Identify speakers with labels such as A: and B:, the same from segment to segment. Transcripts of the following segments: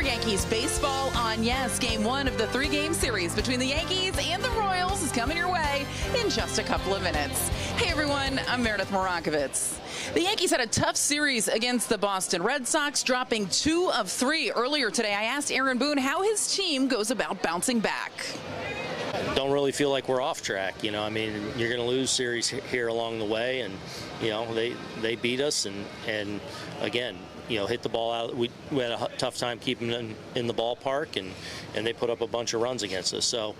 A: for Yankees baseball on Yes. Game 1 of the 3-game series between the Yankees and the Royals is coming your way in just a couple of minutes. Hey everyone, I'm Meredith Morakovitz. The Yankees had a tough series against the Boston Red Sox, dropping 2 of 3 earlier today. I asked Aaron Boone how his team goes about bouncing back.
B: Don't really feel like we're off track. I mean, you're going to lose series here along the way, and they beat us, and again, hit the ball out. We had a tough time keeping them in the ballpark, and they put up a bunch of runs against us. So,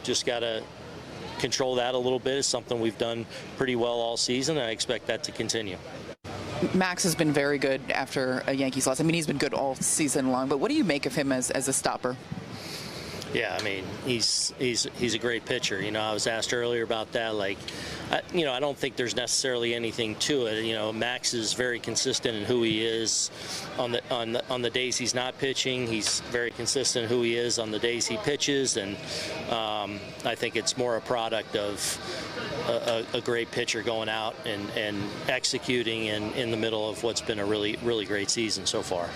B: just got to control that a little bit. It's something we've done pretty well all season, and I expect that to continue.
A: Max has been very good after a Yankees loss. I mean, he's been good all season long, but what do you make of him as a stopper?
B: Yeah, I mean, he's a great pitcher. I was asked earlier about that. Like, I don't think there's necessarily anything to it. Max is very consistent in who he is on the days he's not pitching. He's very consistent in who he is on the days he pitches, and I think it's more a product of a great pitcher going out and executing in the middle of what's been a really great season so far.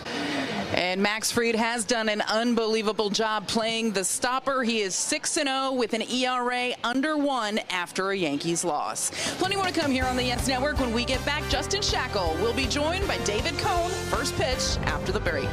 A: And Max Fried has done an unbelievable job playing the stopper. He is 6-0 with an ERA under 1 after a Yankees loss. Plenty more to come here on the Yes Network. When we get back, Justin Shackle will be joined by David Cone. First pitch after the break.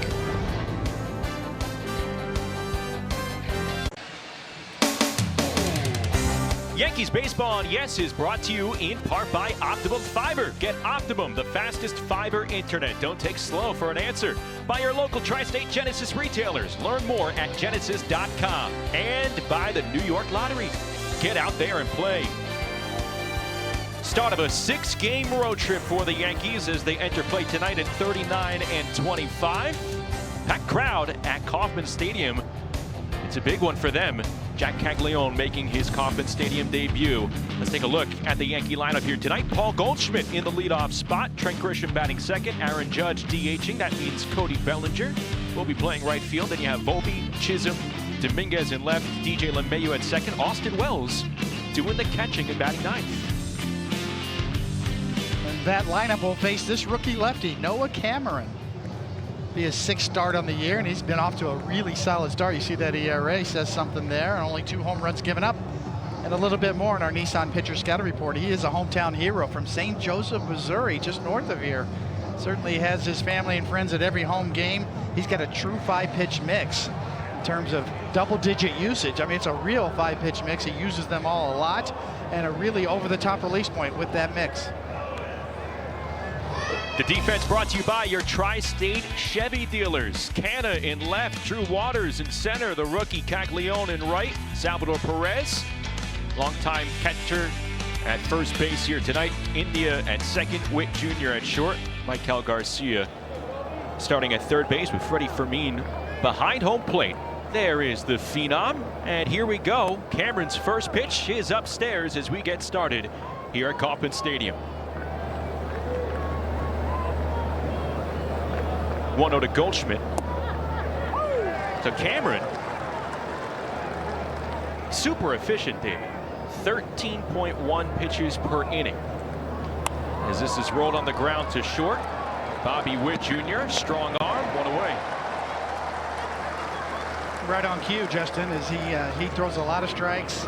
C: Yankees baseball on Yes is brought to you in part by Optimum Fiber. Get Optimum, the fastest fiber internet. Don't take slow for an answer. By your local Tri-State Genesis retailers. Learn more at genesis.com. And by the New York Lottery. Get out there and play. Start of a 6-game road trip for the Yankees as they enter play tonight at 39-25. Packed crowd at Kauffman Stadium. It's a big one for them. Jack Caglione making his Kauffman Stadium debut. Let's take a look at the Yankee lineup here tonight. Paul Goldschmidt in the leadoff spot. Trent Grisham batting second. Aaron Judge DHing. That means Cody Bellinger will be playing right field. Then you have Volpe, Chisholm, Dominguez in left. DJ LeMahieu at second. Austin Wells doing the catching and batting ninth.
D: And that lineup will face this rookie lefty, Noah Cameron. Be his 6th start on the year, and he's been off to a really solid start. You see that ERA says something there, and only 2 home runs given up, and a little bit more in our Nissan Pitcher Scatter Report. He is a hometown hero from St. Joseph, Missouri, just north of here. Certainly has his family and friends at every home game. He's got a true 5-pitch mix in terms of double-digit usage. I mean, it's a real 5-pitch mix. He uses them all a lot, and a really over-the-top release point with that mix.
C: The defense brought to you by your Tri-State Chevy dealers. Canna in left, Drew Waters in center, the rookie Caglione in right, Salvador Perez, longtime catcher at first base here tonight. India at second, Witt Jr. at short, Michael Garcia starting at third base with Freddie Fermin behind home plate. There is the Phenom, and here we go. Cameron's first pitch is upstairs as we get started here at Kauffman Stadium. 1-0 to Goldschmidt. So Cameron, super efficient, David. 13.1 pitches per inning. As this is rolled on the ground to short. Bobby Witt Jr., strong arm, 1 away.
D: Right on cue, Justin, as he throws a lot of strikes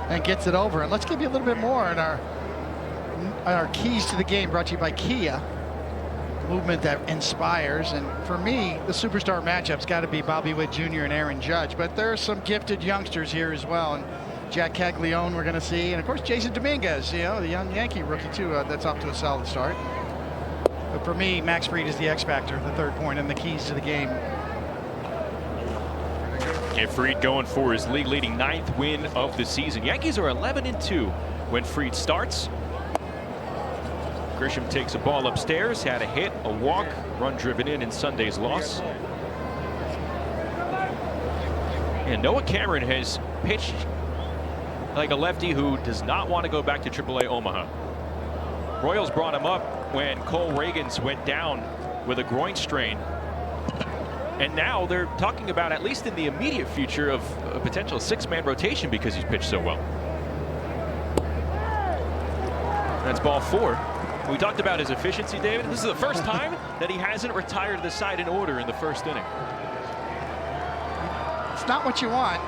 D: and gets it over. And let's give you a little bit more on our keys to the game, brought to you by Kia. Movement that inspires, and for me, the superstar matchup's got to be Bobby Witt Jr. and Aaron Judge, but there are some gifted youngsters here as well, and Jack Caglione we're going to see, and of course Jason Dominguez, the young Yankee rookie too, that's off to a solid start. But for me, Max Fried is the X factor, the 3rd point, and the keys to the game.
C: And Fried going for his league-leading 9th win of the season. Yankees are 11-2 when Fried starts. Grisham takes a ball upstairs, had a hit, a walk, run driven in Sunday's loss. And Noah Cameron has pitched like a lefty who does not want to go back to AAA Omaha. Royals brought him up when Cole Reagans went down with a groin strain. And now they're talking about, at least in the immediate future, of a potential 6-man rotation because he's pitched so well. That's ball 4. We talked about his efficiency, David. This is the first time that he hasn't retired the side in order in the first inning.
D: It's not what you want.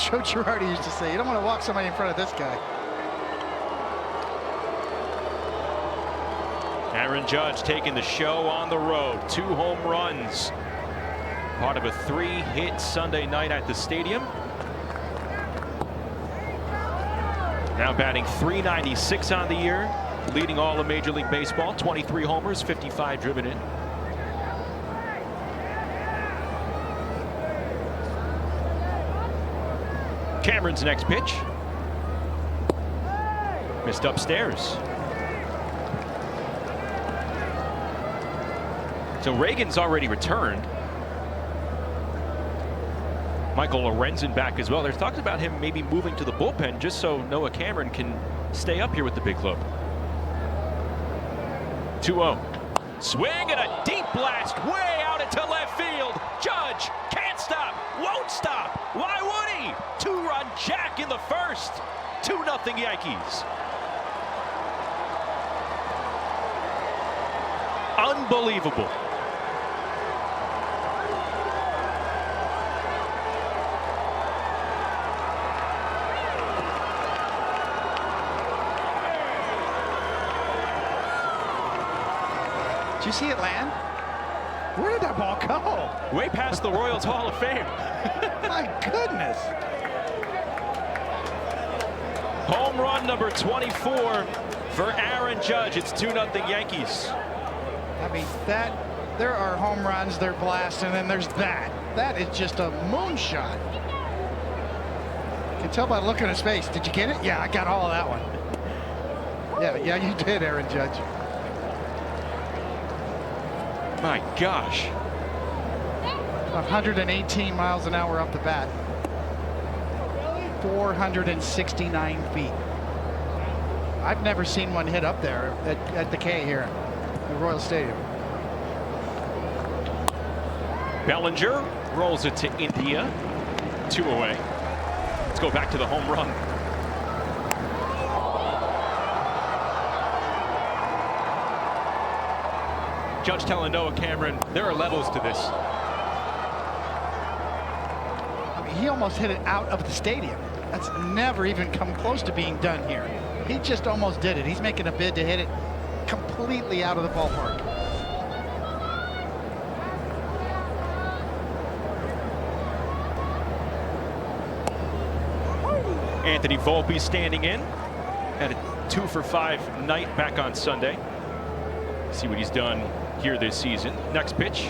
D: Joe Girardi used to say, you don't want to walk somebody in front of this guy.
C: Aaron Judge taking the show on the road. 2 home runs. Part of a 3-hit Sunday night at the stadium. Now batting .396 on the year. Leading all of Major League Baseball. 23 homers, 55 driven in. Cameron's next pitch. Missed upstairs. So Reagan's already returned. Michael Lorenzen back as well. There's talks about him maybe moving to the bullpen just so Noah Cameron can stay up here with the big club. 2-0. Swing and a deep blast way out into left field. Judge can't stop, won't stop. Why would he? 2-run jack in the first. 2-0 Yankees. Unbelievable.
D: Did you see it land? Where did that ball go?
C: Way past the Royals Hall of Fame.
D: My goodness.
C: Home run number 24 for Aaron Judge. It's 2-0 Yankees.
D: I mean, there are home runs, they're blasts, and then there's that. That is just a moonshot. You can tell by the look on his face. Did you get it? Yeah, I got all of that one. Yeah, you did, Aaron Judge.
C: My gosh.
D: 118 miles an hour up the bat. 469 feet. I've never seen one hit up there at the K here at Royal Stadium.
C: Bellinger rolls it to India. 2 away. Let's go back to the home run. Judge telling Noah Cameron there are levels to this.
D: I mean, he almost hit it out of the stadium. That's never even come close to being done here. He just almost did it. He's making a bid to hit it completely out of the ballpark.
C: Anthony Volpe standing in. Had a 2-for-5 night back on Sunday. See what he's done here this season. Next pitch.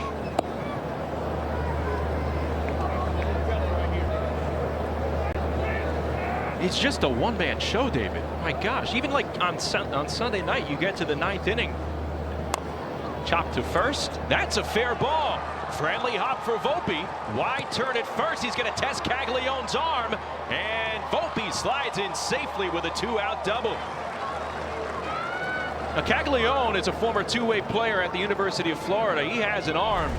C: It's just a one-man show, David. My gosh, even like on Sunday night, you get to the 9th inning. Chop to first. That's a fair ball. Friendly hop for Volpe. Wide turn at first. He's going to test Caglianone's arm. And Volpe slides in safely with a 2-out double. Now, Caglianone is a former two-way player at the University of Florida. He has an arm,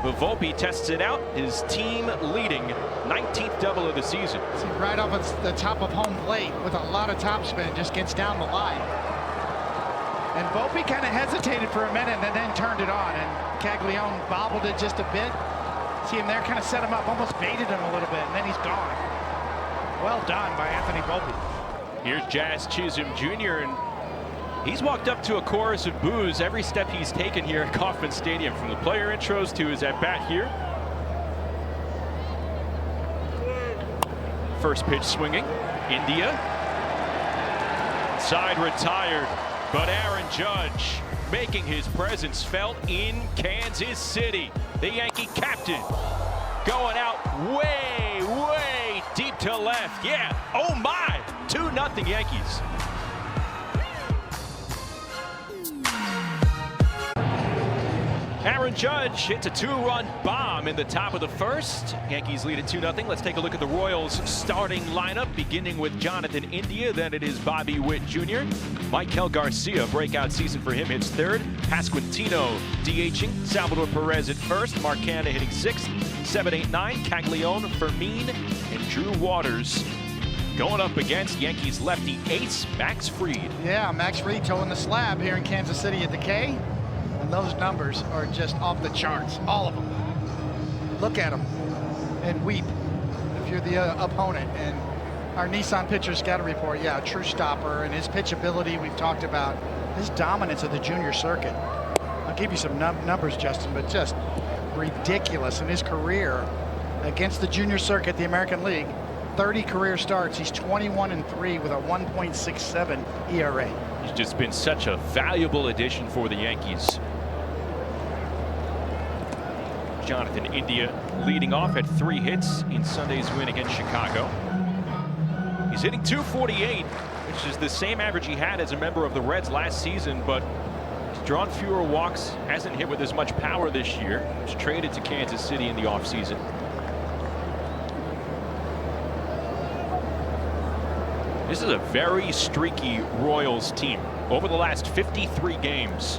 C: but Volpe tests it out. His team leading 19th double of the season.
D: See, right off the top of home plate with a lot of topspin, just gets down the line. And Volpe kind of hesitated for a minute and then turned it on. And Caglianone bobbled it just a bit. See him there, kind of set him up, almost baited him a little bit, and then he's gone. Well done by Anthony Volpe.
C: Here's Jazz Chisholm Jr. and he's walked up to a chorus of boos every step he's taken here at Kauffman Stadium, from the player intros to his at-bat here. First pitch swinging. India. Side retired, but Aaron Judge making his presence felt in Kansas City. The Yankee captain going out way, way deep to left. Yeah, oh my, 2-0 Yankees. Aaron Judge hits a 2-run bomb in the top of the first. Yankees lead at 2-0. Let's take a look at the Royals starting lineup, beginning with Jonathan India. Then it is Bobby Witt Jr. Michael Garcia, breakout season for him, hits third. Pasquantino DHing. Salvador Perez at first. Marcana hitting sixth. 7, 8, 9. Caglianone, Fermin, and Drew Waters going up against Yankees lefty ace Max Fried.
D: Yeah, Max Fried toeing the slab here in Kansas City at the K. And those numbers are just off the charts, all of them. Look at them and weep if you're the opponent. And our Nissan pitcher scouting report, yeah, a true stopper, and his pitch ability we've talked about, his dominance of the junior circuit. I'll give you some numbers, Justin, but just ridiculous in his career against the junior circuit, the American League. 30 career starts. He's 21-3 with a 1.67 ERA.
C: He's just been such a valuable addition for the Yankees. Jonathan India leading off at 3 hits in Sunday's win against Chicago. He's hitting .248, which is the same average he had as a member of the Reds last season, but he's drawn fewer walks, hasn't hit with as much power this year. He's traded to Kansas City in the offseason. This is a very streaky Royals team. Over the last 53 games,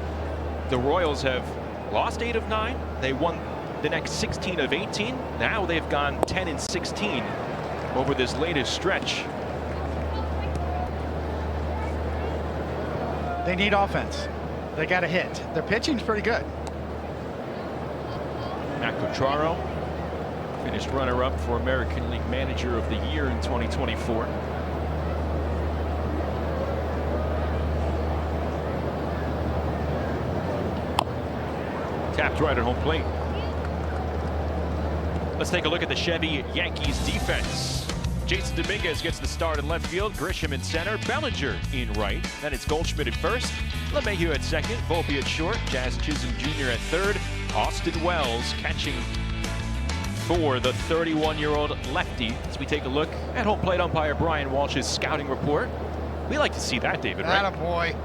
C: the Royals have lost 8 of 9. They won the next 16 of 18. Now they've gone 10-16 over this latest stretch.
D: They need offense. They got a hit. Their pitching's pretty good.
C: Matt Cotraro finished runner-up for American League Manager of the Year in 2024. Tapped right at home plate. Let's take a look at the Chevy Yankees defense. Jason Dominguez gets the start in left field. Grisham in center. Bellinger in right. Then it's Goldschmidt at first. LeMahieu at second. Volpe at short. Jazz Chisholm Jr. at third. Austin Wells catching for the 31-year-old lefty. As we take a look at home plate umpire Brian Walsh's scouting report. We like to see that, David, right?
D: Attaboy.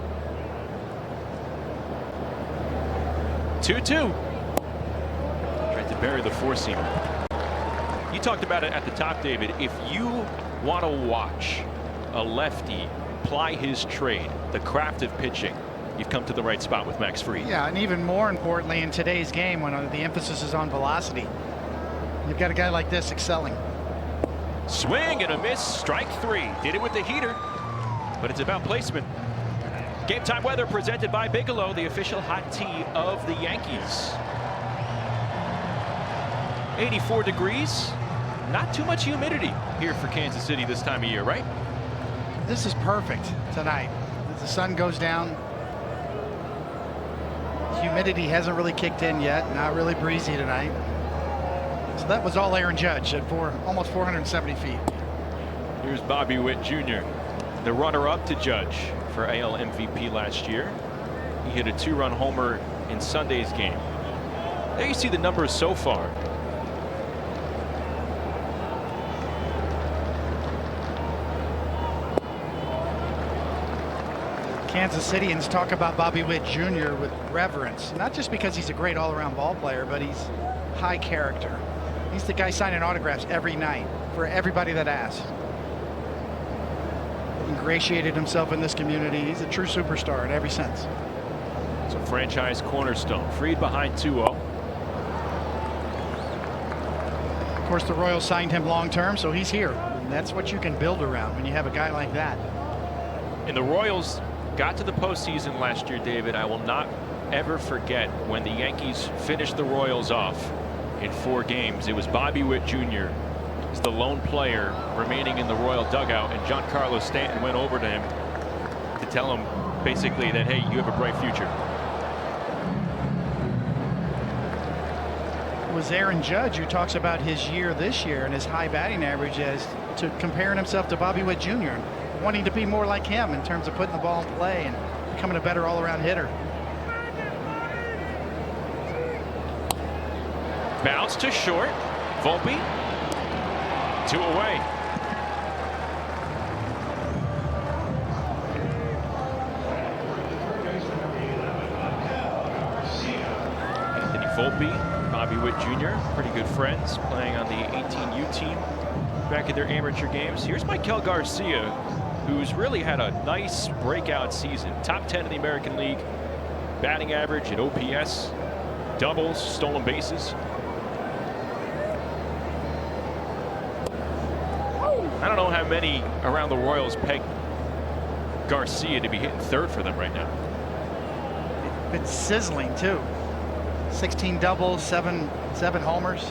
C: 2-2. Tried to bury the four-seamer. You talked about it at the top, David. If you want to watch a lefty ply his trade, the craft of pitching, you've come to the right spot with Max Fried.
D: Yeah, and even more importantly in today's game when the emphasis is on velocity, you've got a guy like this excelling.
C: Swing and a miss. Strike 3. Did it with the heater, but it's about placement. Game time weather presented by Bigelow, the official hot tea of the Yankees. 84 degrees. Not too much humidity here for Kansas City this time of year, right?
D: This is perfect tonight. As the sun goes down, humidity hasn't really kicked in yet. Not really breezy tonight. So that was all Aaron Judge at almost 470 feet.
C: Here's Bobby Witt Jr., the runner-up to Judge for AL MVP last year. He hit a 2-run homer in Sunday's game. There you see the numbers so far.
D: Kansas Cityans talk about Bobby Witt Jr. with reverence, not just because he's a great all-around ball player, but he's high character. He's the guy signing autographs every night for everybody that asks. Ingratiated himself in this community. He's a true superstar in every sense.
C: It's a franchise cornerstone. Fried behind 2-0.
D: Of course, the Royals signed him long-term, so he's here. And that's what you can build around when you have a guy like that.
C: And the Royals got to the postseason last year, David. I will not ever forget when the Yankees finished the Royals off in 4 games. It was Bobby Witt Jr. as the lone player remaining in the Royal dugout, and Giancarlo Stanton went over to him to tell him basically that, hey, you have a bright future.
D: It was Aaron Judge who talks about his year this year and his high batting average as to comparing himself to Bobby Witt Jr. and wanting to be more like him in terms of putting the ball in play and becoming a better all-around hitter.
C: Bounce to short. Volpe. 2 away. Anthony Volpe, Bobby Witt Jr., pretty good friends, playing on the 18U team back at their amateur games. Here's Maikel Garcia, who's really had a nice breakout season. Top 10 in the American League, batting average at OPS, doubles, stolen bases. I don't know how many around the Royals peg Garcia to be hitting third for them right now.
D: It's sizzling too. 16 doubles, seven homers.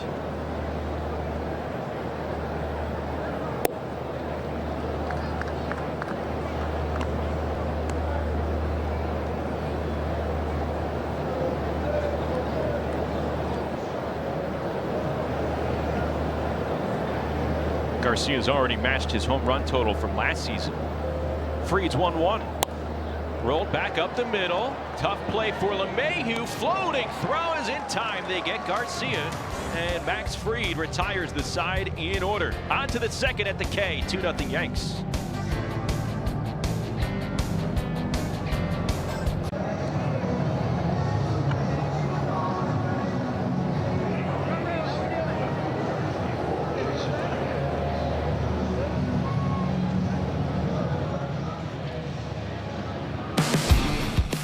C: Garcia's already matched his home run total from last season. Fried's 1-1. Rolled back up the middle. Tough play for LeMahieu. Floating throw is in time. They get Garcia. And Max Fried retires the side in order. On to the second at the K. 2-0 Yanks.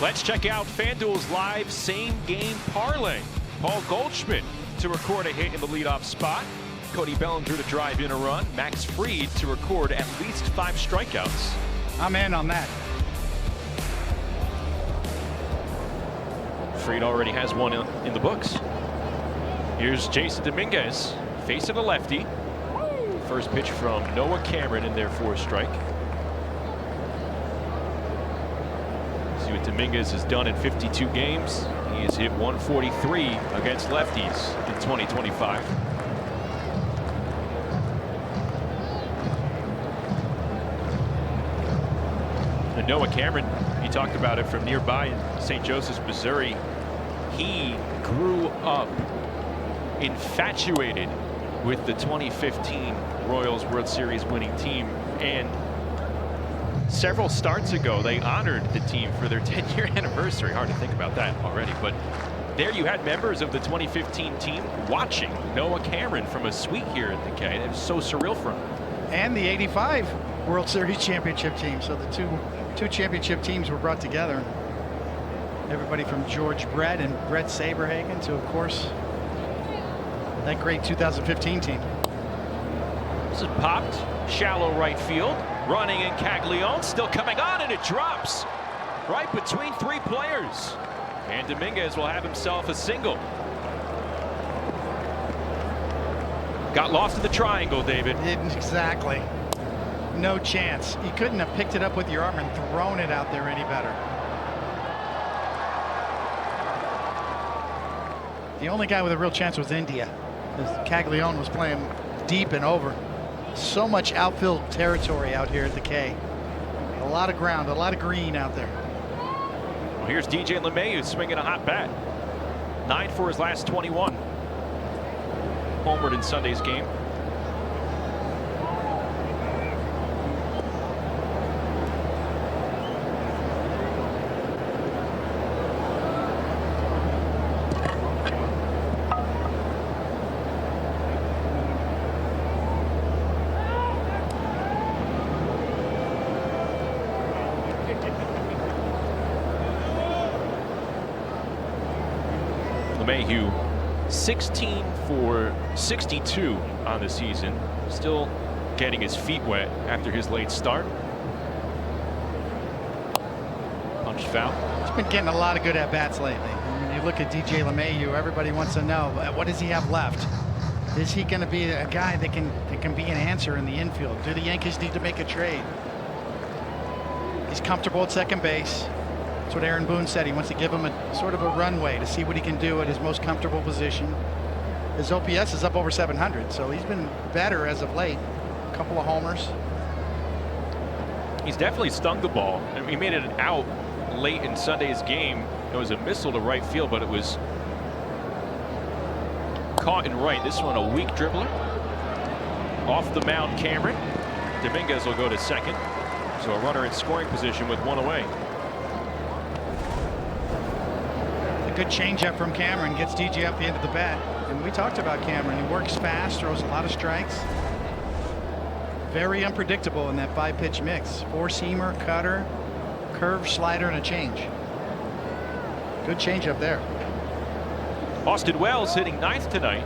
C: Let's check out FanDuel's live same-game parlay. Paul Goldschmidt to record a hit in the leadoff spot. Cody Bellinger to drive in a run. Max Fried to record at least 5 strikeouts.
D: I'm in on that.
C: Fried already has one in the books. Here's Jason Dominguez facing a lefty. First pitch from Noah Cameron in there for a strike. What Dominguez has done in 52 games. He has hit 143 against lefties in 2025. And Noah Cameron, he talked about it from nearby in St. Joseph's, Missouri. He grew up infatuated with the 2015 Royals World Series winning team, and several starts ago, they honored the team for their 10-year anniversary. Hard to think about that already, but there you had members of the 2015 team watching Noah Cameron from a suite here at the K. It was so surreal for him.
D: And the '85 World Series championship team. So the two championship teams were brought together. Everybody from George Brett and Brett Saberhagen to, of course, that great 2015 team.
C: This is popped, shallow right field. Running in Caglione, still coming on, and it drops right between 3 players. And Dominguez will have himself a single. Got lost in the triangle, David.
D: Exactly. No chance. You couldn't have picked it up with your arm and thrown it out there any better. The only guy with a real chance was India. Caglione was playing deep and over. So much outfield territory out here at the K. A lot of ground, a lot of green out there.
C: Well, here's DJ LeMahieu swinging a hot bat. 9 for his last 21. Homered in Sunday's game. LeMahieu 16 for 62 on the season. Still getting his feet wet after his late start. Punch foul.
D: He's been getting a lot of good at-bats lately. When you look at DJ LeMahieu, everybody wants to know, what does he have left? Is he going to be a guy that can be an answer in the infield? Do the Yankees need to make a trade? He's comfortable at second base. That's what Aaron Boone said. He wants to give him a sort of a runway to see what he can do at his most comfortable position. His OPS is up over 700, so he's been better as of late. A couple of homers.
C: He's definitely stung the ball. I mean, he made it out late in Sunday's game. It was a missile to right field, but it was caught in right. This one a weak dribbler. Off the mound, Cameron. Dominguez will go to second. So a runner in scoring position with 1 away.
D: A good changeup from Cameron gets DJ up the end of the bat. And we talked about Cameron. He works fast, throws a lot of strikes. Very unpredictable in that 5-pitch mix. 4-seamer, cutter, curve, slider, and a change. Good changeup there.
C: Austin Wells hitting 9th tonight.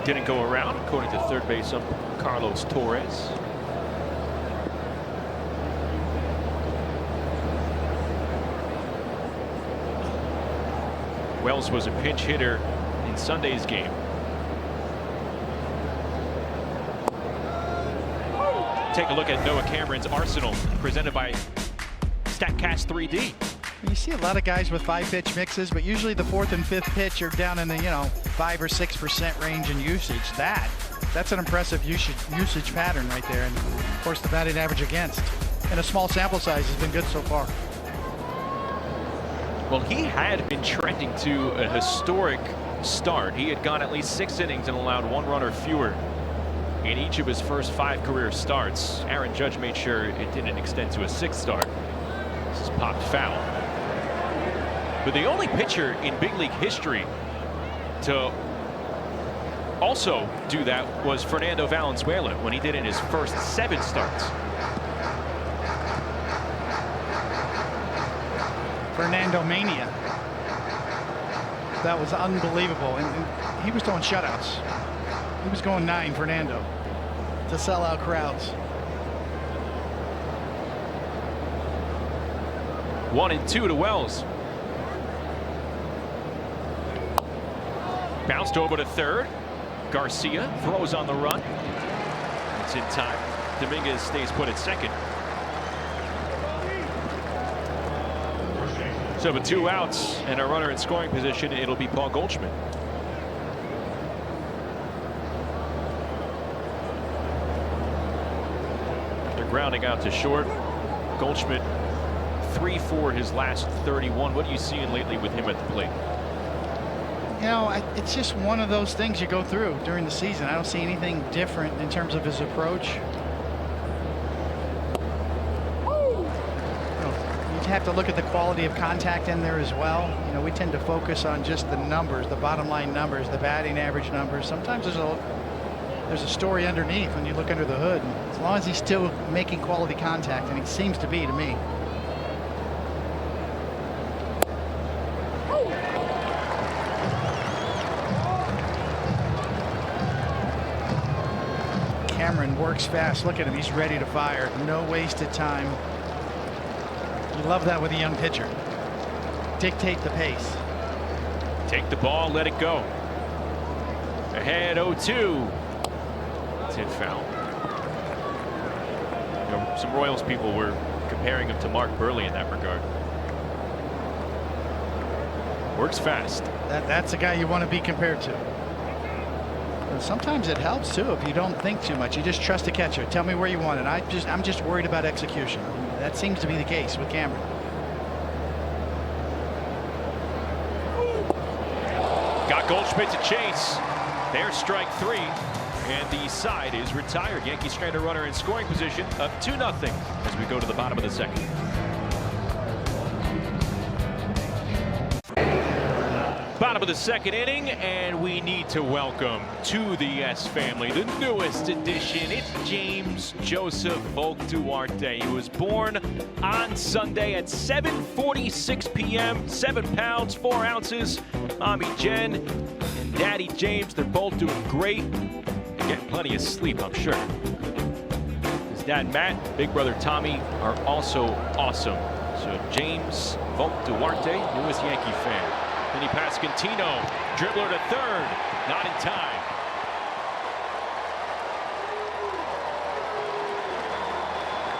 C: didn't go around, according to third base umpire Carlos Torres. Wells was a pinch hitter in Sunday's game. Take a look at Noah Cameron's arsenal, presented by StatCast 3D.
D: You see a lot of guys with 5-pitch mixes, but usually the 4th and 5th pitch are down in the 5 or 6% range in usage. That's an impressive usage pattern right there, and of course the batting average against in a small sample size has been good so far.
C: Well, he had been trending to a historic start. He had gone at least 6 innings and allowed 1 run or fewer in each of his first 5 career starts. Aaron Judge made sure it didn't extend to a 6th start. This is popped foul. But the only pitcher in big league history to also do that was Fernando Valenzuela when he did it in his first 7 starts.
D: Fernando Mania. That was unbelievable. And he was throwing shutouts. He was going 9, Fernando, to sell out crowds.
C: 1-2 to Wells. Bounced over to third. Garcia throws on the run. It's in time. Dominguez stays put at second. So with 2 outs and a runner in scoring position, it'll be Paul Goldschmidt. After grounding out to short, Goldschmidt 3 for his last 31. What are you seeing lately with him at the plate?
D: It's just one of those things you go through during the season. I don't see anything different in terms of his approach. You have to look at the quality of contact in there as well. We tend to focus on just the numbers, the bottom line numbers, the batting average numbers. Sometimes there's a story underneath when you look under the hood. And as long as he's still making quality contact, and he seems to be to me. Cameron works fast. Look at him. He's ready to fire. No wasted time. You love that with a young pitcher. Dictate the pace.
C: Take the ball, let it go. Ahead 0-2. It's hit foul. Some Royals people were comparing him to Mark Burley in that regard. Works fast.
D: That's a guy you want to be compared to. And sometimes it helps too if you don't think too much. You just trust the catcher. Tell me where you want it. I'm just worried about execution. That seems to be the case with Cameron.
C: Got Goldschmidt to chase. There's strike 3. And the side is retired. Yankees stranded a runner in scoring position, up 2-0 as we go to the bottom of the second. Bottom of the second inning, and we need to welcome to the S family the newest addition. It's James Joseph Volk Duarte. He was born on Sunday at 7:46 p.m. 7 pounds 4 ounces. Mommy Jen and Daddy James, they're both doing great. Getting plenty of sleep, I'm sure. His dad Matt, big brother Tommy are also awesome. So James Volk Duarte, newest Yankee fan. Then he passed Cantino, dribbler to third, not in time.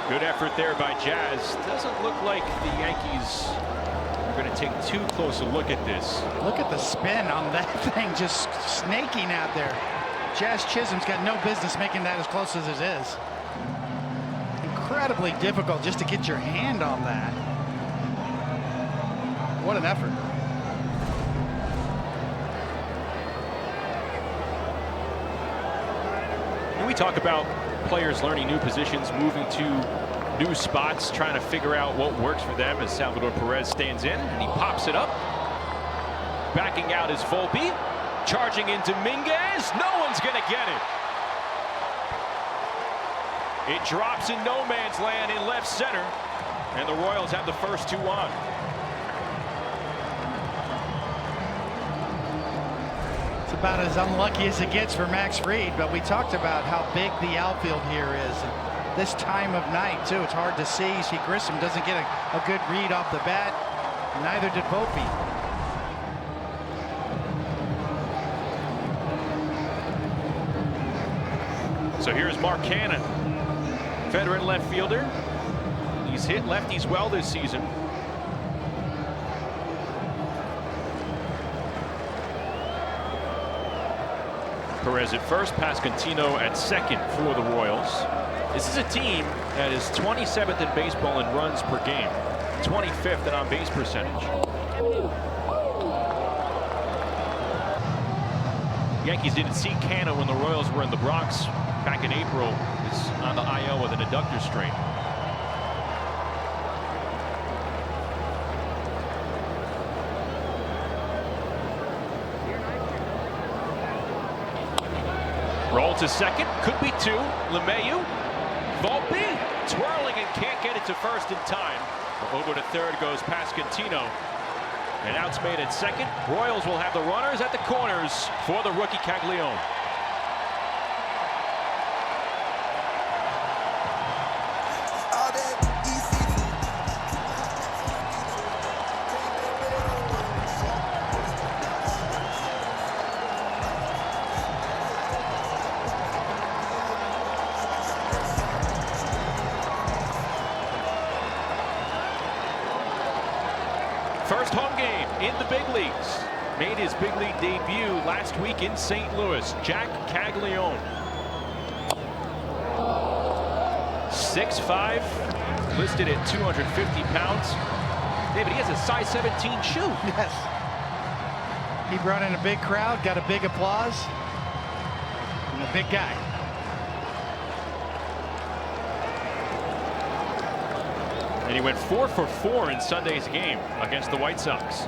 C: Good effort there by Jazz. Doesn't look like the Yankees are going to take too close a look at this.
D: Look at the spin on that thing, just snaking out there. Jazz Chisholm's got no business making that as close as it is. Incredibly difficult just to get your hand on that. What an effort.
C: When we talk about players learning new positions, moving to new spots, trying to figure out what works for them, as Salvador Perez stands in and he pops it up. Backing out is Volpe. Charging in Dominguez. No one's going to get it. It drops in no man's land in left center. And the Royals have the first 2 on.
D: It's a about as unlucky as it gets for Max Fried, but we talked about how big the outfield here is. And this time of night, too, it's hard to see. See, Grissom doesn't get a good read off the bat. Neither did Volpe.
C: So here's Mark Cannon, veteran left fielder. He's hit lefties well this season. Perez at first, Pasquantino at second for the Royals. This is a team that is 27th in baseball in runs per game, 25th in on-base percentage. Yankees didn't see Cannon when the Royals were in the Bronx back in April. He's on the IL with an adductor strain. Roll to second, could be two. LeMahieu, Volpe, twirling and can't get it to first in time. Over to third goes Pasquantino. And outs made at second. Royals will have the runners at the corners for the rookie Caglione. First home game in the big leagues. Made his big league debut last week in St. Louis. Jack Caglione. 6'5", listed at 250 pounds. David, he has a size 17 shoe.
D: Yes. He brought in a big crowd, got a big applause, and a big guy.
C: And he went 4 for 4 in Sunday's game against the White Sox.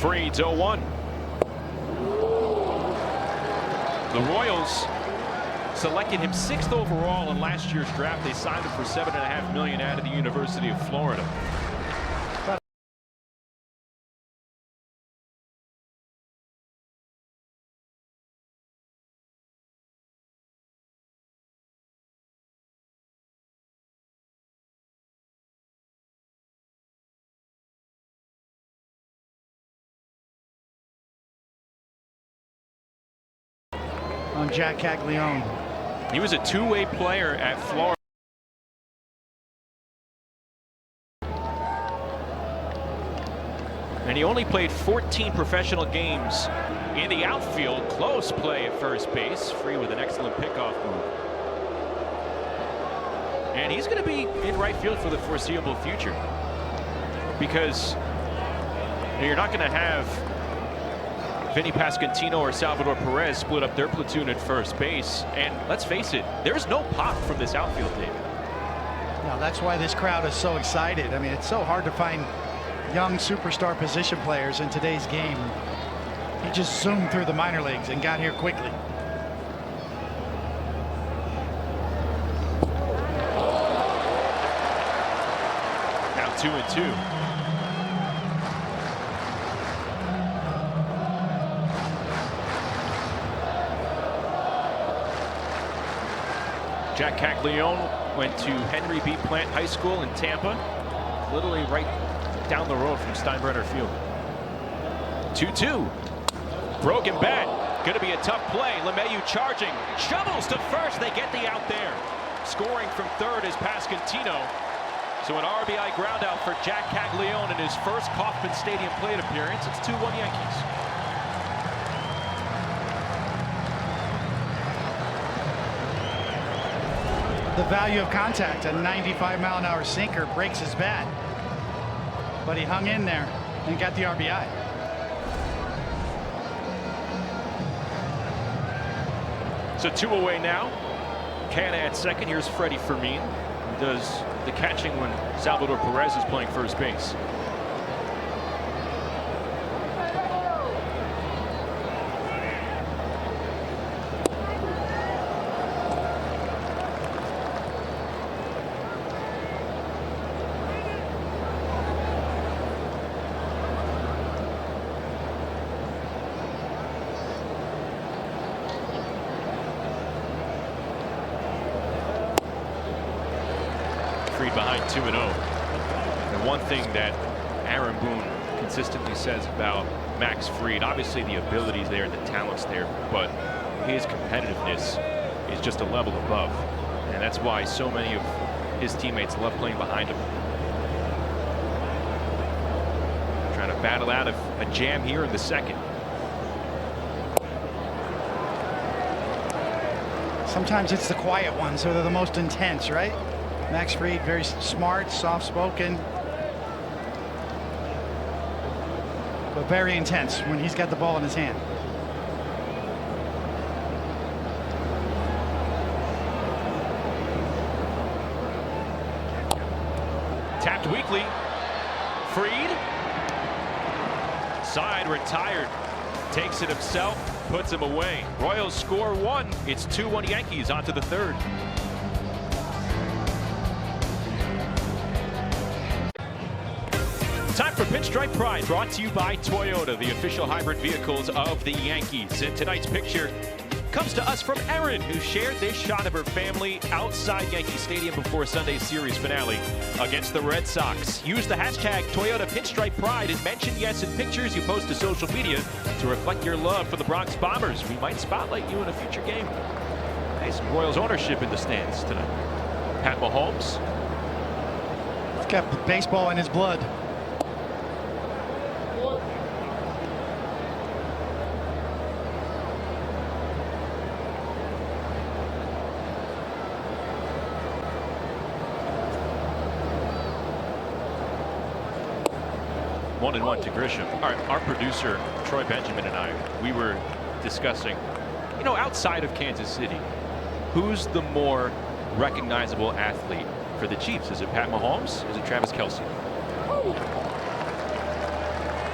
C: Fried's 0-1. The Royals selected him 6th overall in last year's draft. They signed him for $7.5 million out of the University of Florida.
D: On Jack Caglione.
C: He was a two-way player at Florida. And he only played 14 professional games in the outfield. Close play at first base. Free with an excellent pickoff move. And he's going to be in right field for the foreseeable future. Because you're not going to have Vinny Pasquantino or Salvador Perez split up their platoon at first base. And let's face it, there's no pop from this outfield, David.
D: Now, that's why this crowd is so excited. I mean, it's so hard to find young superstar position players in today's game. He just zoomed through the minor leagues and got here quickly.
C: Now 2-2. Jack Caglione went to Henry B. Plant High School in Tampa, literally right down the road from Steinbrenner Field. 2-2. Broken bat. Going to be a tough play. LeMahieu charging. Shovels to first. They get the out there. Scoring from third is Pasquantino. So an RBI ground out for Jack Caglione in his first Kauffman Stadium plate appearance. It's 2-1 Yankees.
D: The value of contact, a 95-mile-an-hour sinker breaks his bat. But he hung in there and got the RBI.
C: So 2 away now. Canna at second. Here's Freddie Fermin, who does the catching when Salvador Perez is playing first base. Fried behind 2-0. And one thing that Aaron Boone consistently says about Max Fried, obviously the ability's there, the talent's there, but his competitiveness is just a level above. And that's why so many of his teammates love playing behind him. Trying to battle out of a jam here in the second.
D: Sometimes it's the quiet ones that are the most intense, right? Max Fried, very smart, soft-spoken, but very intense when he's got the ball in his hand.
C: Tapped weakly. Fried. Side retired. Takes it himself, puts him away. Royals score 1. It's 2-1 Yankees onto the third. Time for Pinstripe Pride, brought to you by Toyota, the official hybrid vehicles of the Yankees. And tonight's picture comes to us from Erin, who shared this shot of her family outside Yankee Stadium before Sunday's series finale against the Red Sox. Use the hashtag Toyota Pinstripe Pride and mention yes in pictures you post to social media to reflect your love for the Bronx Bombers. We might spotlight you in a future game. Hey, some Royals ownership in the stands tonight. Pat Mahomes.
D: He's got baseball in his blood.
C: One and one to Grisham. Our producer, Troy Benjamin, and I, we were discussing, you know, outside of Kansas City, who's the more recognizable athlete for the Chiefs? Is it Pat Mahomes? Is it Travis Kelce?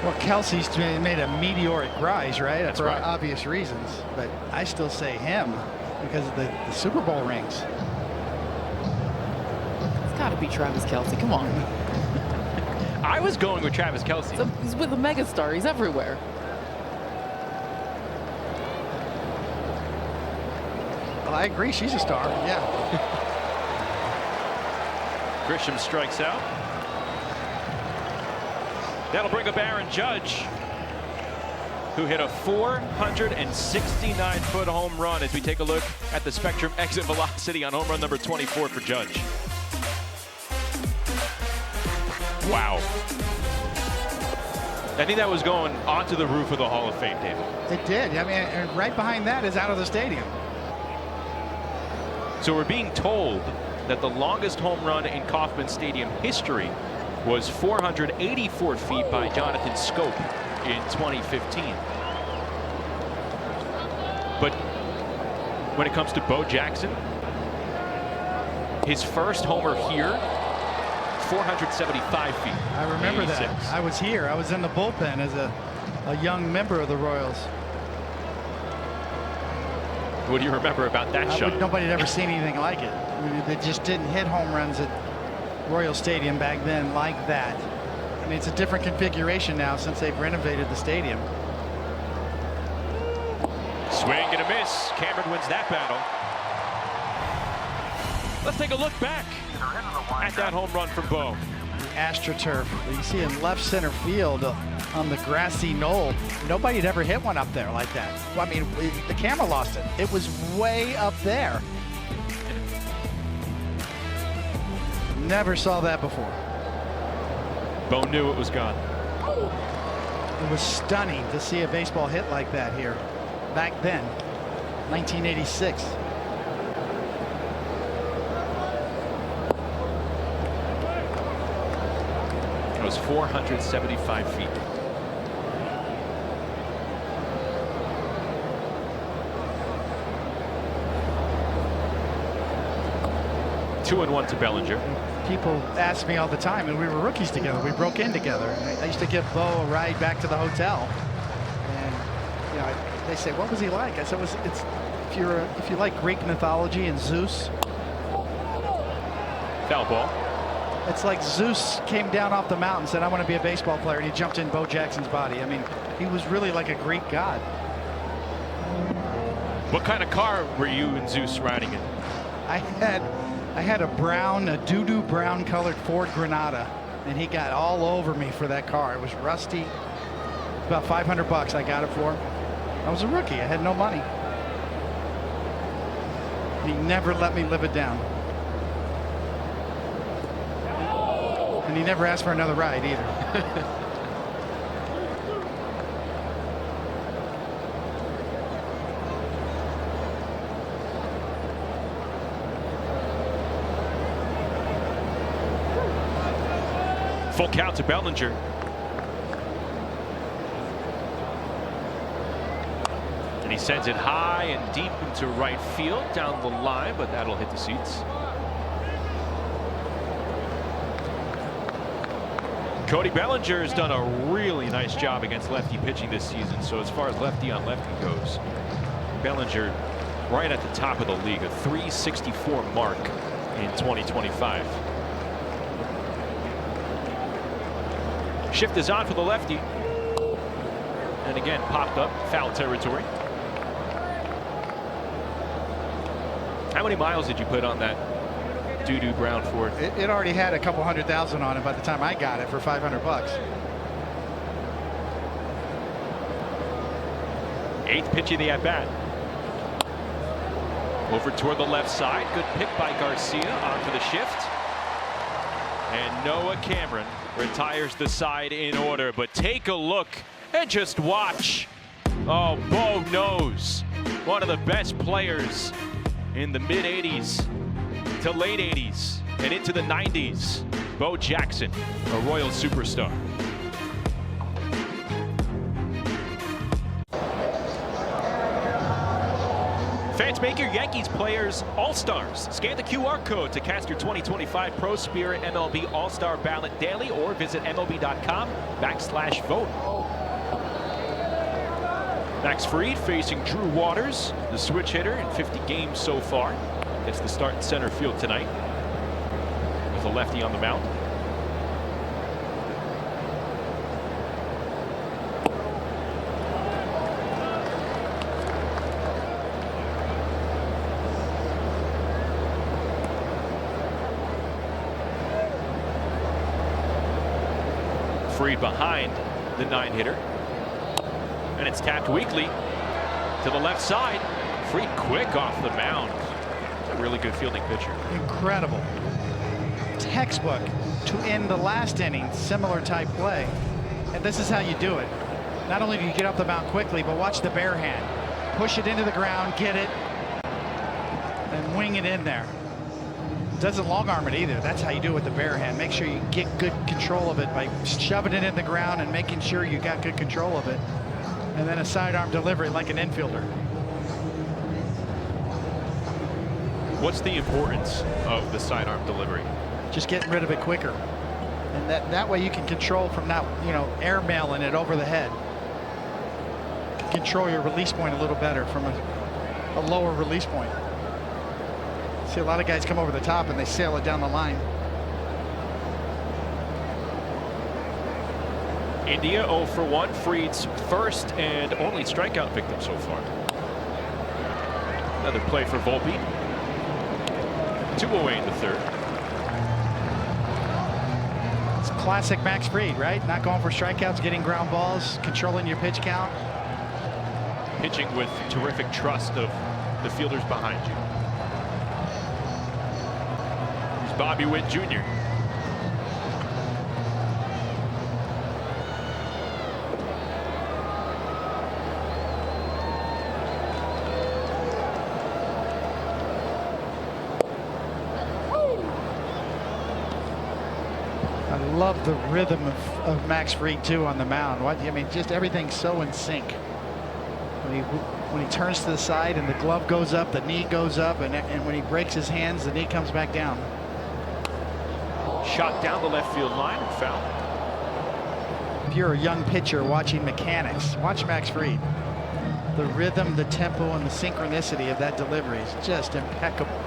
D: Well, Kelsey's made a meteoric rise, right?
C: That's
D: for
C: right.
D: Obvious reasons. But I still say him because of the Super Bowl rings.
A: It's got to be Travis Kelce. Come on.
C: I was going with Travis Kelce.
A: So he's with a megastar. He's everywhere.
D: Well, I agree. She's a star. Yeah.
C: Grisham strikes out. That'll bring up Aaron Judge, who hit a 469-foot home run as we take a look at the Spectrum exit velocity on home run number 24 for Judge. Wow. I think that was going onto the roof of the Hall of Fame, David.
D: It did. I mean, and right behind that is out of the stadium.
C: So we're being told that the longest home run in Kauffman Stadium history was 484 feet by Jonathan Scope in 2015. But when it comes to Bo Jackson, his first homer here, 475 feet.
D: I remember
C: 86.
D: that. I was here. I was in the bullpen as a young member of the Royals.
C: What do you remember about that shot?
D: Nobody had ever seen anything like it. I mean, they just didn't hit home runs at Royal Stadium back then like that. I mean, it's a different configuration now since they've renovated the stadium.
C: Swing and a miss. Cameron wins that battle. Let's take a look back at that home run from Bo.
D: AstroTurf. You see in left center field on the grassy knoll. Nobody had ever hit one up there like that. Well, I mean, the camera lost it. It was way up there. Never saw that before.
C: Bo knew it was gone.
D: It was stunning to see a baseball hit like that here back then, 1986.
C: It was 475 feet. Two and one to Bellinger.
D: People ask me all the time, and we were rookies together. We broke in together. I used to give Bo a ride back to the hotel, and you know, they say, "What was he like?" I said, "It's if you like Greek mythology and Zeus,
C: Foul ball.
D: it's like Zeus came down off the mountain and said, 'I want to be a baseball player,' and he jumped in Bo Jackson's body. I mean, he was really like a Greek god."
C: What kind of car were you and Zeus riding in?
D: I had I had a doo-doo brown colored Ford Granada, and he got all over me for that car. It was rusty. About 500 bucks I got it for. I was a rookie. I had no money. He never let me live it down. And he never asked for another ride either.
C: Full count to Bellinger. And he sends it high and deep into right field down the line, but that'll hit the seats. Cody Bellinger has done a really nice job against lefty pitching this season. So as far as lefty on lefty goes, Bellinger right at the top of the league, a 364 mark in 2025. Shift is on for the lefty. And again, popped up, foul territory. How many miles did you put on that doo-doo brown Ford?
D: It already had a couple 100,000 on it by the time I got it for 500 bucks.
C: Eighth pitch of the at-bat. Over toward the left side. Good pick by Garcia onto the shift. And Noah Cameron retires the side in order. But take a look and just watch. Oh, Bo knows. One of the best players in the mid-'80s to late 80s and into the 90s. Bo Jackson, a Royal superstar. Fans, make your Yankees players all-stars. Scan the QR code to cast your 2025 Pro Spirit MLB All-Star Ballot daily or visit MLB.com/vote. Max Fried facing Drew Waters, the switch hitter in 50 games so far. Gets the start in center field tonight. With a lefty on the mound. Fried behind the 9-hitter. And it's tapped weakly to the left side. Fried quick off the mound. A really good fielding pitcher.
D: Incredible. Textbook to end the last inning, similar type play. And this is how you do it. Not only do you get up the mound quickly, but watch the bare hand. Push it into the ground, get it, and wing it in there. Doesn't long arm it either. That's how you do it with the bare hand. Make sure you get good control of it by shoving it in the ground and making sure you got good control of it. And then a sidearm delivery like an infielder.
C: What's the importance of the sidearm delivery?
D: Just getting rid of it quicker. And that way you can control from not, airmailing it over the head. Control your release point a little better from a lower release point. See a lot of guys come over the top and they sail it down the line.
C: India 0 for 1, Fried's first and only strikeout victim so far. Another play for Volpe. 2 away in the third.
D: It's classic Max Fried, right? Not going for strikeouts, getting ground balls, controlling your pitch count.
C: Pitching with terrific trust of the fielders behind you. Here's Bobby Witt Jr.
D: I love the rhythm of Max Fried too on the mound. Just everything's so in sync. When he turns to the side and the glove goes up, the knee goes up, and when he breaks his hands, the knee comes back down.
C: Shot down the left field line and foul.
D: If you're a young pitcher watching mechanics, watch Max Fried. The rhythm, the tempo, and the synchronicity of that delivery is just impeccable.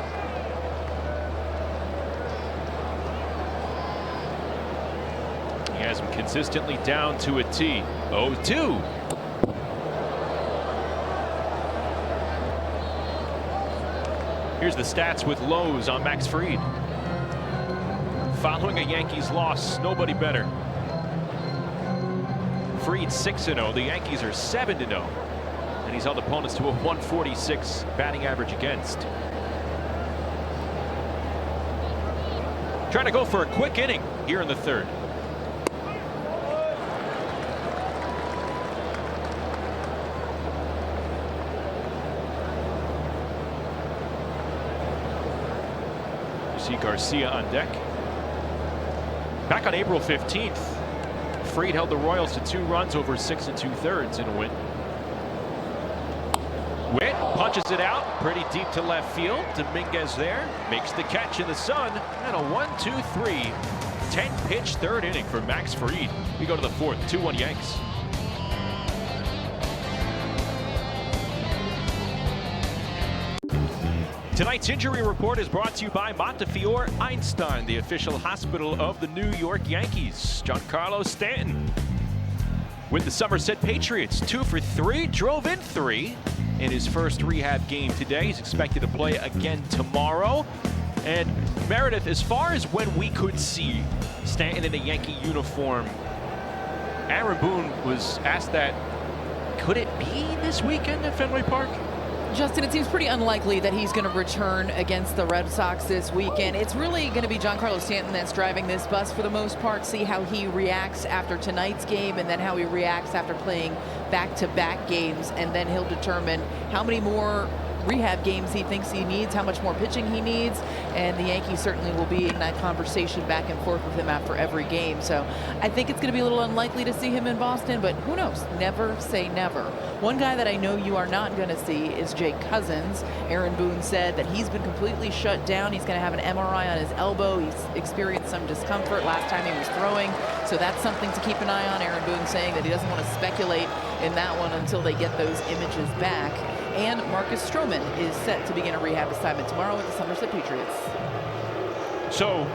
C: He has him consistently down to a T. 0-2. Here's the stats with lows on Max Fried. Following a Yankees loss, nobody better. Fried 6-0. The Yankees are 7-0. And he's held opponents to a 146 batting average against. Trying to go for a quick inning here in the third. You see Garcia on deck. Back on April 15th, Fried held the Royals to 2 runs over 6 2/3 in a win. Witt punches it out pretty deep to left field. Dominguez there makes the catch in the sun, and a 1-2-3 10-pitch third inning for Max Fried. We go to the fourth, 2-1 Yanks. Tonight's injury report is brought to you by Montefiore Einstein, the official hospital of the New York Yankees. Giancarlo Stanton with the Somerset Patriots, 2 for 3, drove in 3 in his first rehab game today. He's expected to play again tomorrow. And Meredith, as far as when we could see Stanton in a Yankee uniform, Aaron Boone was asked that, could it be this weekend at Fenway Park?
A: Justin, it seems pretty unlikely that he's going to return against the Red Sox this weekend. It's really going to be Giancarlo Stanton that's driving this bus for the most part. See how he reacts after tonight's game and then how he reacts after playing back-to-back games. And then he'll determine how many more rehab games he thinks he needs, how much more pitching he needs, and the Yankees certainly will be in that conversation back and forth with him after every game. So I think it's going to be a little unlikely to see him in Boston, but who knows? Never say never. One guy that I know you are not going to see is Jake Cousins. Aaron Boone said that he's been completely shut down. He's going to have an MRI on his elbow. He's experienced some discomfort last time he was throwing, so that's something to keep an eye on. Aaron Boone saying that he doesn't want to speculate in that one until they get those images back. And Marcus Stroman is set to begin a rehab assignment tomorrow with the Somerset Patriots.
C: So,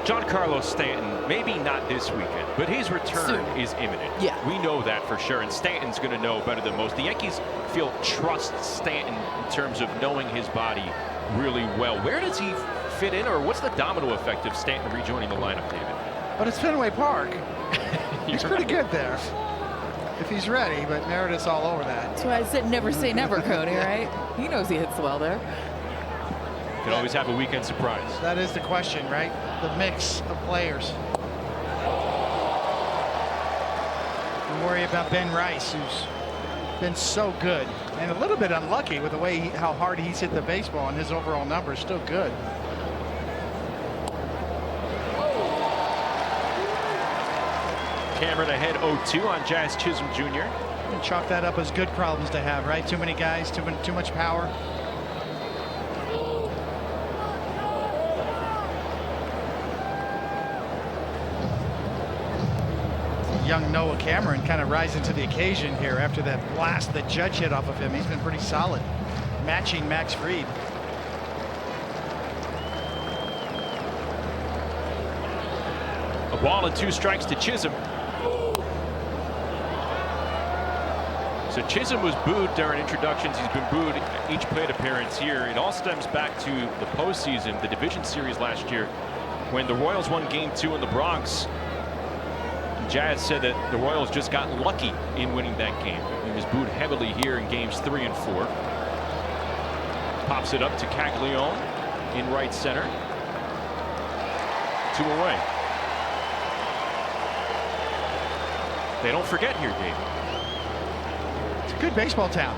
C: Giancarlo Stanton, maybe not this weekend, but his return is imminent.
A: Yeah.
C: We know that for sure, and Stanton's going to know better than most. The Yankees feel trust Stanton in terms of knowing his body really well. Where does he fit in, or what's the domino effect of Stanton rejoining the lineup, David?
D: But it's Fenway Park. He's pretty good there. If he's ready, but Meredith's all over that.
A: That's why I said never say never, Cody, right? He knows he hits well there.
C: Can always have a weekend surprise.
D: That is the question, right? The mix of players. You worry about Ben Rice, who's been so good and a little bit unlucky with the way how hard he's hit the baseball, and his overall number is still good.
C: Cameron ahead 0-2 on Jazz Chisholm Jr.
D: And chalk that up as good problems to have, right? Too many guys, too much power. Young Noah Cameron kind of rising to the occasion here after that blast that Judge hit off of him. He's been pretty solid, matching Max Fried.
C: A ball and 2 strikes to Chisholm. So Chisholm was booed during introductions. He's been booed each plate appearance here. It all stems back to the postseason, the division series last year, when the Royals won Game 2 in the Bronx. Jazz said that the Royals just got lucky in winning that game. He was booed heavily here in Games 3 and 4. Pops it up to Caglione in right center. 2 away. They don't forget here, Dave.
D: It's a good baseball town.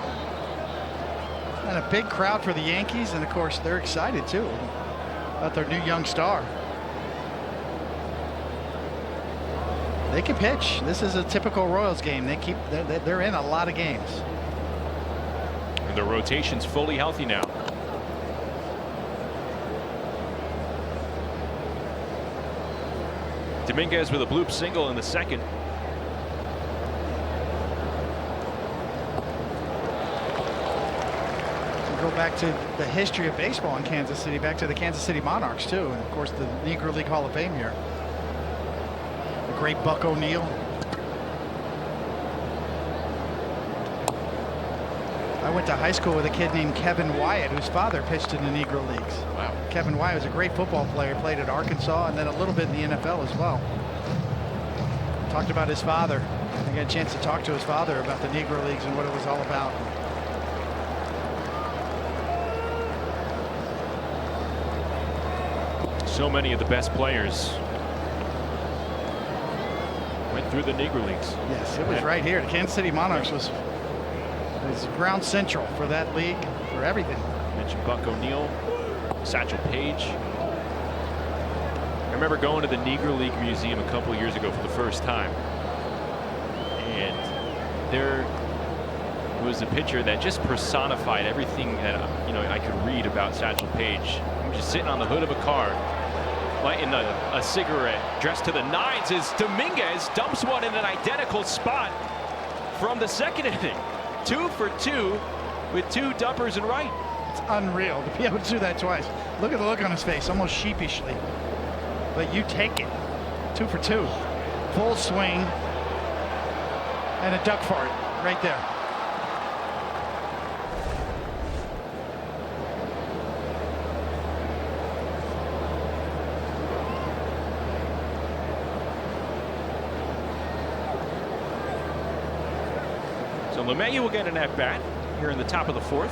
D: And a big crowd for the Yankees, and of course they're excited too about their new young star. They can pitch. This is a typical Royals game. They're in a lot of games.
C: And their rotation's fully healthy now. Dominguez with a bloop single in the second.
D: Go back to the history of baseball in Kansas City, back to the Kansas City Monarchs too, and of course the Negro League Hall of Fame here. The great Buck O'Neil. I went to high school with a kid named Kevin Wyatt, whose father pitched in the Negro Leagues.
C: Wow.
D: Kevin Wyatt was a great football player, played at Arkansas and then a little bit in the NFL as well. Talked about his father. I got a chance to talk to his father about the Negro Leagues and what it was all about.
C: So many of the best players went through the Negro Leagues.
D: Yes, it was right here. The Kansas City Monarchs was ground central for that league, for everything.
C: Mentioned Buck O'Neil, Satchel Paige. I remember going to the Negro League Museum a couple years ago for the first time, and there was a picture that just personified everything that I could read about Satchel Paige. I'm just sitting on the hood of a car, lighting a cigarette, dressed to the nines, as Dominguez dumps one in an identical spot from the second inning. 2 for 2 with 2 dumpers and right.
D: It's unreal to be able to do that twice. Look at the look on his face, almost sheepishly. But you take it. 2 for 2. Full swing and a duck fart right there.
C: So LeMahieu will get an at-bat here in the top of the 4th.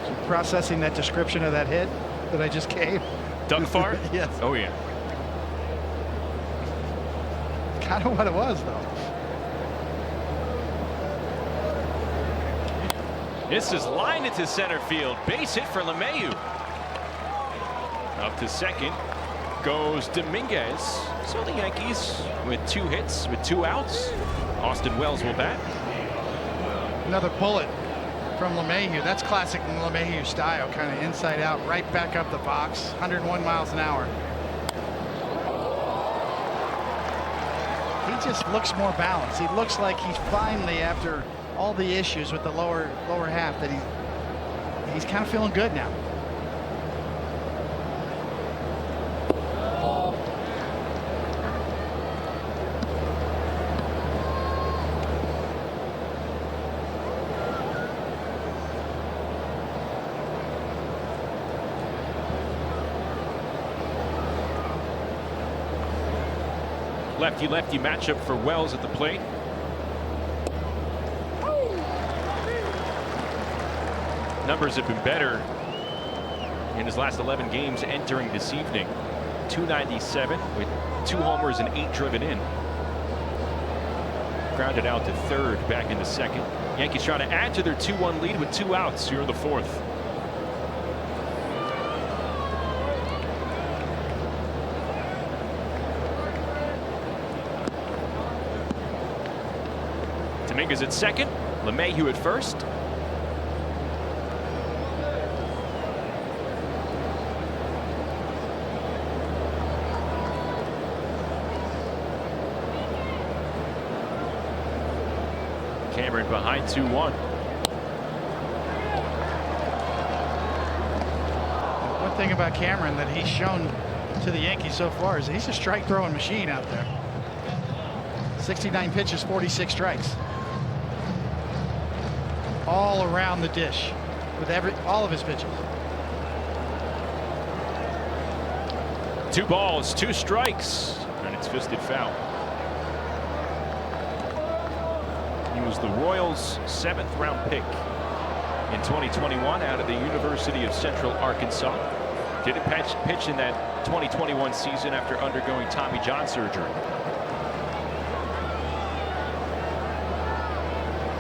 D: So processing that description of that hit that I just gave.
C: Duck fart?
D: Yes.
C: Oh, yeah.
D: Kind of what it was, though.
C: This is lined into center field. Base hit for LeMahieu. Up to second goes Dominguez. So the Yankees with 2 hits with 2 outs. Austin Wells will bat.
D: Another bullet from LeMahieu. That's classic LeMahieu style, kind of inside out, right back up the box. 101 miles an hour. He just looks more balanced. He looks like he's finally, after all the issues with the lower half, that he's kind of feeling good now.
C: Lefty-lefty matchup for Wells at the plate. Numbers have been better in his last 11 games entering this evening. 297 with 2 homers and 8 driven in. Grounded out to third, back into second. Yankees trying to add to their 2-1 lead with 2 outs here in the 4th. Dominguez at second, LeMahieu at first. Cameron behind 2-1.
D: One thing about Cameron that he's shown to the Yankees so far is he's a strike throwing machine out there. 69 pitches, 46 strikes. All around the dish with all of his pitches.
C: 2 balls, 2 strikes, and it's fisted foul. He was the Royals' 7th round pick in 2021 out of the University of Central Arkansas. Didn't pitch in that 2021 season after undergoing Tommy John surgery.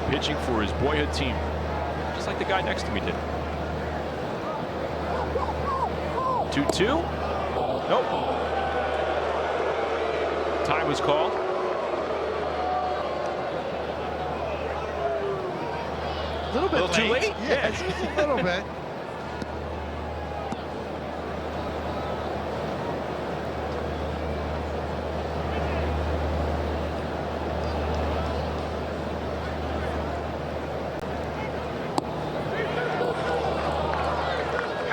C: Pitching for his boyhood team, just like the guy next to me did. 2-2. Nope. Time was called.
D: A little bit
C: too late?
D: Yeah, just a little bit.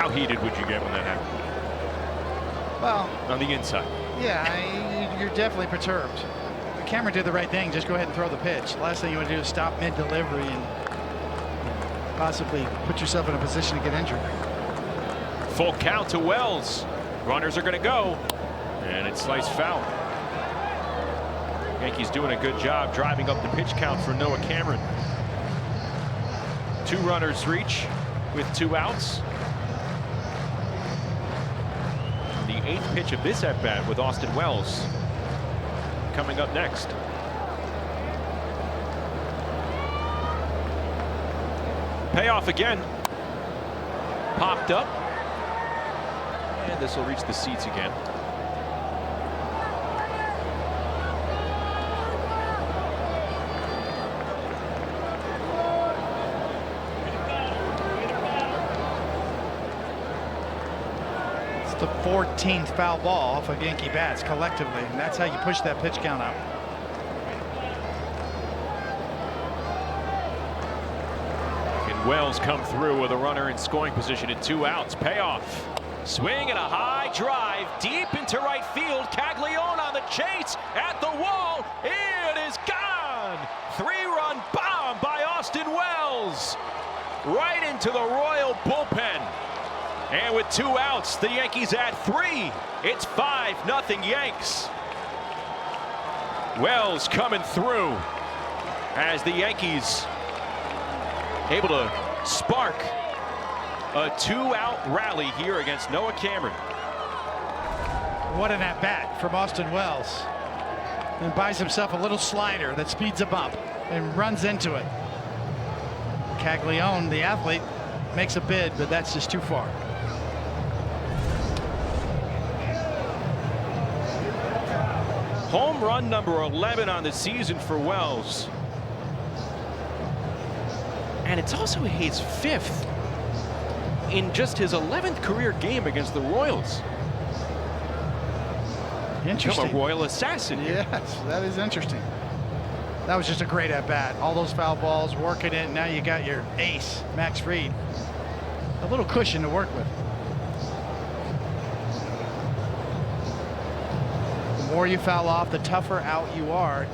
C: How heated would you get when that happened?
D: Well,
C: on the inside.
D: Yeah, you're definitely perturbed. Cameron did the right thing. Just go ahead and throw the pitch. Last thing you want to do is stop mid-delivery and possibly put yourself in a position to get injured.
C: Full count to Wells. Runners are going to go, and it's sliced foul. Yankees doing a good job driving up the pitch count for Noah Cameron. 2 runners reach with 2 outs. The 8th pitch of this at-bat with Austin Wells coming up next. Payoff again. Popped up. And this will reach the seats again.
D: The 14th foul ball off of Yankee bats collectively, and that's how you push that pitch count up.
C: Can Wells come through with a runner in scoring position and 2 outs? Payoff. Swing and a high drive deep into right field. Caglione on the chase at the wall. It is gone. 3-run bomb by Austin Wells right into the Royal bullpen. And with 2 outs, the Yankees at 3. It's 5-0 Yanks. Wells coming through as the Yankees able to spark a 2-out rally here against Noah Cameron.
D: What an at-bat from Austin Wells. And buys himself a little slider that speeds him up and runs into it. Caglione, the athlete, makes a bid, but that's just too far.
C: Home run number 11 on the season for Wells. And it's also his 5th in just his 11th career game against the Royals.
D: Interesting.
C: Become a Royal assassin here.
D: Yes, that is interesting. That was just a great at-bat. All those foul balls, working it. Now you got your ace, Max Fried. A little cushion to work with. The more you foul off, the tougher out you are,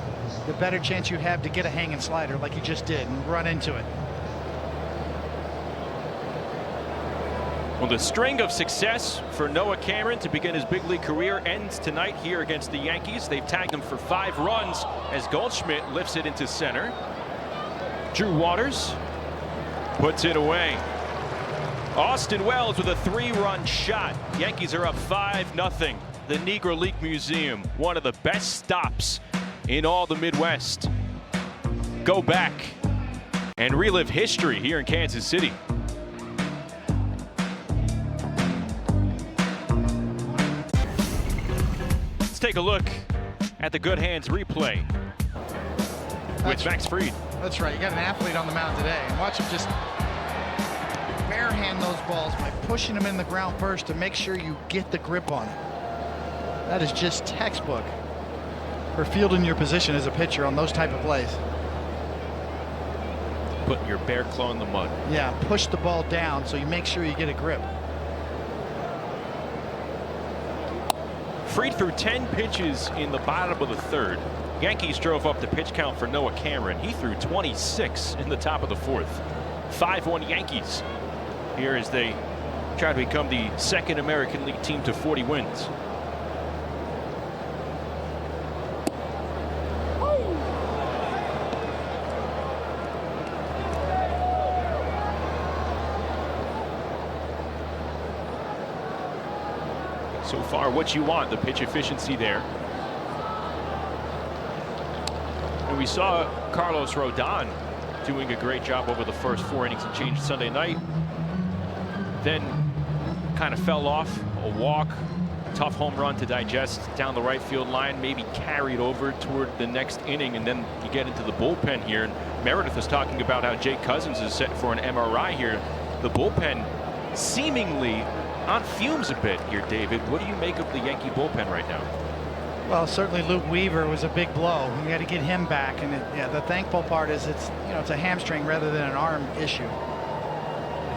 D: the better chance you have to get a hanging slider like you just did and run into it.
C: Well, the string of success for Noah Cameron to begin his big league career ends tonight here against the Yankees. They've tagged him for 5 runs as Goldschmidt lifts it into center. Drew Waters puts it away. Austin Wells with a 3-run shot. Yankees are up 5-0. The Negro League Museum, one of the best stops in all the Midwest. Go back and relive history here in Kansas City. Let's take a look at the good hands replay with Max Fried.
D: That's right. You got an athlete on the mound today, and watch him just barehand those balls by pushing them in the ground first to make sure you get the grip on it. That is just textbook for fielding your position as a pitcher on those type of plays.
C: Putting your bare claw in the mud.
D: Yeah, push the ball down so you make sure you get a grip.
C: Fried threw 10 pitches in the bottom of the 3rd. Yankees drove up the pitch count for Noah Cameron. He threw 26 in the top of the 4th. 5-1 Yankees here as they try to become the 2nd American League team to 40 wins. So far, what you want, the pitch efficiency there. And we saw Carlos Rodon doing a great job over the first 4 innings and change Sunday night. Then kind of fell off, a walk, tough home run to digest down the right field line, maybe carried over toward the next inning, and then you get into the bullpen here. And Meredith is talking about how Jake Cousins is set for an MRI here. The bullpen seemingly on fumes a bit here, David. What do you make of the Yankee bullpen right now?
D: Well, certainly Luke Weaver was a big blow. You got to get him back, and yeah, the thankful part is it's it's a hamstring rather than an arm issue.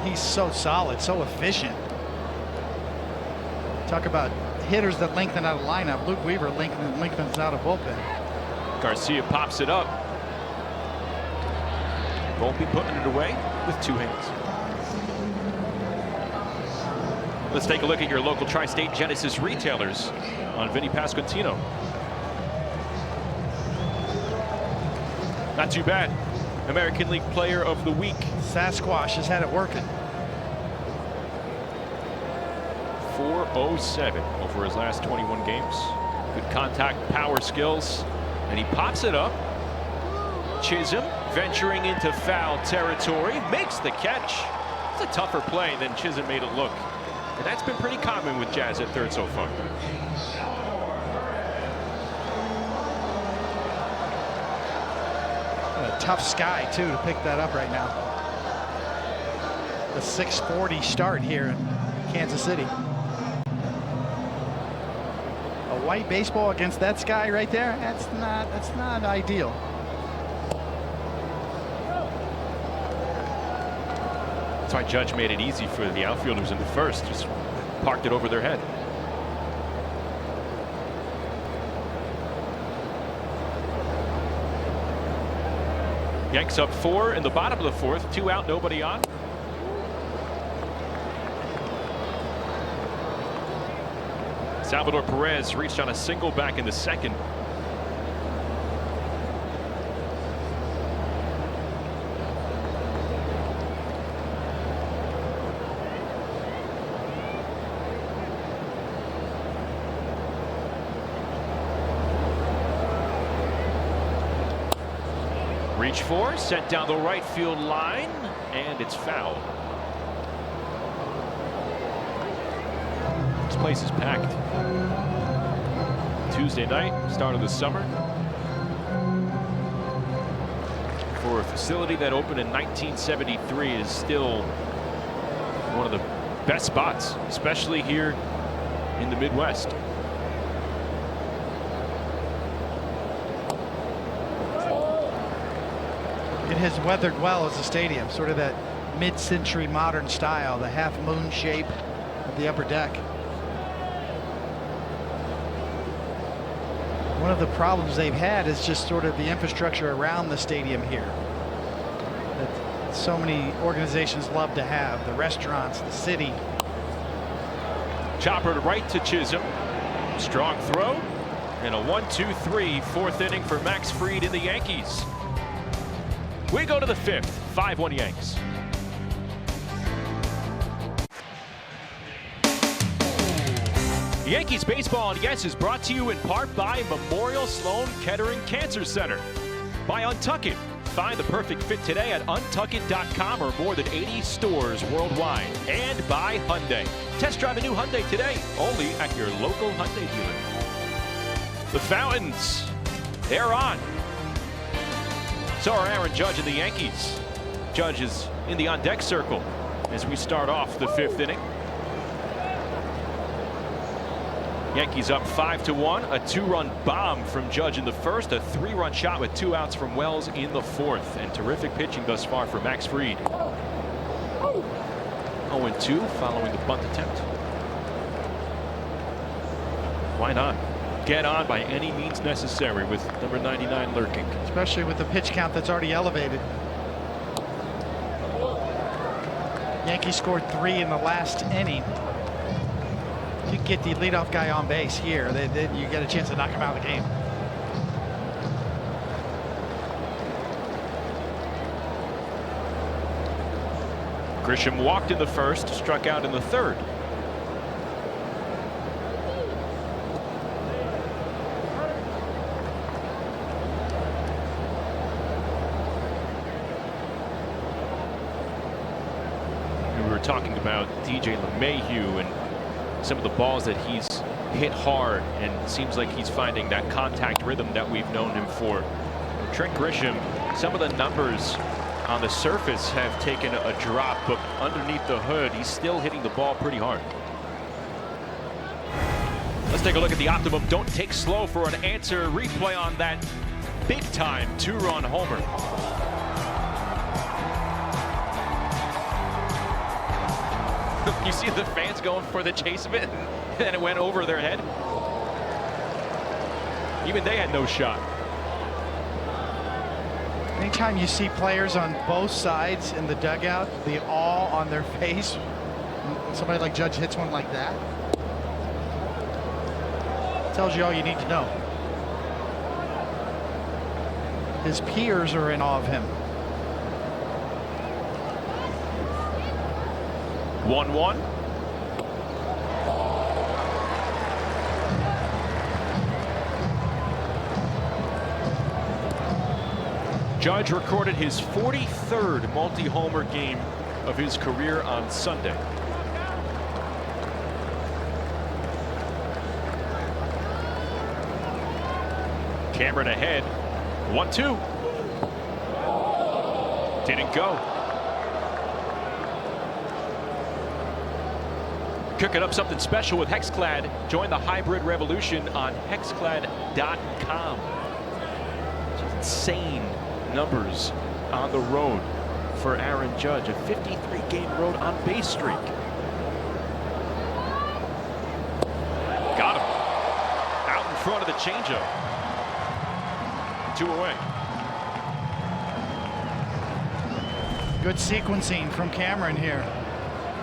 D: He's so solid, so efficient. Talk about hitters that lengthen out of lineup. Luke Weaver lengthens out of bullpen.
C: Garcia pops it up. Won't be putting it away with 2 hands. Let's take a look at your local Tri-State Genesis retailers on Vinny Pasquantino. Not too bad. American League Player of the Week.
D: Sasquatch has had it working.
C: 407 over his last 21 games. Good contact, power skills, and he pops it up. Chisholm venturing into foul territory, makes the catch. It's a tougher play than Chisholm made it look. And that's been pretty common with Jazz at third so far.
D: A tough sky, too, to pick that up right now. The 6:40 start here in Kansas City. A white baseball against that sky right there, that's not ideal.
C: That's why Judge made it easy for the outfielders in the first. Just parked it over their head. Yanks up 4 in the bottom of the 4th. 2 out, nobody on. Salvador Perez reached on a single back in the 2nd. Reach for, sent down the right field line, and it's foul. This place is packed. Tuesday night, start of the summer. For a facility that opened in 1973 is still one of the best spots, especially here in the Midwest.
D: It has weathered well as a stadium, sort of that mid-century modern style, the half-moon shape of the upper deck. One of the problems they've had is just sort of the infrastructure around the stadium here that so many organizations love to have, the restaurants, the city.
C: Chopper right to Chisholm. Strong throw, and a 1-2-3 4th inning for Max Fried in the Yankees. We go to the 5th, 5-1 Yanks. Yankees baseball on Yes is brought to you in part by Memorial Sloan Kettering Cancer Center. By Untuck It. Find the perfect fit today at untuckit.com or more than 80 stores worldwide. And by Hyundai. Test drive a new Hyundai today, only at your local Hyundai dealer. The Fountains, they're on. So are Aaron Judge and the Yankees. Judge is in the on-deck circle as we start off the 5th inning. Yankees up 5-1. A 2-run bomb from Judge in the first. A 3-run shot with 2 outs from Wells in the 4th. And terrific pitching thus far for Max Fried. 0-2 following the bunt attempt. Why not? Get on by any means necessary with number 99 lurking.
D: Especially with the pitch count that's already elevated. Yankees scored 3 in the last inning. If you get the leadoff guy on base here, you get a chance to knock him out of the game.
C: Grisham walked in the first, struck out in the 3rd. We were talking about DJ LeMahieu and some of the balls that he's hit hard, and it seems like he's finding that contact rhythm that we've known him for. Trent Grisham, some of the numbers on the surface have taken a drop, but underneath the hood, he's still hitting the ball pretty hard. Let's take a look at the Optimum Don't Take Slow for an answer replay on that big-time 2-run homer. You see the fans going for the chase of it. and it went over their head. Even they had no shot.
D: Anytime you see players on both sides in the dugout, the awe on their face, somebody like Judge hits one like that, tells you all you need to know. His peers are in awe of him.
C: 1-1. Judge recorded his 43rd multi-homer game of his career on Sunday. Cameron ahead. 1-2. Didn't go. Cooking up something special with Hexclad. Join the hybrid revolution on hexclad.com. Insane numbers on the road for Aaron Judge. A 53-game road on base streak. Got him. Out in front of the changeup. 2 away.
D: Good sequencing from Cameron here.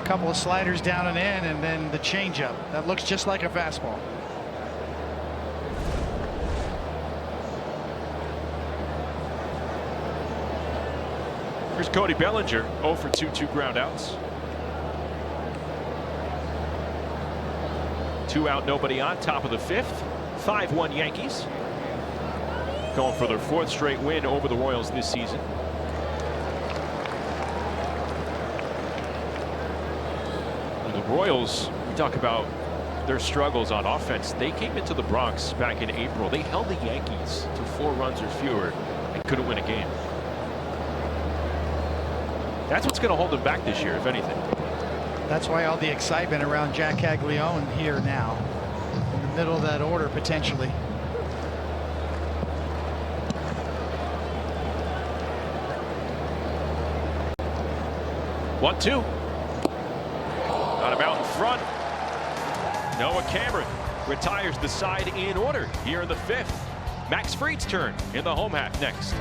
D: A couple of sliders down and in, and then the changeup. That looks just like a fastball.
C: Here's Cody Bellinger, 0 for 2, 2 ground outs. 2 out, nobody on, top of the 5th. 5-1 Yankees. Going for their 4th straight win over the Royals this season. And the Royals, we talk about their struggles on offense. They came into the Bronx back in April. They held the Yankees to 4 runs or fewer and couldn't win a game. That's what's going to hold them back this year, if anything.
D: That's why all the excitement around Jack Caglione here now, in the middle of that order potentially.
C: One, two. Got him out in front. Noah Cameron retires the side in order here in the 5th. Max Fried's turn in the home half next.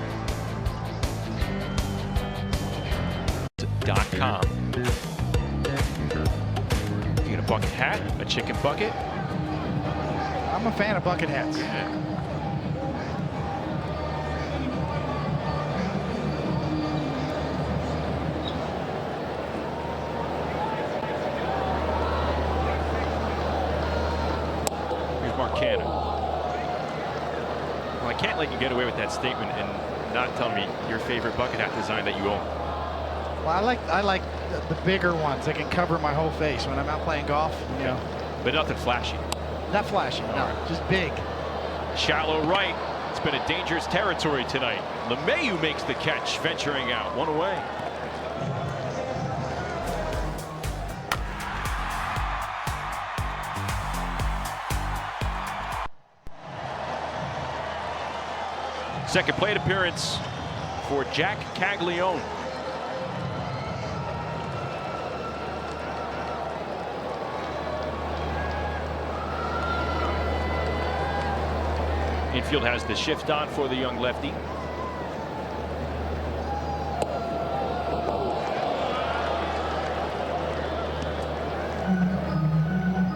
C: .com. You get a bucket hat, a chicken bucket.
D: I'm a fan of bucket hats.
C: Yeah. Here's Mark Cannon. Well, I can't let you get away with that statement and not tell me your favorite bucket hat design that you own.
D: Well, I like the bigger ones that can cover my whole face when I'm out playing golf. You know,
C: but nothing flashy.
D: not flashy, no, just big.
C: Shallow right. It's been a dangerous territory tonight. LeMahieu makes the catch, venturing out. 1 away. Second plate appearance for Jack Caglione. Infield has the shift on for the young lefty.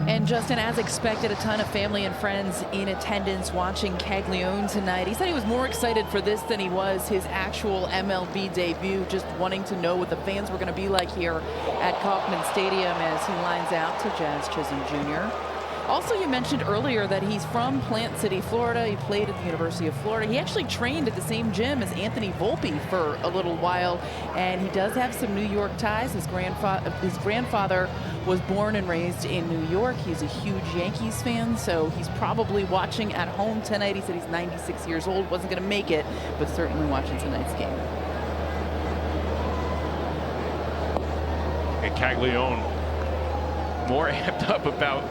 A: And Justin, as expected, a ton of family and friends in attendance watching Caglione tonight. He said he was more excited for this than he was his actual MLB debut, just wanting to know what the fans were going to be like here at Kauffman Stadium as he lines out to Jazz Chisholm Jr. Also, you mentioned earlier that he's from Plant City, Florida. He played at the University of Florida. He actually trained at the same gym as Anthony Volpe for a little while, and he does have some New York ties. His grandfather was born and raised in New York. He's a huge Yankees fan, so he's probably watching at home tonight. He said he's 96 years old, wasn't going to make it, but certainly watching tonight's game.
C: And Caglione more amped up about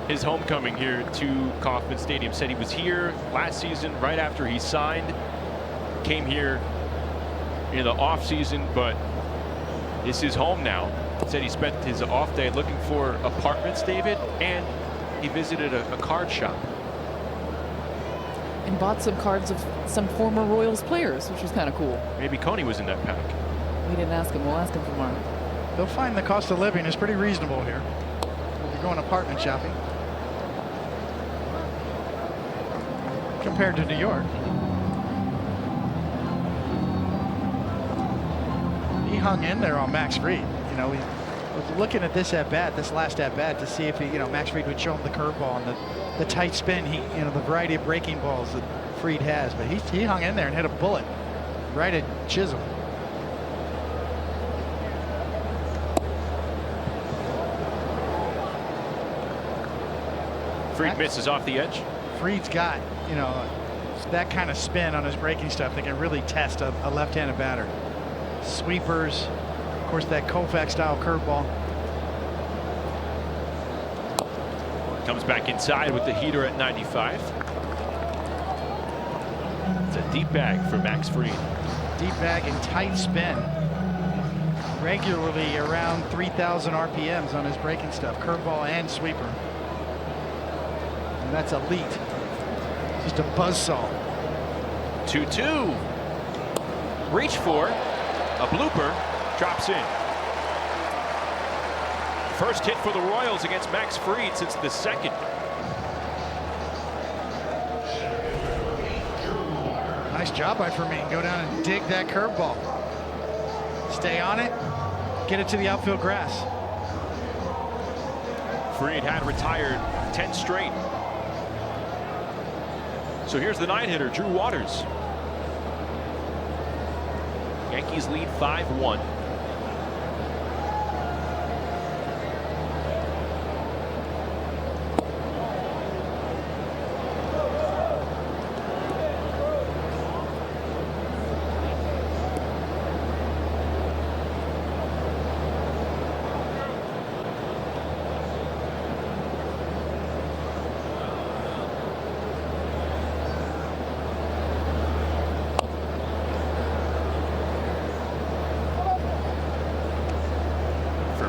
C: his homecoming here to Kauffman Stadium. Said he was here last season right after he signed. Came here in the off season, but this is home now. Said he spent his off day looking for apartments, David, and he visited a card shop.
A: And bought some cards of some former Royals players, which was kind of cool.
C: Maybe Coney was in that pack.
A: We didn't ask him. We'll ask him tomorrow.
D: They'll find the cost of living is pretty reasonable here. If you're going apartment shopping. Compared to New York. He hung in there on Max Fried. You know, he was looking at this at-bat, this last at-bat, to see if he, you know, Max Fried would show him the curveball and the tight spin, the variety of breaking balls that Fried has. But he hung in there and hit a bullet right at Chisholm.
C: Fried misses off the edge.
D: Fried's got, you know, that kind of spin on his breaking stuff that can really test a left-handed batter. Sweepers, of course, that Koufax style curveball.
C: Comes back inside with the heater at 95. It's a deep bag for Max Fried.
D: Deep bag and tight spin. Regularly around 3,000 RPMs on his breaking stuff, curveball and sweeper. And that's elite. Just a buzzsaw.
C: 2-2. Reach for a blooper. Drops in. First hit for the Royals against Max Fried since the second.
D: Nice job by Fermin. Go down and dig that curveball. Stay on it. Get it to the outfield grass.
C: Fried had retired 10 straight. So here's the 9-hitter, Drew Waters. Yankees lead 5-1.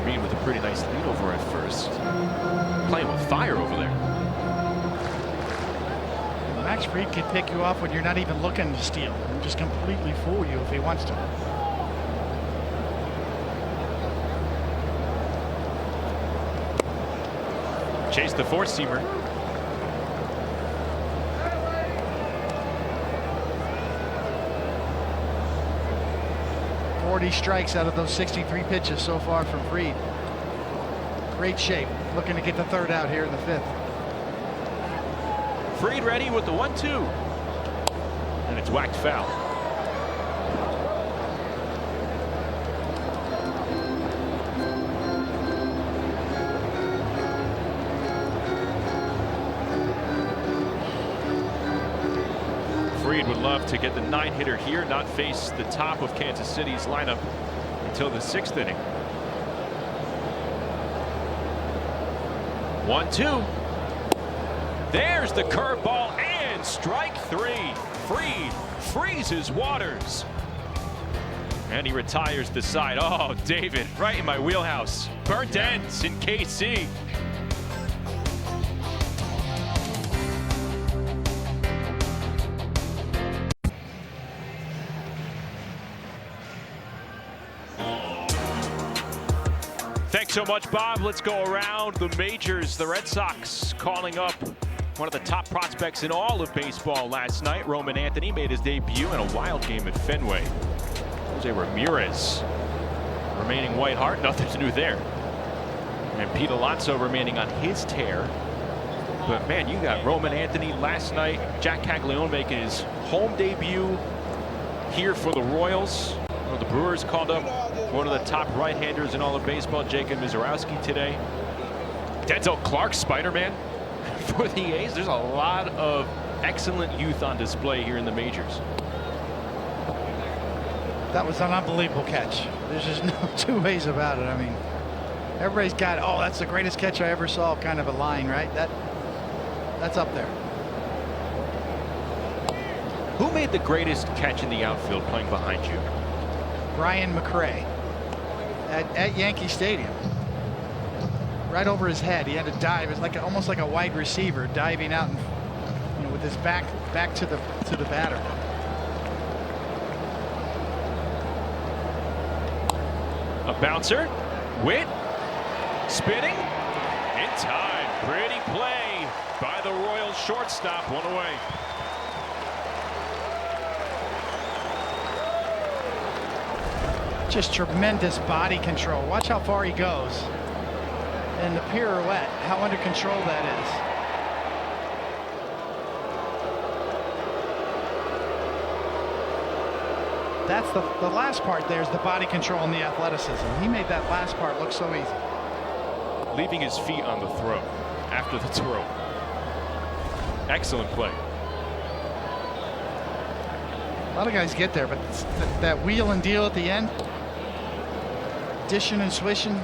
C: With a pretty nice lead over at first. Playing with fire over there.
D: Max Fried can pick you off when you're not even looking to steal. And just completely fool you if he wants to.
C: Chase the four-seamer.
D: Strikes out of those 63 pitches so far from Fried. Great shape. Looking to get the third out here in the fifth.
C: Fried ready with the 1-2. And it's whacked foul. Fried would love to get the 9-hitter here, not face the top of Kansas City's lineup until the 6th inning. 1-2. There's the curveball and strike three. Fried freezes Waters. And he retires the side. Oh, David, right in my wheelhouse. Burnt ends in KC. Thanks so much, Bob. Let's go around the majors. The Red Sox calling up one of the top prospects in all of baseball last night. Roman Anthony made his debut in a wild game at Fenway. Jose Ramirez remaining white hot, nothing to do there. And Pete Alonso remaining on his tear. But man, you got Roman Anthony last night. Jack Caglione making his home debut here for the Royals. Well, the Brewers called up one of the top right-handers in all of baseball, Jacob Mizorowski, today. Denzel Clark, Spider-Man for the A's. There's a lot of excellent youth on display here in the majors.
D: That was an unbelievable catch. There's just no two ways about it. I mean, everybody's got, oh, that's the greatest catch I ever saw kind of a line, right? That's up there.
C: Who made the greatest catch in the outfield playing behind you?
D: Brian McRae at Yankee Stadium. right over his head. He had to dive. It's like almost like a wide receiver diving out, and, with his back to the batter.
C: A bouncer. Witt. Spinning. In time. Pretty play by the Royals shortstop. One away.
D: Just tremendous body control. Watch how far he goes. And the pirouette, how under control that is. That's the last part there is the body control and the athleticism. He made that last part look so easy.
C: Leaving his feet on the throw after the throw. Excellent play.
D: A lot of guys get there, but that wheel and deal at the end, dishing and swishing.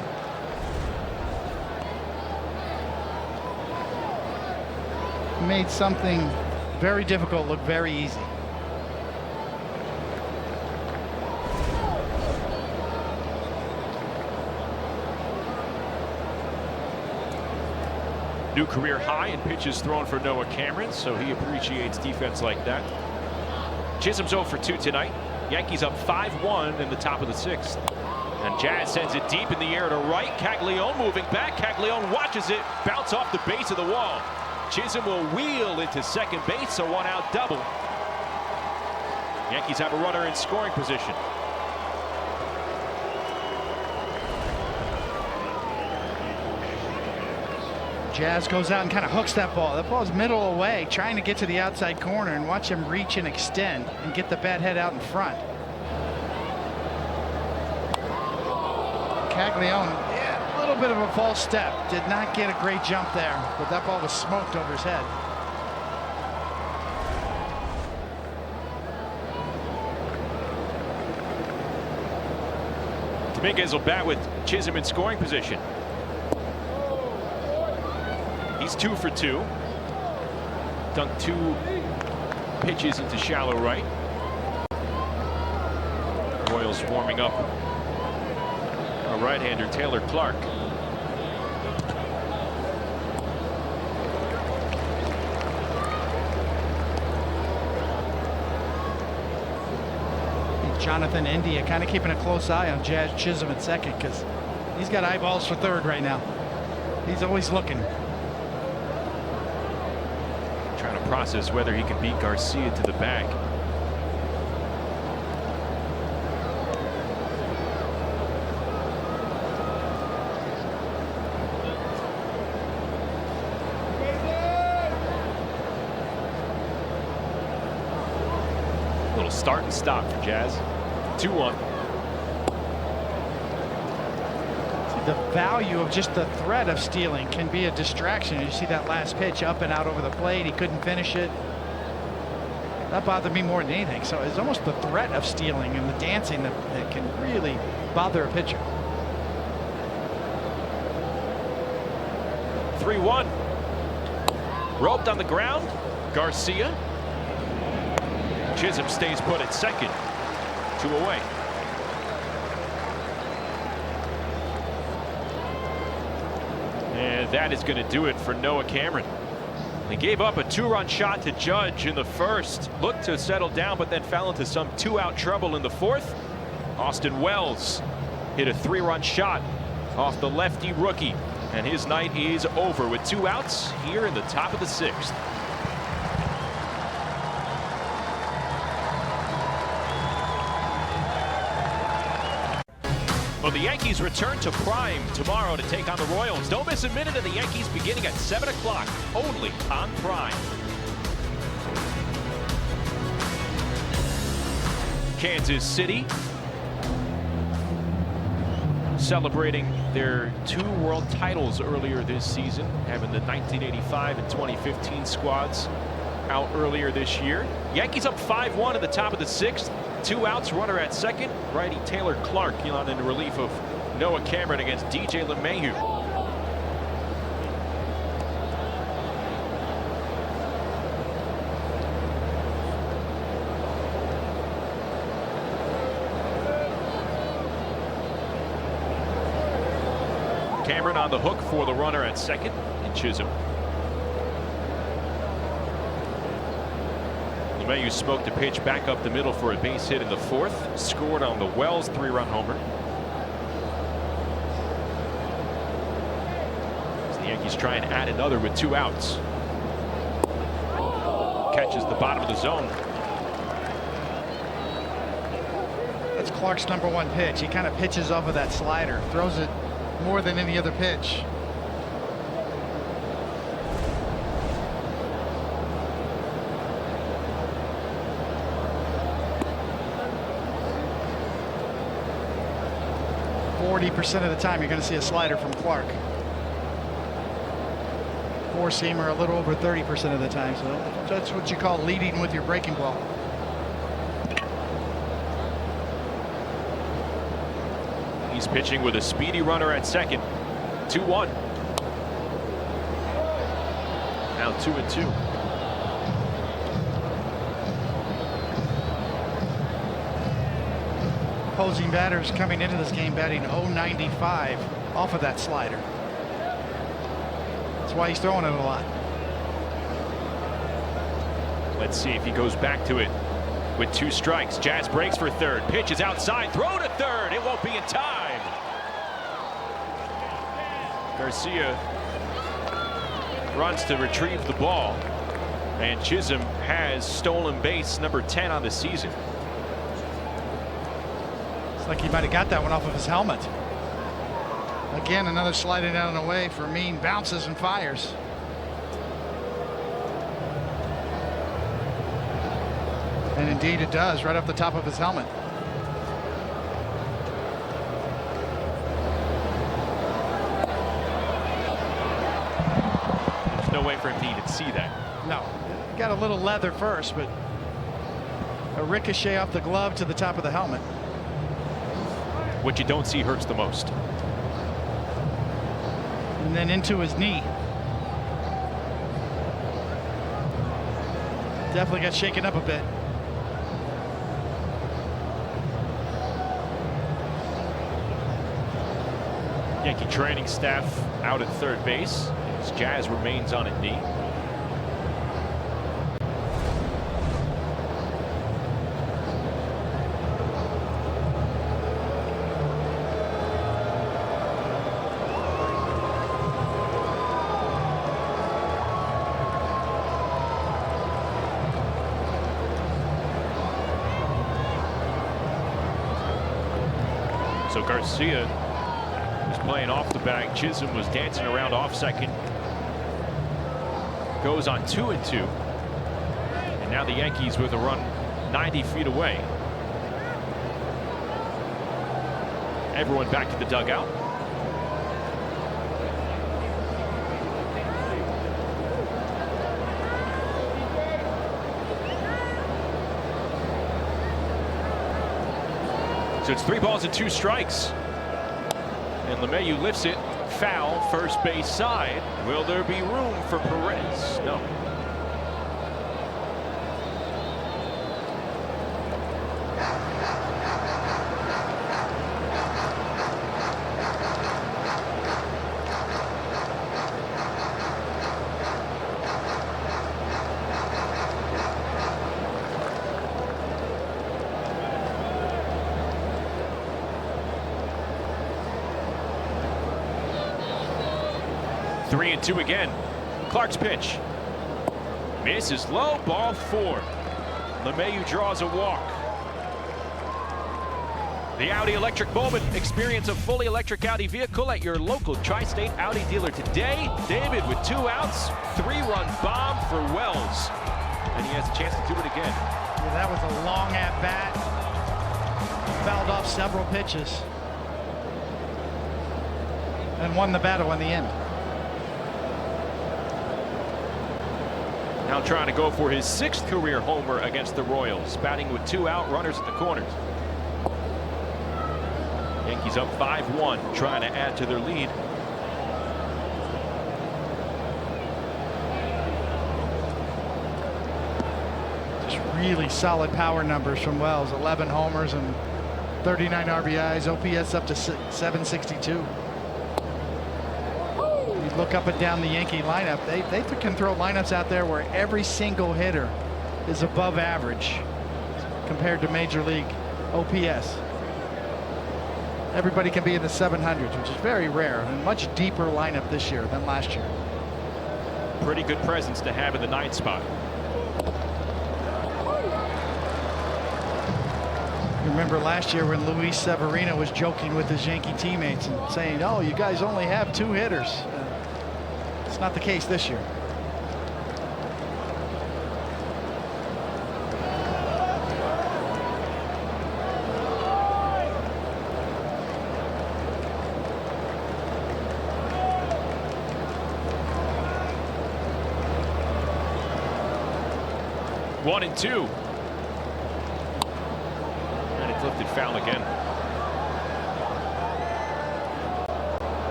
D: Made something very difficult look very easy.
C: New career high in pitches thrown for Noah Cameron, so he appreciates defense like that. Chisholm's 0 for 2 tonight. Yankees up 5-1 in the top of the 6th. And Jazz sends it deep in the air to right. Caglione moving back. Caglione watches it bounce off the base of the wall. Chisholm will wheel into second base, so 1 out double. Yankees have a runner in scoring position.
D: Jazz goes out and kind of hooks that ball. That ball's middle away, trying to get to the outside corner, and watch him reach and extend and get the bat head out in front. Caglione, yeah, a little bit of a false step. Did not get a great jump there, but that ball was smoked over his head.
C: Dominguez will bat with Chisholm in scoring position. He's 2 for 2. Dunked 2 pitches into shallow right. Royals warming up a right-hander, Taylor Clark.
D: Jonathan India kind of keeping a close eye on Jazz Chisholm at second, because he's got eyeballs for third right now. He's always looking.
C: Trying to process whether he can beat Garcia to the bag. Little start and stop for Jazz. 2-1.
D: The value of just the threat of stealing can be a distraction. You see that last pitch up and out over the plate. He couldn't finish it. That bothered me more than anything. So it's almost the threat of stealing and the dancing that can really bother a pitcher.
C: 3-1. Roped on the ground. Garcia. Chisholm stays put at second. 2 away. And that is going to do it for Noah Cameron. He gave up a 2-run shot to Judge in the first. Looked to settle down, but then fell into some 2-out trouble in the fourth. Austin Wells hit a 3-run shot off the lefty rookie. And his night is over with 2 outs here in the top of the 6th. Well, the Yankees return to Prime tomorrow to take on the Royals. Don't miss a minute of the Yankees beginning at 7 o'clock, only on Prime. Kansas City celebrating their 2 world titles earlier this season, having the 1985 and 2015 squads out earlier this year. Yankees up 5-1 at the top of the 6th. 2 outs, runner at second. Righty Taylor Clark on in relief of Noah Cameron against DJ LeMahieu. Cameron on the hook for the runner at second in Chisholm. LeMahieu smoked a pitch back up the middle for a base hit in the fourth. Scored on the Wells 3-run homer. As the Yankees try and add another with 2 outs. Catches the bottom of the zone.
D: That's Clark's #1 pitch. He kind of pitches off of that slider, throws it more than any other pitch. %40 of the time you're going to see a slider from Clark. Four-seamer a little over 30% of the time, so that's what you call leading with your breaking ball.
C: He's pitching with a speedy runner at second. 2-1. Now 2-2.
D: Opposing batters coming into this game batting .095 off of that slider. That's why he's throwing it a lot.
C: Let's see if he goes back to it with 2 strikes. Jazz breaks for third. Pitch is outside. Throw to third. It won't be in time. Garcia runs to retrieve the ball. And Chisholm has stolen base number 10 on the season.
D: It's like he might have got that one off of his helmet. Again, another sliding down and away for Mean, bounces and fires. And indeed it does, right off the top of his helmet.
C: There's no way for him to even see that.
D: No, got a little leather first, but a ricochet off the glove to the top of the helmet.
C: What you don't see hurts the most.
D: And then into his knee. Definitely got shaken up a bit.
C: Yankee training staff out at third base as Jazz remains on a knee. So Garcia was playing off the bag. Chisholm was dancing around off second. Goes on 2-2. And now the Yankees with a run 90 feet away. Everyone back to the dugout. So it's 3 balls and 2 strikes. And LeMahieu lifts it. Foul, first base side. Will there be room for Perez? No. Three and two again. Clark's pitch. Misses low, ball 4. LeMahieu draws a walk. The Audi electric moment. Experience a fully electric Audi vehicle at your local Tri-State Audi dealer today. David with 2 outs, 3-run bomb for Wells. And he has a chance to do it again.
D: Yeah, that was a long at bat. Fouled off several pitches. And won the battle in the end.
C: Now trying to go for his 6th career homer against the Royals, batting with 2 out, runners at the corners. Yankees up 5-1, trying to add to their lead.
D: Just really solid power numbers from Wells. 11 homers and 39 RBIs. OPS up to 762. look up and down the Yankee lineup, they can throw lineups out there where every single hitter is above average compared to Major League OPS. Everybody can be in the 700s, which is very rare, and a much deeper lineup this year than last year.
C: Pretty good presence to have in the 9th spot.
D: Remember last year when Luis Severino was joking with his Yankee teammates and saying, "Oh, you guys only have 2 hitters." It's not the case this year.
C: One and two. And it's lifted foul again.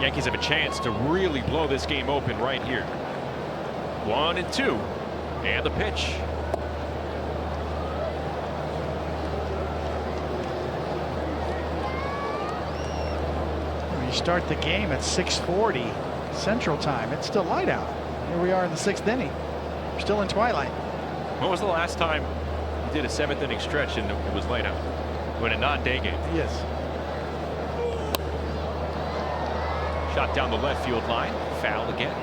C: Yankees have a chance to really blow this game open right here. 1 and 2. And the pitch.
D: You start the game at 6:40 Central Time. It's still light out. Here we are in the 6th inning. We're still in twilight.
C: When was the last time you did a 7th inning stretch and it was light out? When a non-day game.
D: Yes.
C: Shot down the left field line. Foul again.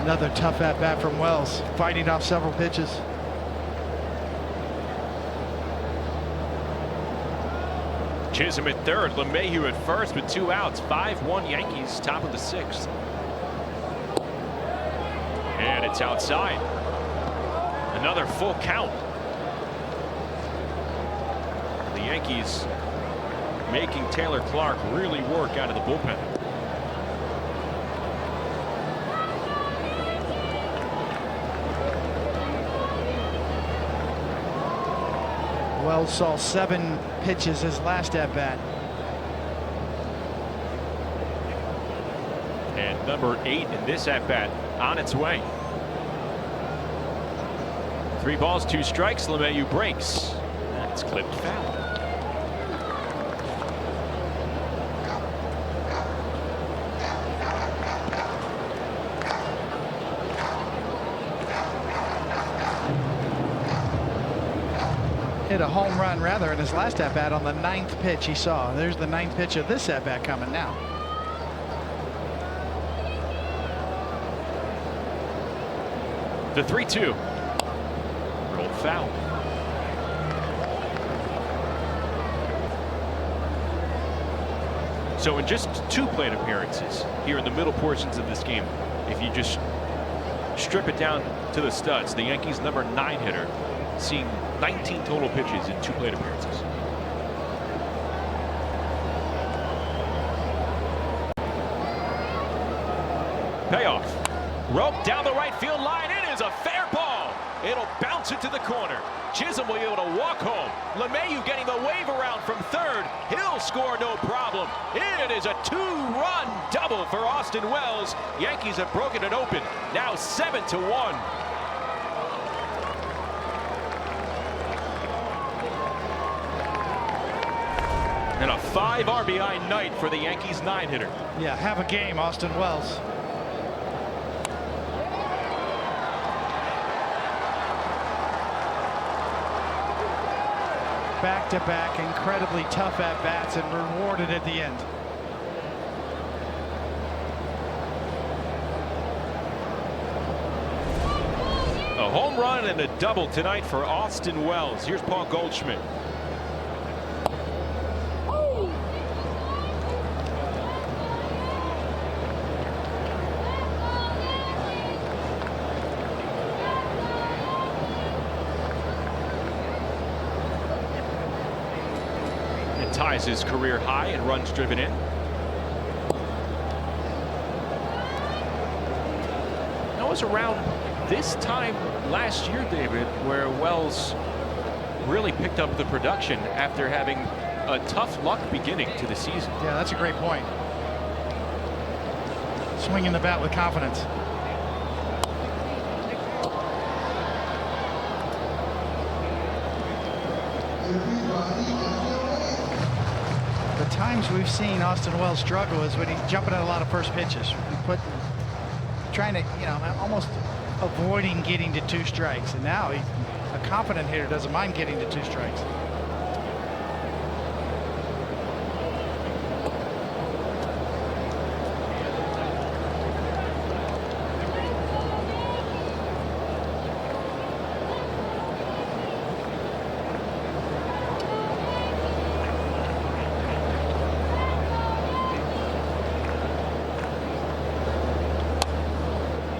D: Another tough at-bat from Wells, fighting off several pitches.
C: Chisholm at third, LeMahieu at first with 2 outs. 5-1 Yankees, top of the 6th. And it's outside. Another full count. The Yankees making Taylor Clark really work out of the bullpen.
D: Wells saw 7 pitches his last at-bat.
C: And number 8 in this at-bat on its way. 3 balls, 2 strikes. LeMahieu breaks. That's clipped foul.
D: Hit a home run rather in his last at-bat on the 9th pitch he saw. There's the 9th pitch of this at-bat coming now.
C: The 3-2. Rolled foul. So in just 2 plate appearances here in the middle portions of this game, if you just strip it down to the studs, the Yankees' number 9 hitter seeing 19 total pitches in 2 plate appearances. Payoff. Rope down the right field line. It is a fair ball. It'll bounce into the corner. Chisholm will be able to walk home. LeMahieu getting the wave around from third. He'll score no problem. It is a 2-run double for Austin Wells. Yankees have broken it open. Now 7-1. And a 5 RBI night for the Yankees 9-hitter.
D: Yeah, have a game, Austin Wells. Back-to-back, incredibly tough at-bats and rewarded at the end.
C: A home run and a double tonight for Austin Wells. Here's Paul Goldschmidt. Ties his career high in runs driven in. that was around this time last year, David, where Wells really picked up the production after having a tough luck beginning to the season.
D: Yeah, that's a great point. Swinging the bat with confidence. The times we've seen Austin Wells struggle is when he's jumping at a lot of first pitches, trying to, almost avoiding getting to 2 strikes. And now he's a confident hitter, doesn't mind getting to 2 strikes.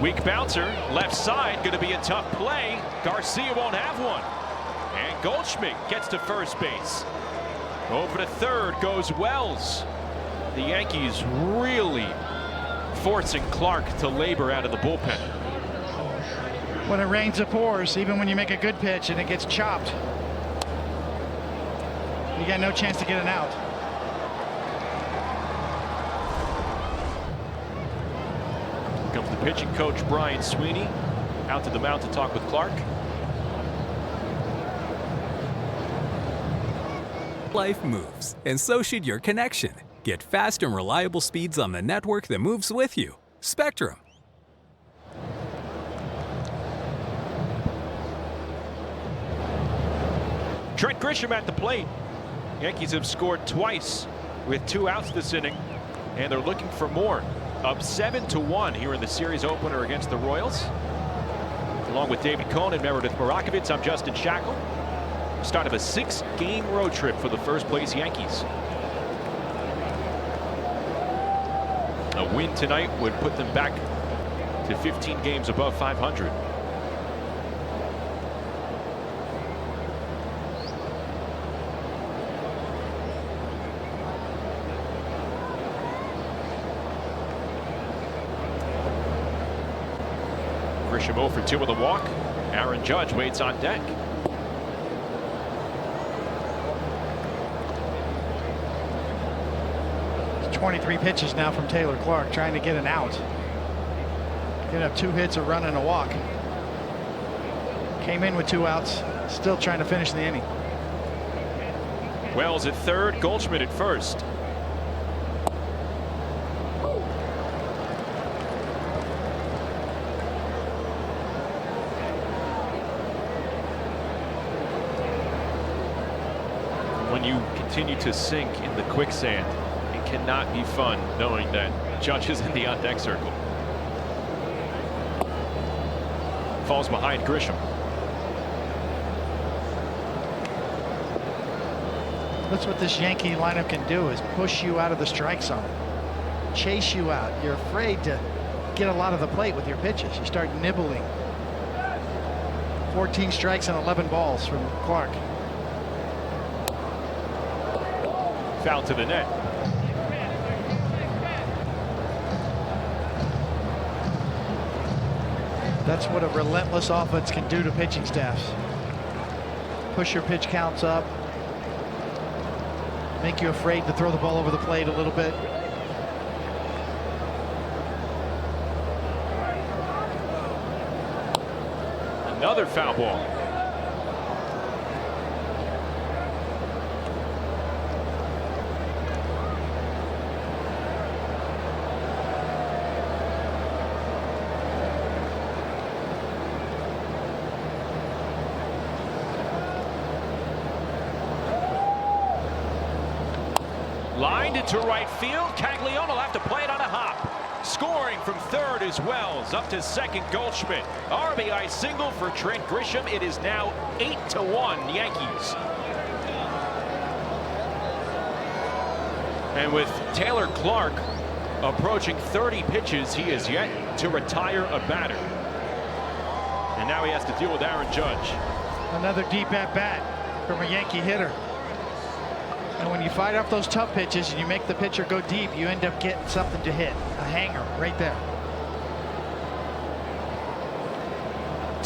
C: Weak bouncer, left side, going to be a tough play. Garcia won't have one. And Goldschmidt gets to first base. Over to third goes Wells. The Yankees really forcing Clark to labor out of the bullpen.
D: When it rains, it pours. Even when you make a good pitch and it gets chopped, you got no chance to get an out.
C: Comes the pitching coach, Brian Sweeney, out to the mound to talk with Clark.
E: Life moves, and so should your connection. Get fast and reliable speeds on the network that moves with you. Spectrum.
C: Trent Grisham at the plate. Yankees have scored twice with 2 outs this inning, and they're looking for more. Up 7-1 here in the series opener against the Royals. Along with David Cohn and Meredith Morakovitz, I'm Justin Shackle. Start of a 6-game road trip for the first place Yankees. A win tonight would put them back to 15 games above 500. Grisham 0 for 2 with a walk. Aaron Judge waits on deck.
D: It's 23 pitches now from Taylor Clark, trying to get an out. Get up 2 hits, a run, and a walk. Came in with 2 outs, still trying to finish the inning.
C: Wells at third, Goldschmidt at first. When you continue to sink in the quicksand, it cannot be fun knowing that Judge is in the on-deck circle. Falls behind Grisham.
D: That's what this Yankee lineup can do, is push you out of the strike zone, chase you out. You're afraid to get a lot of the plate with your pitches. You start nibbling. 14 strikes and 11 balls from Clark.
C: Foul to the net.
D: That's what a relentless offense can do to pitching staffs. Push your pitch counts up, make you afraid to throw the ball over the plate a little bit.
C: Another foul ball. Lined into right field. Caglione will have to play it on a hop. Scoring from third is Wells. Up to second, Goldschmidt. RBI single for Trent Grisham. It is now 8-1 Yankees. And with Taylor Clark approaching 30 pitches, he is yet to retire a batter. And now he has to deal with Aaron Judge.
D: Another deep at bat from a Yankee hitter. And when you fight off those tough pitches and you make the pitcher go deep, you end up getting something to hit. A hanger right there.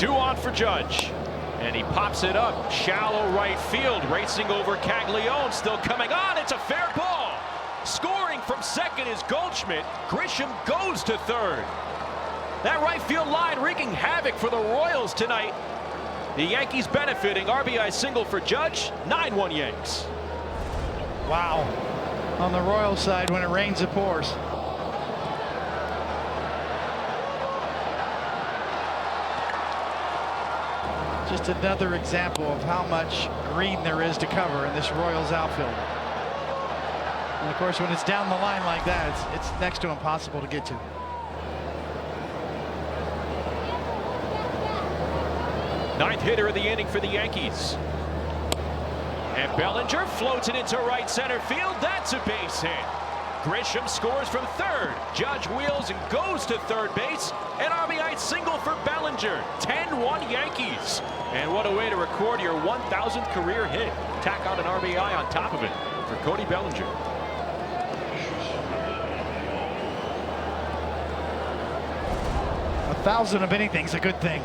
C: 2 on for Judge. And he pops it up. Shallow right field. Racing over Caglione. Still coming on. It's a fair ball. Scoring from second is Goldschmidt. Grisham goes to third. That right field line wreaking havoc for the Royals tonight. The Yankees benefiting. RBI single for Judge. 9-1 Yanks.
D: Wow. On the Royals side, when it rains, it pours. Just another example of how much green there is to cover in this Royals outfield. And of course, when it's down the line like that, it's next to impossible to get to.
C: Ninth hitter of the inning for the Yankees. And Bellinger floats it into right center field. That's a base hit. Grisham scores from third. Judge wheels and goes to third base. An RBI single for Bellinger. 10-1 Yankees. And what a way to record your 1,000th career hit. Tack on an RBI on top of it for Cody Bellinger.
D: A 1,000 of anything's a good thing.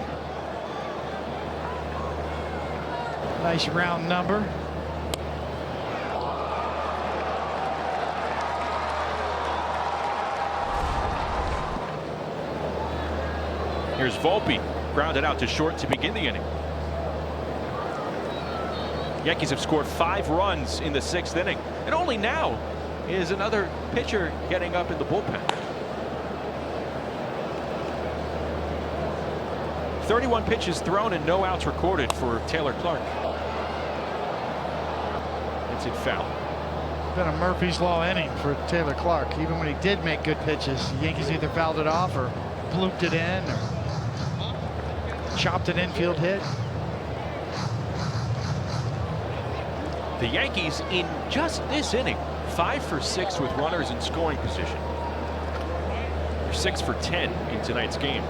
D: Nice round number.
C: Here's Volpe, grounded out to short to begin the inning. Yankees have scored 5 runs in the 6th inning, and only now is another pitcher getting up in the bullpen. 31 pitches thrown and no outs recorded for Taylor Clark. It's in foul.
D: Been a Murphy's Law inning for Taylor Clark. Even when he did make good pitches, the Yankees either fouled it off or blooped it in or chopped an infield hit.
C: The Yankees in just this inning, 5 for 6 with runners in scoring position. They're 6 for 10 in tonight's game.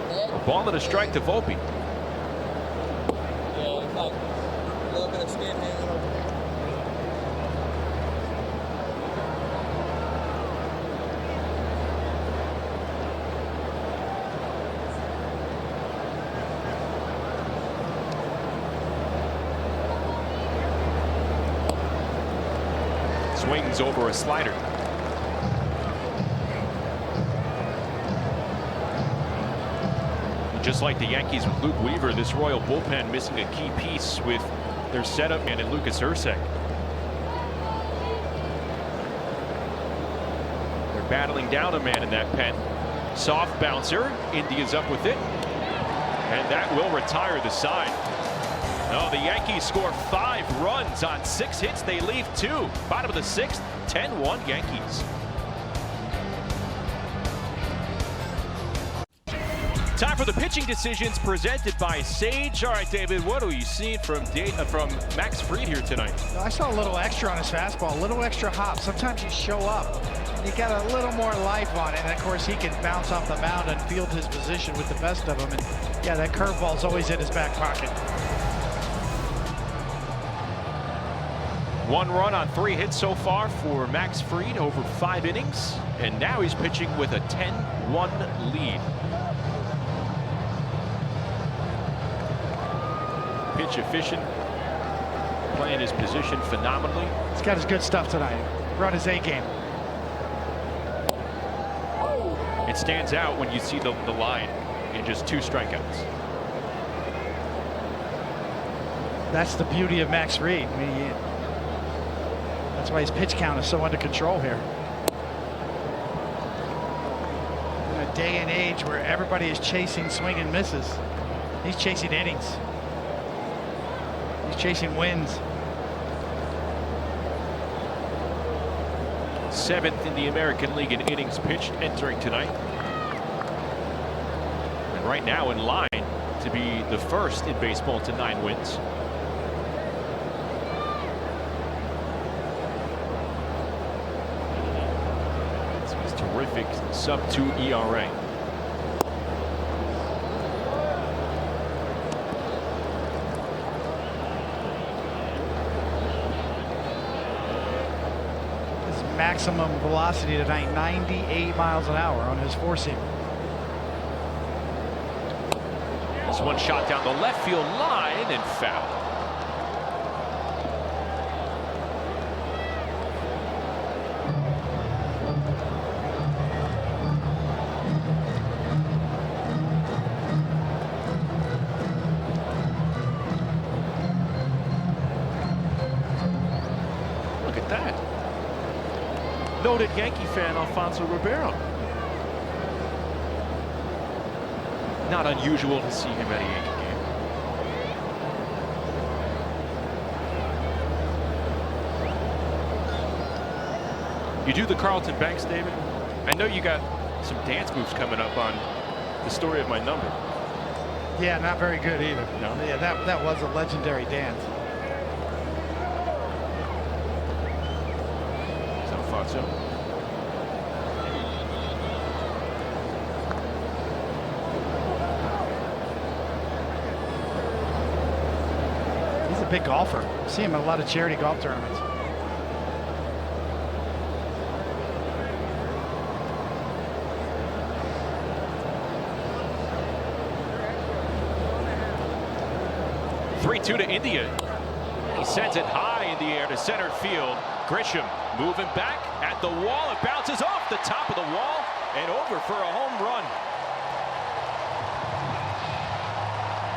C: A ball and a strike to Volpe.
F: Yeah, like a little bit of skin hanging over there.
C: Swings over a slider. Just like the Yankees with Luke Weaver, this Royal bullpen missing a key piece with their setup man in Lucas Ursek. They're battling down a man in that pen. Soft bouncer. India's up with it. And that will retire the side. No, the Yankees score 5 runs on 6 hits. They leave 2. Bottom of the 6th, 10-1 Yankees. Time for the pitching decisions presented by Sage. All right, David, what are you seeing from Max Fried here tonight?
D: I saw a little extra on his fastball, a little extra hop. Sometimes you show up, he got a little more life on it, and of course he can bounce off the mound and field his position with the best of them. And yeah, that curveball's always in his back pocket.
C: 1 run on 3 hits so far for Max Fried over 5 innings, and now he's pitching with a 10-1 lead. Pitch efficient, playing his position phenomenally.
D: He's got his good stuff tonight. Run his A game.
C: It stands out when you see the line in just 2 strikeouts.
D: That's the beauty of Max Fried. I mean, that's why his pitch count is so under control here. In a day and age where everybody is chasing swing and misses, he's chasing innings. He's chasing wins.
C: 7th in the American League in innings pitched entering tonight. And right now in line to be the first in baseball to 9 wins. So he's terrific sub-2 ERA.
D: Maximum velocity tonight, 98 miles an hour on his 4-seamer.
C: This one shot down the left field line and foul. Look at that. Noted Yankee fan Alfonso Ribeiro. Not unusual to see him at a Yankee game. You do the Carlton Banks, David? I know you got some dance moves coming up on the story of my number.
D: Yeah, not very good either.
C: No?
D: Yeah, that was a legendary dance.
C: Is Alfonso?
D: He's a big golfer. I see him at a lot of charity golf tournaments.
C: Two to India. He sends it high in the air to center field. Grisham moving back at the wall. It bounces off the top of the wall and over for a home run.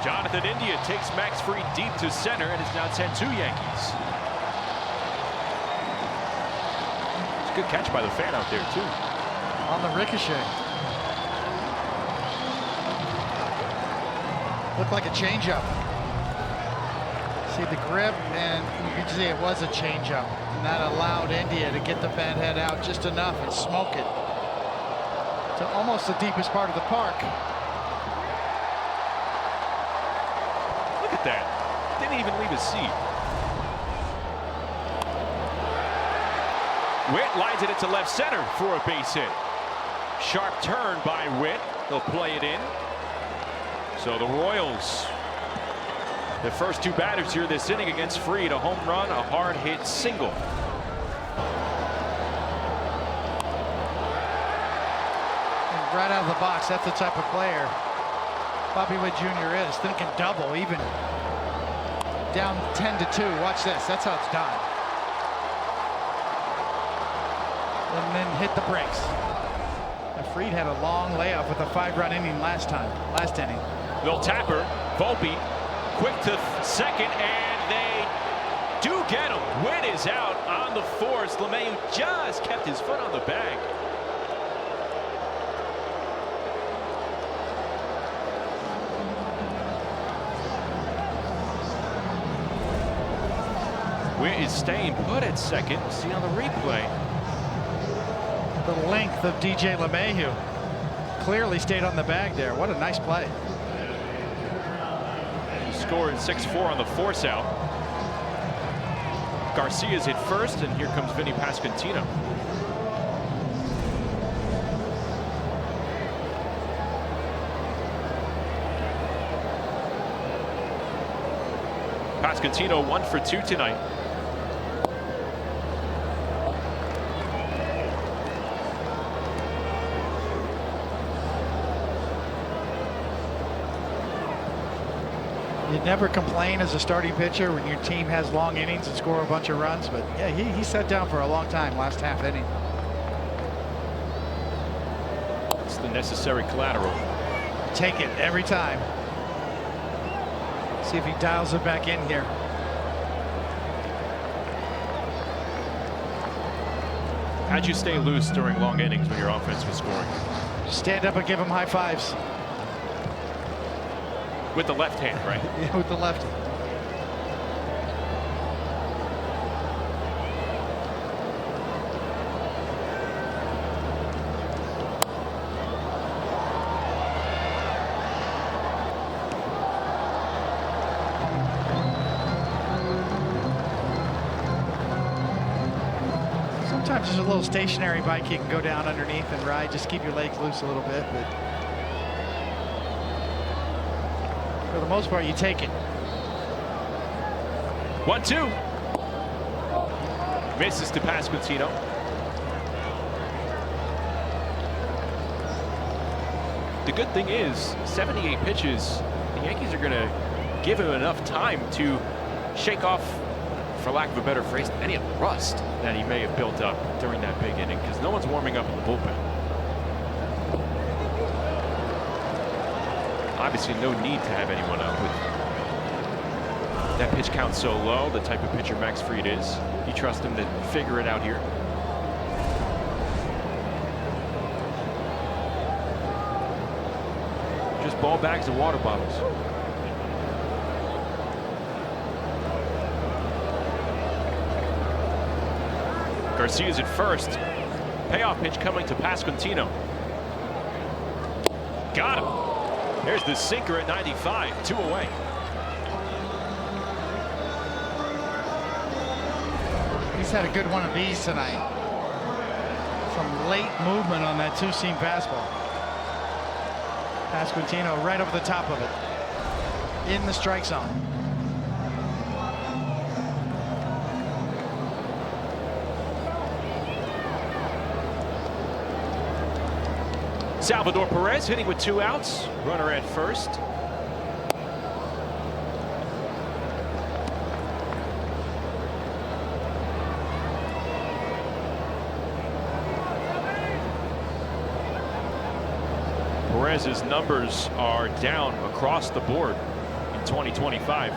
C: Jonathan India takes Max Fried deep to center and is now 10-2 Yankees. It's a good catch by the fan out there too.
D: On the ricochet. Looked like a changeup. See the grip, and you can see it was a changeup, and that allowed India to get the bat head out just enough and smoke it to almost the deepest part of the park.
C: Look at that. Didn't even leave his seat. Witt lines it into left center for a base hit. Sharp turn by Witt. They'll play it in. So the Royals, the first two batters here this inning against Fried, a home run, a hard hit single.
D: And right out of the box, that's the type of player Bobby Witt Jr. is, thinking double, even down 10-2. Watch this, that's how it's done. And then hit the brakes. And Fried had a long layoff with a 5-run inning last inning.
C: Bill Tapper, Volpe, quick to second, and they do get him. Witt is out on the force. LeMahieu just kept his foot on the bag. Witt is staying put at second. We'll see on the replay.
D: The length of DJ LeMahieu clearly stayed on the bag there. What a nice play.
C: Scored 6-4 on the force out. Garcia's hit first, and here comes Vinny Pasquantino. Pasquantino 1 for 2 tonight.
D: You never complain as a starting pitcher when your team has long innings and score a bunch of runs, but yeah, he sat down for a long time last half inning.
C: It's the necessary collateral.
D: Take it every time. See if he dials it back in here.
C: How'd you stay loose during long innings when your offense was scoring?
D: Stand up and give him high fives.
C: With the left hand, right?
D: Yeah, with the lefty. Sometimes just a little stationary bike you can go down underneath and ride. Just keep your legs loose a little bit, but for the most part, you take it.
C: 1-2. Misses to Pasquantino. The good thing is, 78 pitches, the Yankees are going to give him enough time to shake off, for lack of a better phrase, any of the rust that he may have built up during that big inning, because no one's warming up in the bullpen. Obviously, no need to have anyone up with that pitch count so low, the type of pitcher Max Fried is. You trust him to figure it out here. Just ball bags and water bottles. Garcia's at first. Payoff pitch coming to Pasquantino. Got him. There's the sinker at 95, 2 away.
D: He's had a good one of these tonight. Some late movement on that two-seam fastball. Pasquantino right over the top of it. In the strike zone.
C: Salvador Perez hitting with 2 outs. Runner at first. Perez's numbers are down across the board in 2025.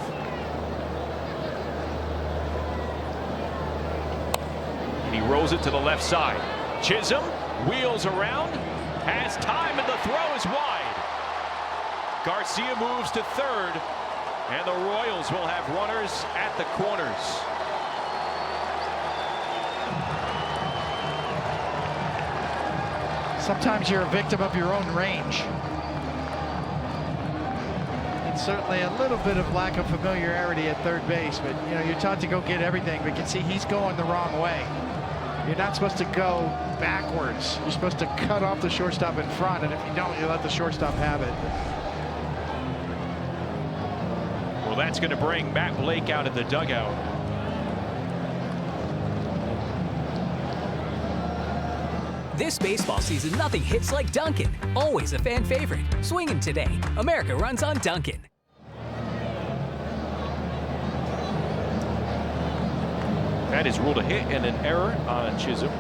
C: And he rolls it to the left side. Chisholm wheels around. Has time, and the throw is wide. Garcia moves to third, and the Royals will have runners at the corners.
D: Sometimes you're a victim of your own range. And certainly a little bit of lack of familiarity at third base, but you know, you're taught to go get everything, but you can see he's going the wrong way. You're not supposed to go backwards. You're supposed to cut off the shortstop in front, and if you don't, you let the shortstop have it.
C: Well, that's going to bring Matt Blake out of the dugout.
E: This baseball season, nothing hits like Dunkin'. Always a fan favorite. Swing 'em today. America runs on Dunkin'.
C: That is ruled a hit and an error on Chisholm.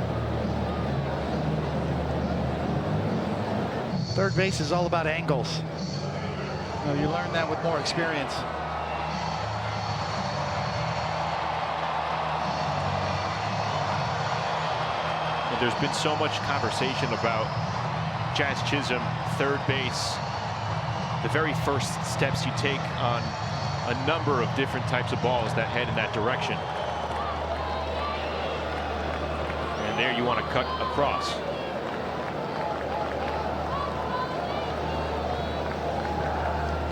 D: Third base is all about angles. You know, you learn that with more experience.
C: And there's been so much conversation about Jazz Chisholm, third base, the very first steps you take on a number of different types of balls that head in that direction. And there you want to cut across.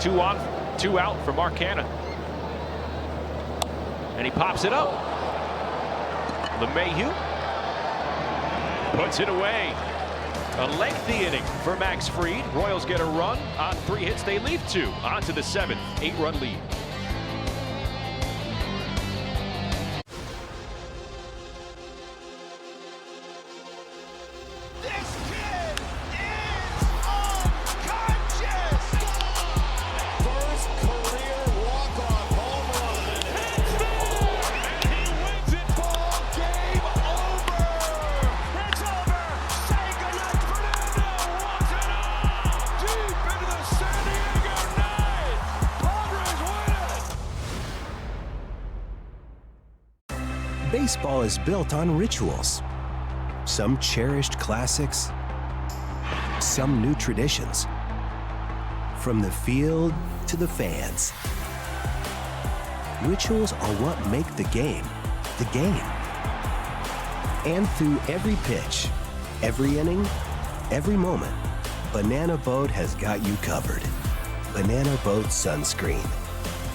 C: Two on, 2 out for Mark Canha. And he pops it up. LeMahieu puts it away. A lengthy inning for Max Fried. Royals get a run on 3 hits. They leave 2. On to the 7th, 8-run lead.
G: Baseball is built on rituals. Some cherished classics, some new traditions. From the field to the fans. Rituals are what make the game, the game. And through every pitch, every inning, every moment, Banana Boat has got you covered. Banana Boat Sunscreen.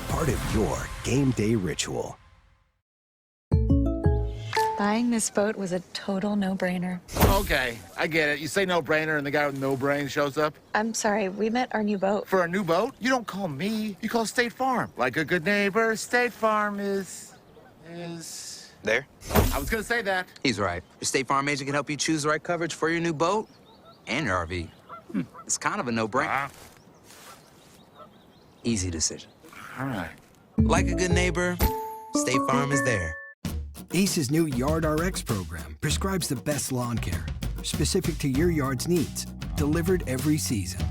G: Part of your game day ritual.
H: Buying this boat was a total no-brainer.
I: Okay, I get it. You say no-brainer and the guy with no brain shows up.
H: I'm sorry, we meant our new boat.
I: For a new boat? You don't call me. You call State Farm. Like a good neighbor, State Farm is...
J: There?
I: I was gonna say that.
J: He's right. Your State Farm agent can help you choose the right coverage for your new boat and your RV. It's kind of a no-brainer. easy decision.
I: All right.
J: Like a good neighbor, State Farm is there.
K: ACE's new Yard RX program prescribes the best lawn care, specific to your yard's needs, delivered every season.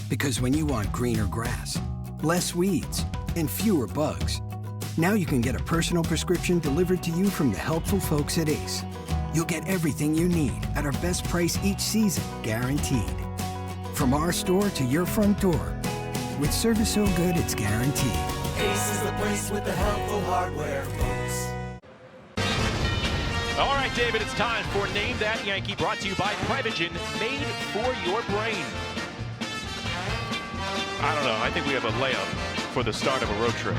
K: Because when you want greener grass, less weeds, and fewer bugs, now you can get a personal prescription delivered to you from the helpful folks at ACE. You'll get everything you need at our best price each season, guaranteed. From our store to your front door, with service so good it's guaranteed.
L: ACE is the place with the helpful hardware, folks.
C: All right, David, it's time for Name That Yankee, brought to you by Privagen, made for your brain. I don't know. I think we have a layup for the start of a road trip.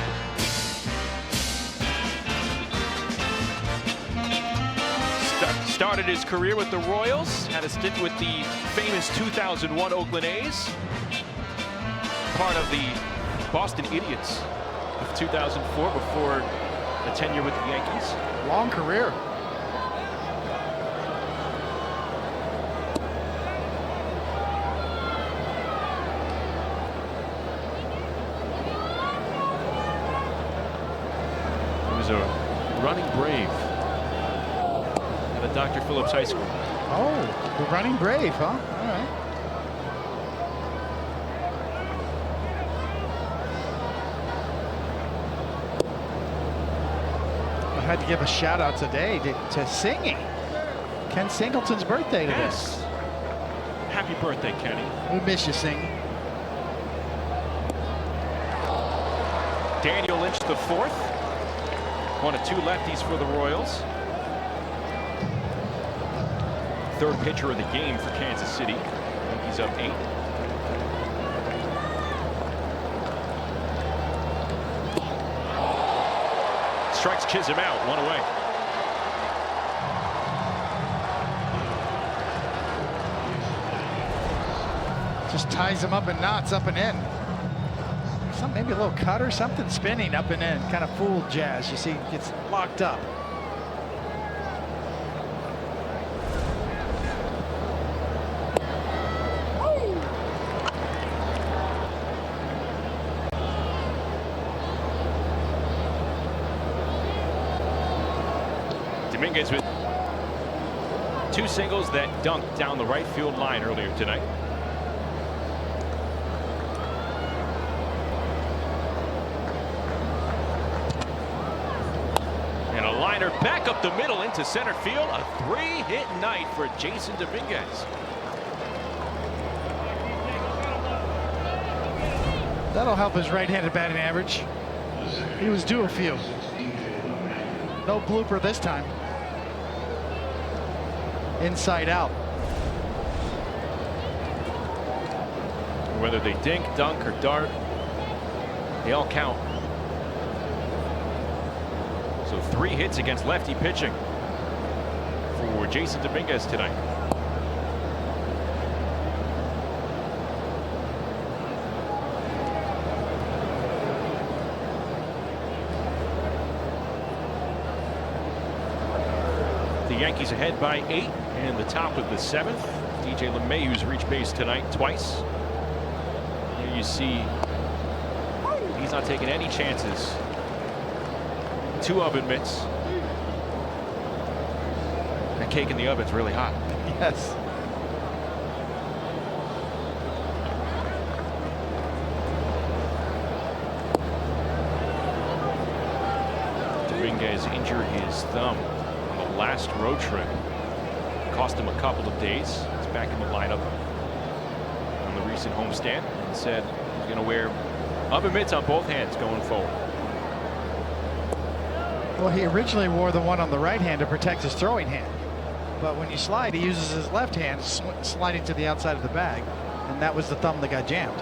C: Started his career with the Royals, had a stint with the famous 2001 Oakland A's, part of the Boston Idiots of 2004 before a tenure with the Yankees.
D: Long career.
C: He was a running Brave at Dr. Phillips High School.
D: Oh, the running Brave, huh? All right. I had to give a shout out today to Singy. Ken Singleton's birthday today.
C: Yes. Happy birthday, Kenny.
D: We miss you, Singy.
C: Daniel Lynch the fourth. One of two lefties for the Royals. Third pitcher of the game for Kansas City. He's up 8. Strikes Chisholm out, 1 away.
D: Just ties him up in knots, up and in. Maybe a little cut or something, spinning up and in. Kind of fooled Jazz. You see, gets locked up.
C: Dominguez with 2 singles that dunked down the right field line earlier tonight. And a liner back up the middle into center field. A 3-hit night for Jason Dominguez.
D: That'll help his right-handed batting average. He was due a few. No blooper this time. Inside out.
C: Whether they dink, dunk, or dart, they all count. So 3 hits against lefty pitching for Jason Dominguez tonight. The Yankees ahead by 8 in the top of the 7th. DJ LeMahieu's reached base tonight twice. Here you see he's not taking any chances. 2 oven mitts. That cake in the oven's really hot.
D: Yes.
C: Dominguez injured his thumb on the last road trip. Cost him a couple of days. He's back in the lineup on the recent homestand and said he's going to wear oven mitts on both hands going forward.
D: Well, he originally wore the one on the right hand to protect his throwing hand. But when you slide, he uses his left hand sliding to the outside of the bag. And that was the thumb that got jammed.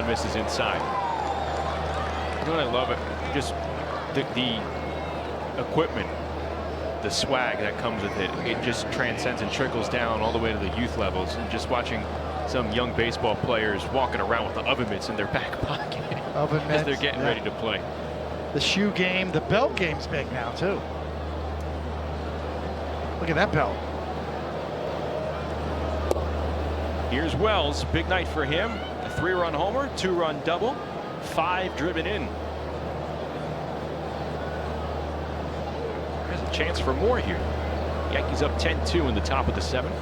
C: Misses inside. You know what I love? It just the equipment, the swag that comes with it. It just transcends and trickles down all the way to the youth levels. And just watching some young baseball players walking around with the oven mitts in their back pocket
D: oven mitts,
C: as they're getting ready to play.
D: The shoe game, the belt game's big now too. Look at that belt.
C: Here's Wells, big night for him. A 3-run homer, 2-run double, 5 driven in. There's a chance for more here. Yankees up 10-2 in the top of the 7th.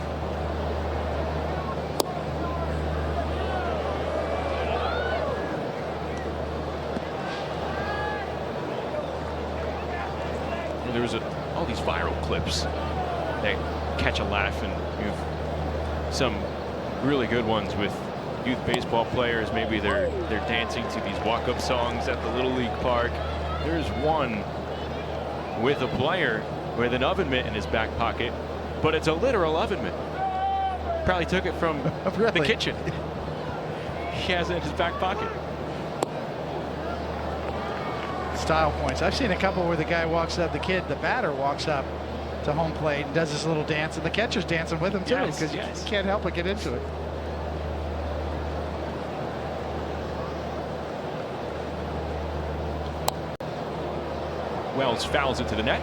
C: And there was all these viral clips that catch a laugh, and you have some really good ones with youth baseball players. Maybe they're dancing to these walk-up songs at the Little League Park. There's one with a player with an oven mitt in his back pocket, but it's a literal oven mitt. Probably took it from the kitchen. He has it in his back pocket.
D: Style points. I've seen a couple where the guy walks up, the batter walks up to home plate and does this little dance, and the catcher's dancing with him too, because you can't help but get into it.
C: Wells fouls it to the net.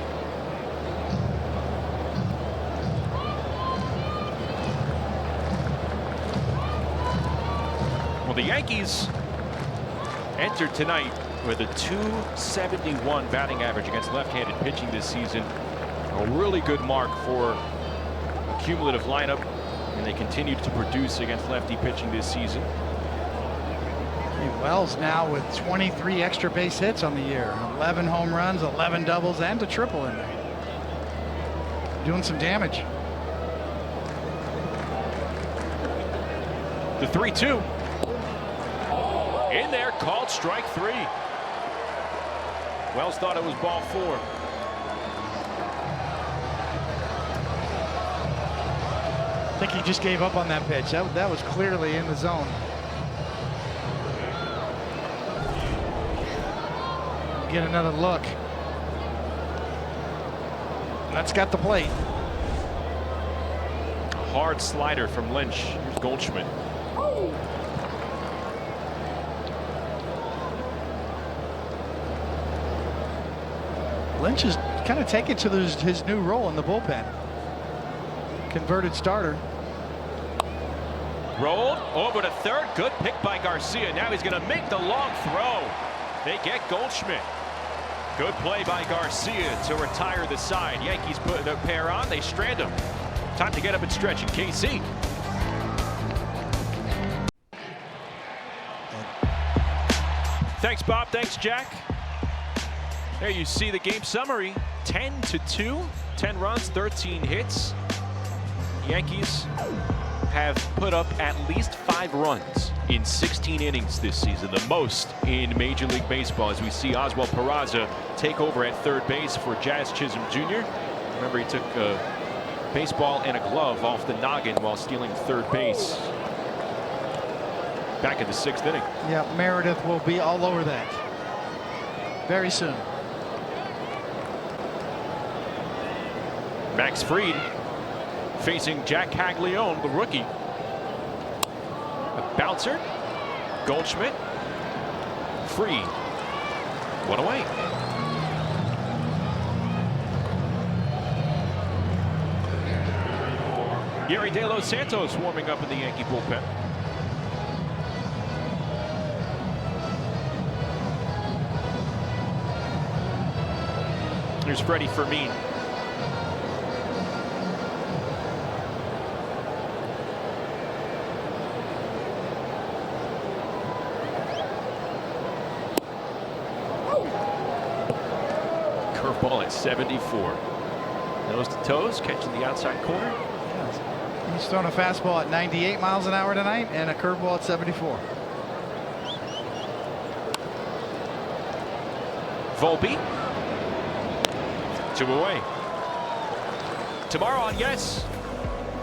C: Well, the Yankees entered tonight with a .271 batting average against left-handed pitching this season. A really good mark for a cumulative lineup, and they continued to produce against lefty pitching this season.
D: Wells now with 23 extra base hits on the year, 11 home runs, 11 doubles, and a triple in there. Doing some damage.
C: The 3-2. In there, called strike 3. Wells thought it was ball 4.
D: I think he just gave up on that pitch. That was clearly in the zone. Get another look. That's got the plate.
C: Hard slider from Lynch. Here's Goldschmidt.
D: Lynch is kind of taking to his new role in the bullpen. Converted starter.
C: Rolled over to third. Good pick by Garcia. Now he's going to make the long throw. They get Goldschmidt. Good play by Garcia to retire the side. Yankees put the pair on. They strand him. Time to get up and stretch in KC. Thanks, Bob. Thanks, Jack. There you see the game summary. 10-2. 10 runs, 13 hits. Yankees have put up at least 5 runs in 16 innings this season, the most in Major League Baseball, as we see Oswald Peraza take over at third base for Jazz Chisholm Jr. Remember, he took a baseball and a glove off the noggin while stealing third base back in the 6th inning.
D: Yeah, Meredith will be all over that very soon.
C: Max Fried facing Jack Caglione, the rookie. A bouncer. Goldschmidt. Fried. One away. Yeri De Los Santos warming up in the Yankee bullpen. Here's Freddie Fermin. Curveball at 74. Nose to toes, catching the outside corner.
D: He's thrown a fastball at 98 miles an hour tonight and a curveball at 74.
C: Volpe. 2 away. Tomorrow on Yes,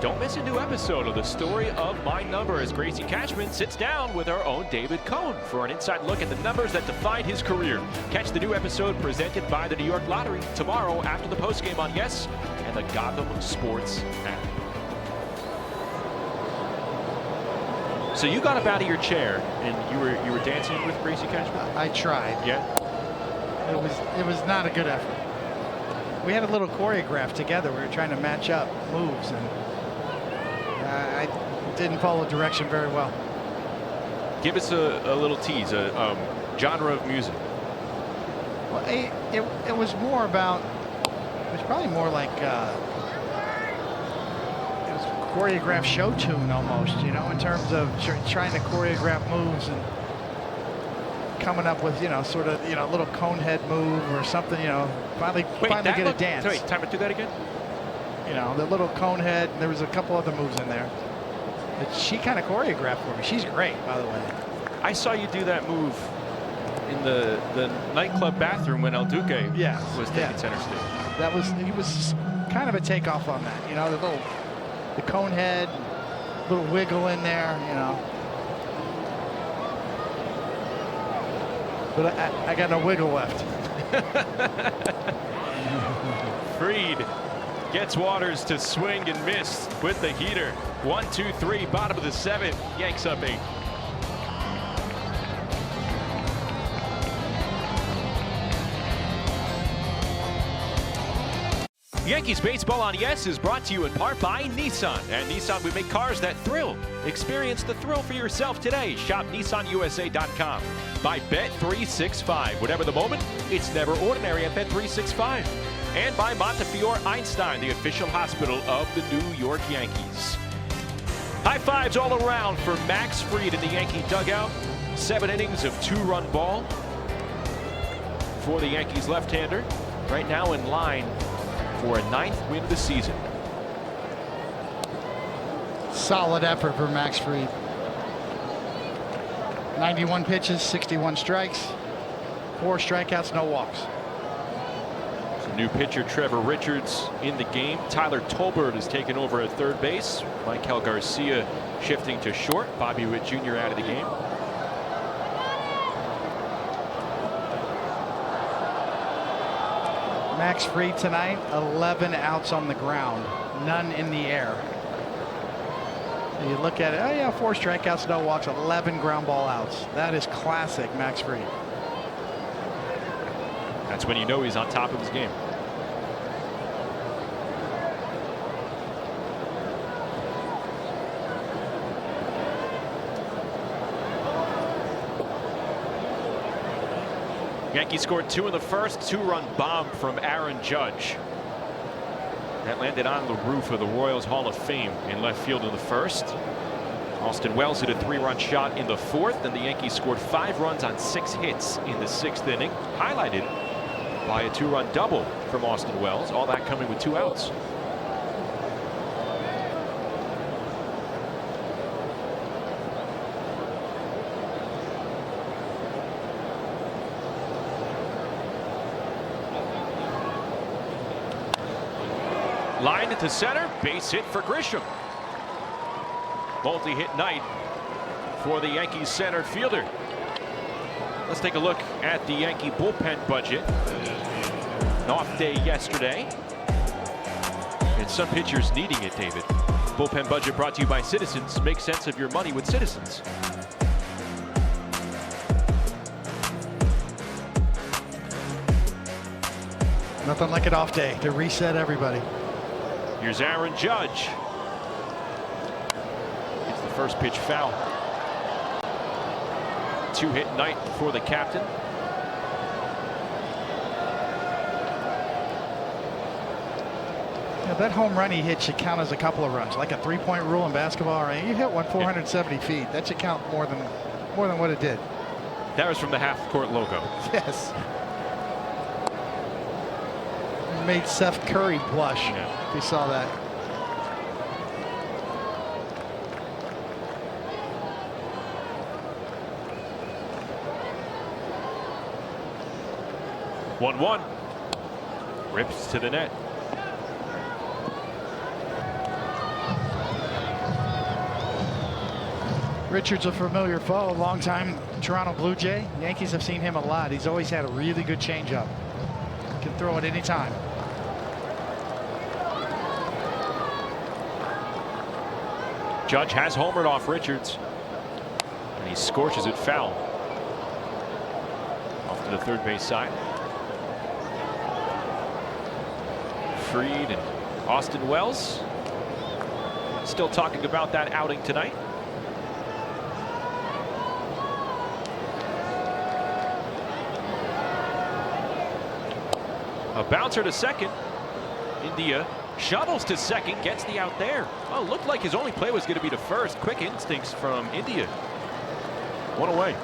C: don't miss a new episode of The Story of My Number as Gracie Cashman sits down with our own David Cohn for an inside look at the numbers that defined his career. Catch the new episode presented by the New York Lottery tomorrow after the postgame on Yes and the Gotham Sports app. So you got up out of your chair and you were dancing with Gracie Cashman?
D: I tried.
C: Yeah.
D: It was not a good effort. We had a little choreograph together. We were trying to match up moves, and I didn't follow direction very well.
C: Give us a little tease, a genre of music.
D: Well, it was more about. It was probably more like it was a choreographed show tune almost, you know, in terms of trying to choreograph moves and coming up with, you know, sort of, you know, a little cone head move or something, you know, finally get a dance.
C: Wait, time to do that again?
D: You know, the little cone head. There was a couple other moves in there. But she kind of choreographed for me. She's great, by the way.
C: I saw you do that move in the nightclub bathroom when El Duque was taking center stage.
D: He was kind of a takeoff on that. You know, the cone head, little wiggle in there, you know. But I got no wiggle left.
C: Freed gets Waters to swing and miss with the heater. 1, 2, 3, bottom of the 7th. Yanks up 8. Yankees Baseball on Yes is brought to you in part by Nissan. At Nissan, we make cars that thrill. Experience the thrill for yourself today. Shop NissanUSA.com. By Bet365. Whatever the moment, it's never ordinary at Bet365. And by Montefiore Einstein, the official hospital of the New York Yankees. High fives all around for Max Fried in the Yankee dugout. 7 innings of 2-run ball for the Yankees left-hander. Right now in line for a 9th win of the season.
D: Solid effort for Max Fried. 91 pitches, 61 strikes, 4 strikeouts, no walks.
C: New pitcher Trevor Richards in the game. Tyler Tolbert has taken over at third base. Michael Garcia shifting to short. Bobby Witt Jr. out of the game.
D: Max Fried tonight, 11 outs on the ground, none in the air. And you look at it, oh yeah, 4 strikeouts, no walks, 11 ground ball outs. That is classic Max Fried.
C: That's when you know he's on top of his game. Yankees scored 2 in the first. 2-run bomb from Aaron Judge. That landed on the roof of the Royals Hall of Fame in left field in the first. Austin Wells hit a 3-run shot in the 4th, and the Yankees scored 5 runs on 6 hits in the 6th inning, highlighted by a 2-run double from Austin Wells. All that coming with 2 outs. Line into center, base hit for Grisham. Multi-hit night for the Yankees center fielder. Let's take a look at the Yankee bullpen budget. An off day yesterday, and some pitchers needing it, David. Bullpen budget brought to you by Citizens. Make sense of your money with Citizens.
D: Nothing like an off day to reset everybody.
C: Here's Aaron Judge. It's the first pitch foul. 2-hit night for the captain.
D: Yeah, that home run he hit should count as a couple of runs, like a 3-point rule in basketball. Right? You hit one 470 feet. That should count more than what it did.
C: That was from the half-court logo.
D: Yes. It made Seth Curry blush.
C: Yeah.
D: If you saw that.
C: One. Rips to the net.
D: Richards a familiar foe, longtime Toronto Blue Jay. Yankees have seen him a lot. He's always had a really good changeup. Can throw it any time.
C: Judge has homered off Richards, and he scorches it foul off to the third base side. Fried and Austin Wells. Still talking about that outing tonight. A bouncer to second. India shovels to second, gets the out there. Oh, looked like his only play was going to be to first. Quick instincts from India. One away.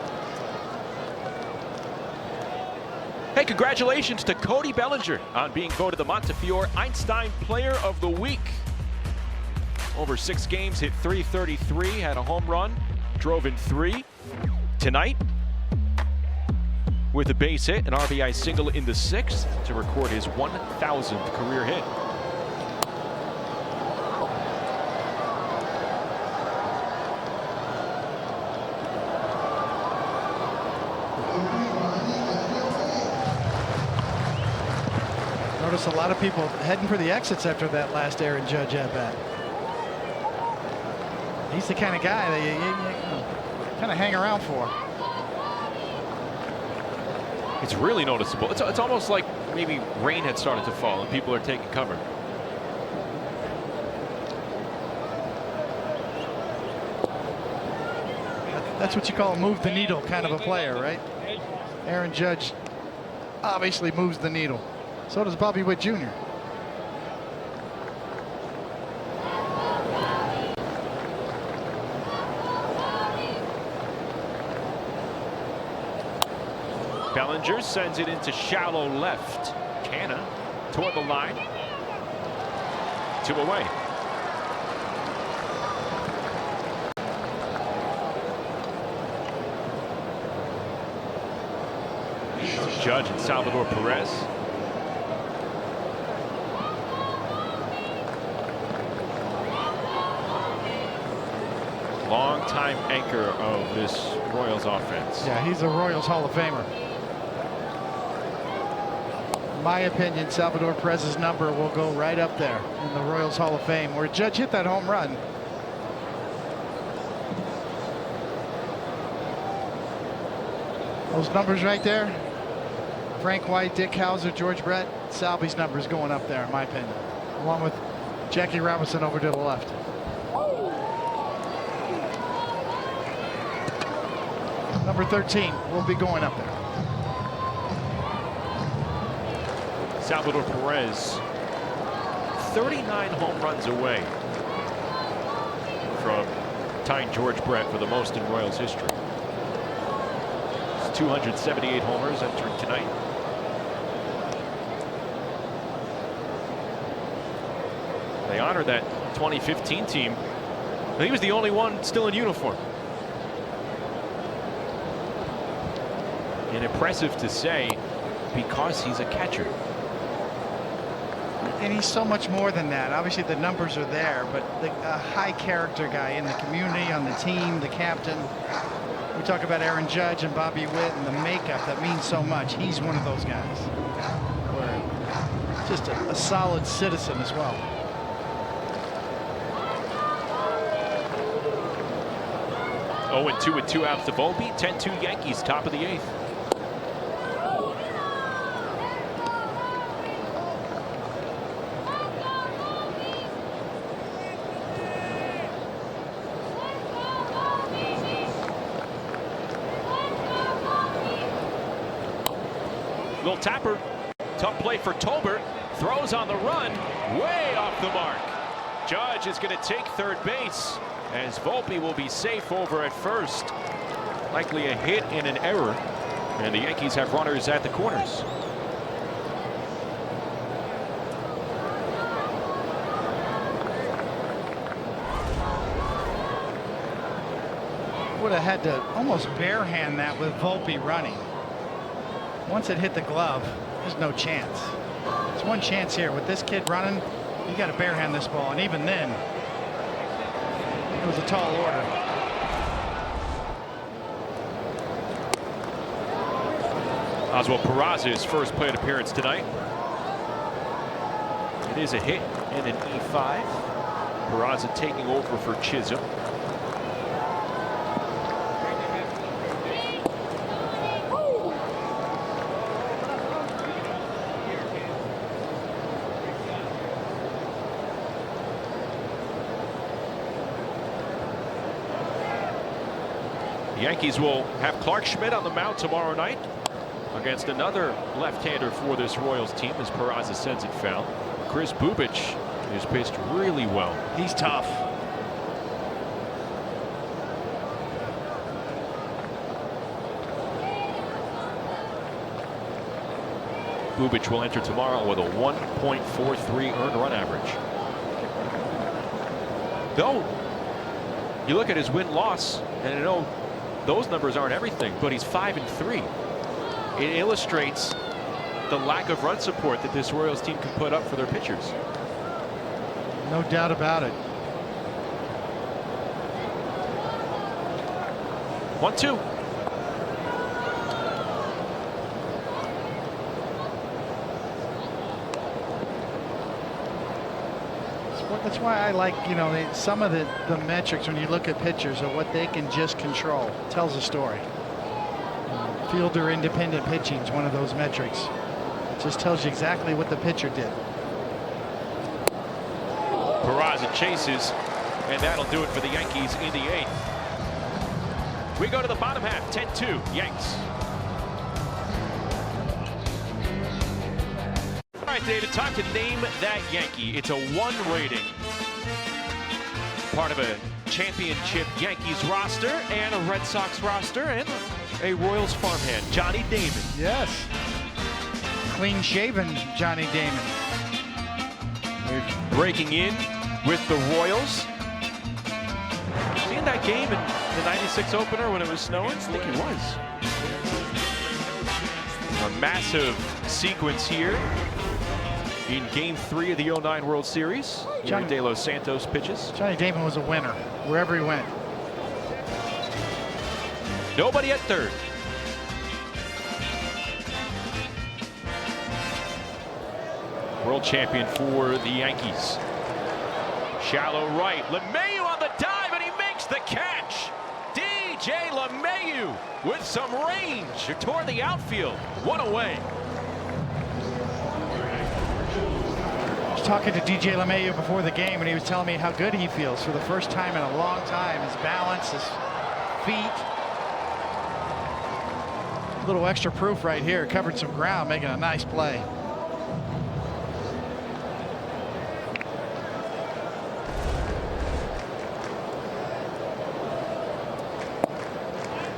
C: Hey, congratulations to Cody Bellinger on being voted the Montefiore Einstein Player of the Week. Over 6 games, hit .333, had a home run, drove in 3. Tonight, with a base hit, an RBI single in the 6th to record his 1,000th career hit.
D: Notice a lot of people heading for the exits after that last Aaron Judge at bat. He's the kind of guy that you kind of hang around for.
C: It's really noticeable. It's almost like maybe rain had started to fall and people are taking cover.
D: That's what you call a move the needle kind of a player, right? Aaron Judge obviously moves the needle. So does Bobby Witt Jr.
C: Bellinger sends it into shallow left. Canna toward the line. 2 away. Judge and Salvador Perez. Long-time anchor of this Royals offense.
D: Yeah, he's a Royals Hall of Famer. In my opinion, Salvador Perez's number will go right up there in the Royals Hall of Fame, where Judge hit that home run. Those numbers right there, Frank White, Dick Howser, George Brett, Salvy's numbers going up there, in my opinion, along with Jackie Robinson over to the left. Number 13 will be going up there.
C: Salvador Perez, 39 home runs away from tying George Brett for the most in Royals history. 278 homers entering tonight. They honor that 2015 team. He was the only one still in uniform. And impressive to say, because he's a catcher.
D: And he's so much more than that. Obviously the numbers are there, but a high character guy in the community, on the team, the captain. We talk about Aaron Judge and Bobby Witt and the makeup that means so much. He's one of those guys. Where just a solid citizen as well.
C: Oh, and 2 with 2 outs to Volpe. 10-2 Yankees, top of the 8th. Little tapper, tough play for Tolbert, throws on the run, way off the mark. Judge is going to take third base, as Volpe will be safe over at first. Likely a hit and an error, and the Yankees have runners at the corners.
D: Would have had to almost barehand that with Volpe running. Once it hit the glove, there's no chance. There's one chance here. With this kid running, you got to barehand this ball. And even then, it was a tall order.
C: Oswald Peraza's first plate appearance tonight. It is a hit and an E5. Peraza taking over for Chisholm. Yankees will have Clark Schmidt on the mound tomorrow night against another left-hander for this Royals team, as Peraza sends it foul. Chris Bubic has pitched really well.
D: He's tough.
C: Bubic will enter tomorrow with a 1.43 earned run average. Though, you look at his win-loss, and I know those numbers aren't everything, but he's 5-3. It illustrates the lack of run support that this Royals team can put up for their pitchers.
D: No doubt about it.
C: 1-2.
D: That's why I like, some of the metrics when you look at pitchers of what they can just control. It tells a story. Fielder independent pitching is one of those metrics. It just tells you exactly what the pitcher did.
C: Peraza chases, and that'll do it for the Yankees in the 8th. We go to the bottom half, 10-2, Yanks. All right, David, time to name that Yankee. It's a 1 rating. Part of a championship Yankees roster and a Red Sox roster and a Royals farmhand, Johnny Damon.
D: Yes. Clean-shaven Johnny Damon.
C: Breaking in with the Royals. Seeing that game in the '96 opener when it was snowing? I think it was. A massive sequence here in Game 3 of the '09 World Series. Johnny De Los Santos pitches.
D: Johnny Damon was a winner wherever he went.
C: Nobody at third. World champion for the Yankees. Shallow right. LeMahieu on the dive, and he makes the catch. DJ LeMahieu with some range toward the outfield. 1 away.
D: I was talking to DJ LeMahieu before the game, and he was telling me how good he feels for the first time in a long time. His balance, his feet. A little extra proof right here. Covered some ground, making a nice play.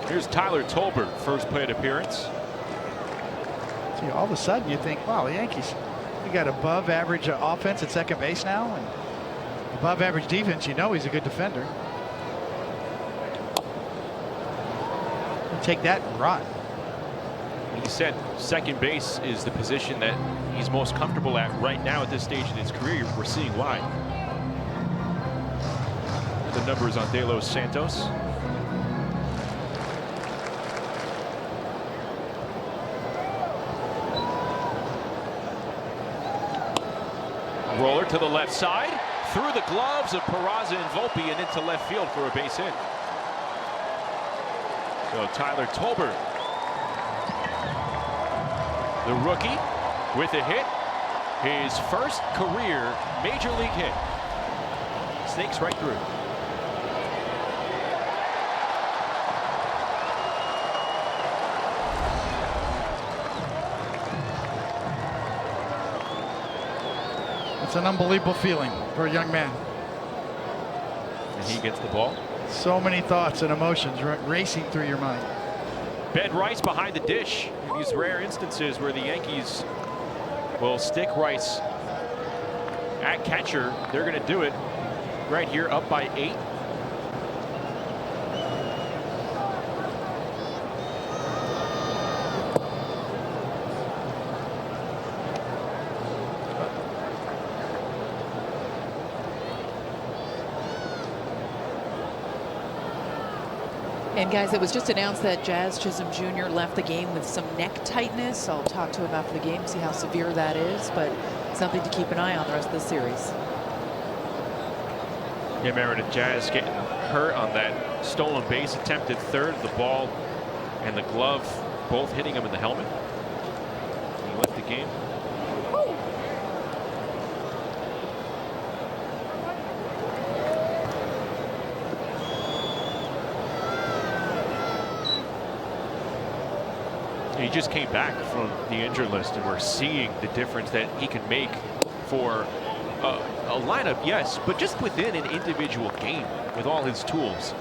C: Here's Tyler Tolbert, first plate appearance.
D: See, all of a sudden you think, wow, the Yankees, we got above average offense at second base now, and above average defense. You know he's a good defender. Take that and run.
C: He said second base is the position that he's most comfortable at right now at this stage in his career. We're seeing why. The numbers on De Los Santos. Roller to the left side, through the gloves of Peraza and Volpe and into left field for a base hit. So Tyler Tolbert, the rookie, with a hit, his first career major league hit. Snakes right through.
D: It's an unbelievable feeling for a young man.
C: And he gets the ball.
D: So many thoughts and emotions racing through your mind.
C: Ben Rice behind the dish. In these rare instances where the Yankees will stick Rice at catcher, they're going to do it right here, up by 8.
A: And guys, it was just announced that Jazz Chisholm Jr. left the game with some neck tightness. I'll talk to him after the game, see how severe that is, but something to keep an eye on the rest of the series.
C: Yeah, Meredith, Jazz getting hurt on that stolen base attempt at third. The ball and the glove both hitting him in the helmet. He left the game. He just came back from the injured list, and we're seeing the difference that he can make for a lineup, yes, but just within an individual game with all his tools.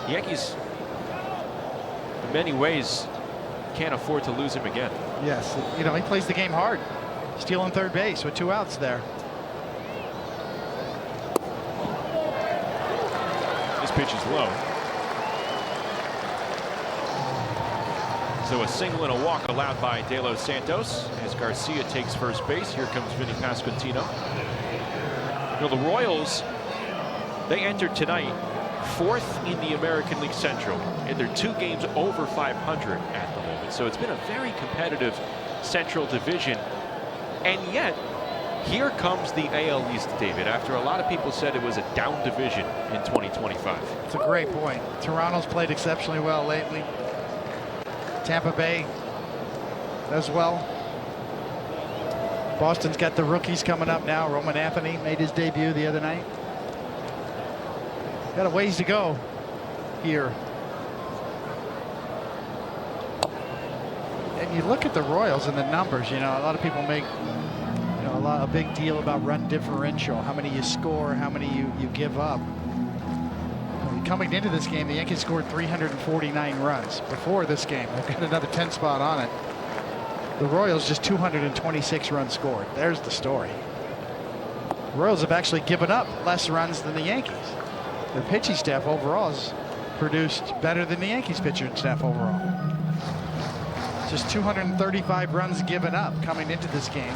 C: The Yankees, in many ways, can't afford to lose him again.
D: Yes, you know, he plays the game hard. Stealing third base with 2 outs there.
C: This pitch is low. So a single and a walk allowed by De Los Santos as Garcia takes first base. Here comes Vinny Pasquantino. You know, the Royals, they entered tonight 4th in the American League Central, and they're 2 games over 500 at the moment. So it's been a very competitive Central division. And yet, here comes the AL East, David, after a lot of people said it was a down division in 2025.
D: It's a great point. Toronto's played exceptionally well lately. Tampa Bay as well. Boston's got the rookies coming up now. Roman Anthony made his debut the other night. Got a ways to go here. And you look at the Royals and the numbers, you know, a lot of people make a big deal about run differential, how many you score, how many you give up. Coming into this game, the Yankees scored 349 runs. Before this game, they've got another 10 spot on it. The Royals just 226 runs scored. There's the story. The Royals have actually given up less runs than the Yankees. Their pitching staff overall has produced better than the Yankees pitching staff overall. Just 235 runs given up coming into this game.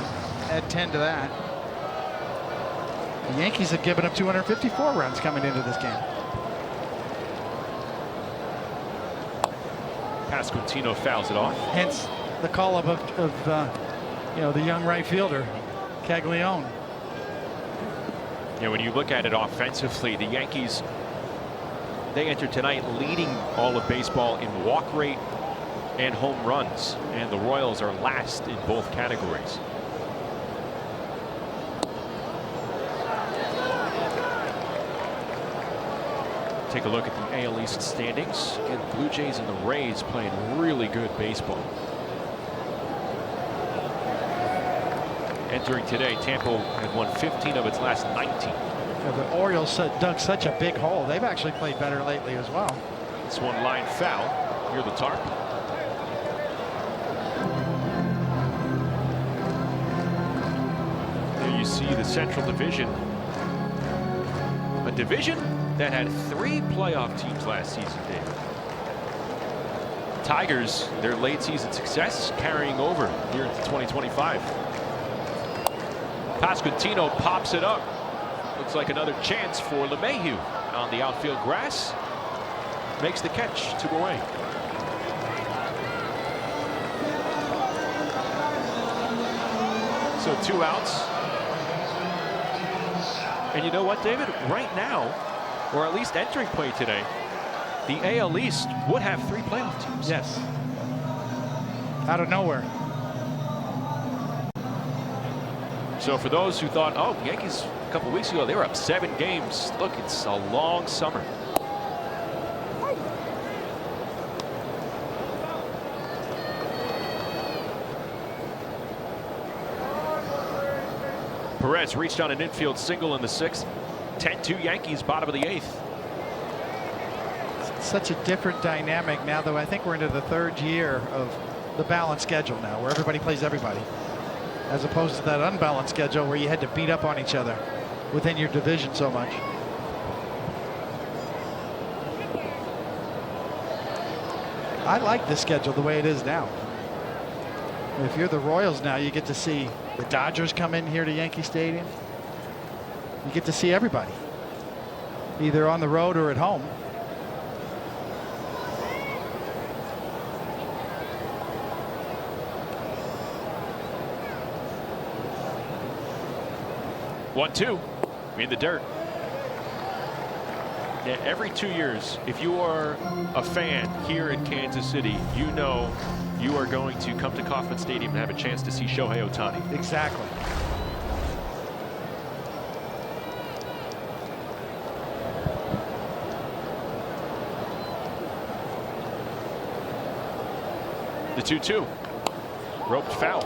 D: Add 10 to that. The Yankees have given up 254 runs coming into this game.
C: Pasquantino fouls it off.
D: Hence the call up of the young right fielder, Caglione.
C: Yeah, when you look at it offensively, the Yankees, they entered tonight leading all of baseball in walk rate and home runs, and the Royals are last in both categories. Take a look at the AL East standings. Again, Blue Jays and the Rays playing really good baseball. Entering today, Tampa had won 15 of its last 19.
D: Yeah, the Orioles dug such a big hole. They've actually played better lately as well.
C: This one line foul near the tarp. There you see the Central Division. A division that had 3 playoff teams last season, David. Tigers, their late season success carrying over here into 2025. Pasquantino pops it up. Looks like another chance for LeMahieu on the outfield grass. Makes the catch to away. So 2 outs. And you know what, David? Right now, or at least entering play today, the AL East would have 3 playoff teams.
D: Yes. Out of nowhere.
C: So for those who thought, oh, Yankees a couple weeks ago, they were up 7 games. Look, it's a long summer. Perez reached on an infield single in the 6th. 10-2 Yankees, bottom of the 8th.
D: Such a different dynamic now, though. I think we're into the 3rd year of the balanced schedule now, where everybody plays everybody, as opposed to that unbalanced schedule where you had to beat up on each other within your division so much. I like this schedule the way it is now. If you're the Royals now, you get to see the Dodgers come in here to Yankee Stadium. You get to see everybody, either on the road or at home.
C: One, 2 in the dirt. Yeah, every 2 years, if you are a fan here in Kansas City, you know you are going to come to Kauffman Stadium and have a chance to see Shohei Ohtani.
D: Exactly.
C: The 2-2. Roped foul.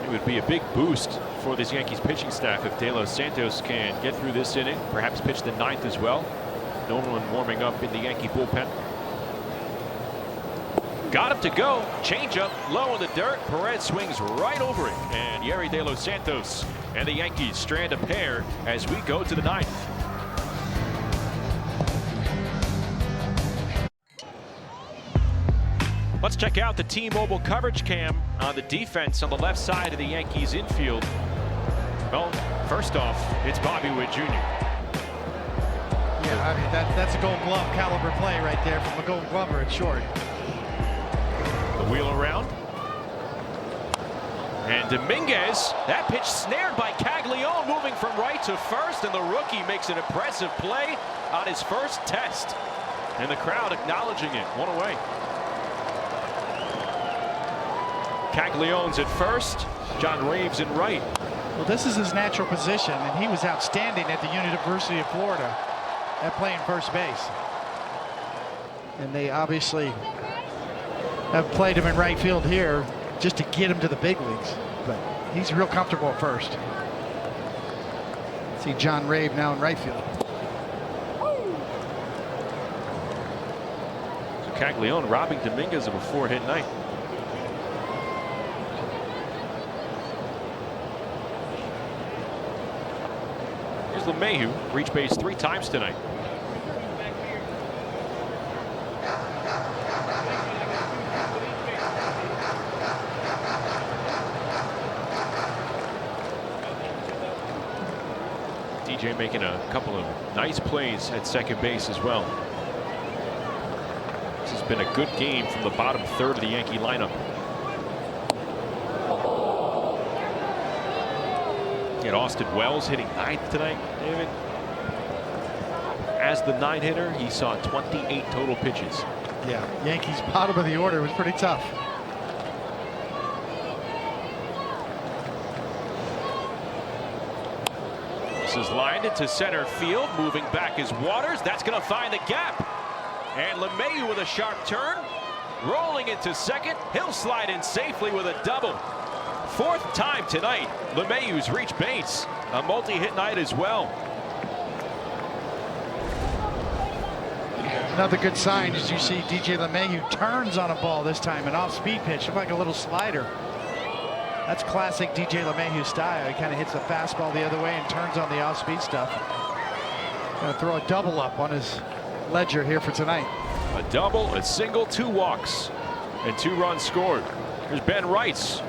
C: It would be a big boost for this Yankees pitching staff if De Los Santos can get through this inning, perhaps pitch the 9th as well. No one warming up in the Yankee bullpen. Got him to go. Changeup low in the dirt. Perez swings right over it. And Yerry De Los Santos and the Yankees strand a pair as we go to the 9th. Let's check out the T-Mobile coverage cam on the defense on the left side of the Yankees infield. Well, first off, it's Bobby Witt Jr.
D: Yeah, I mean, that's a Gold Glove caliber play right there from a Gold Glover at short.
C: The wheel around. And Dominguez, that pitch snared by Caglione, moving from right to first, and the rookie makes an impressive play on his first test. And the crowd acknowledging it. One away. Caglione's at first, John Raves in right.
D: Well, this is his natural position, and he was outstanding at the University of Florida at playing first base. And they obviously have played him in right field here just to get him to the big leagues. But he's real comfortable at first. See John Rave now in right field.
C: So Caglione robbing Dominguez of a 4-hit night. LeMahieu reached base 3 times tonight. DJ making a couple of nice plays at second base as well. This has been a good game from the bottom third of the Yankee lineup. And Austin Wells hitting 9th tonight, David. As the 9-hitter, he saw 28 total pitches.
D: Yeah, Yankees bottom of the order was pretty tough.
C: This is lined into center field, moving back is Waters. That's going to find the gap. And LeMahieu with a sharp turn, rolling into second. He'll slide in safely with a double. 4th time tonight, LeMahieu's reached base. A multi-hit night as well.
D: Another good sign as you see DJ LeMahieu turns on a ball this time, an off-speed pitch, looked like a little slider. That's classic DJ LeMahieu style. He kind of hits the fastball the other way and turns on the off-speed stuff. Gonna throw a double up on his ledger here for tonight.
C: A double, a single, 2 walks, and 2 runs scored. Here's Ben Wright's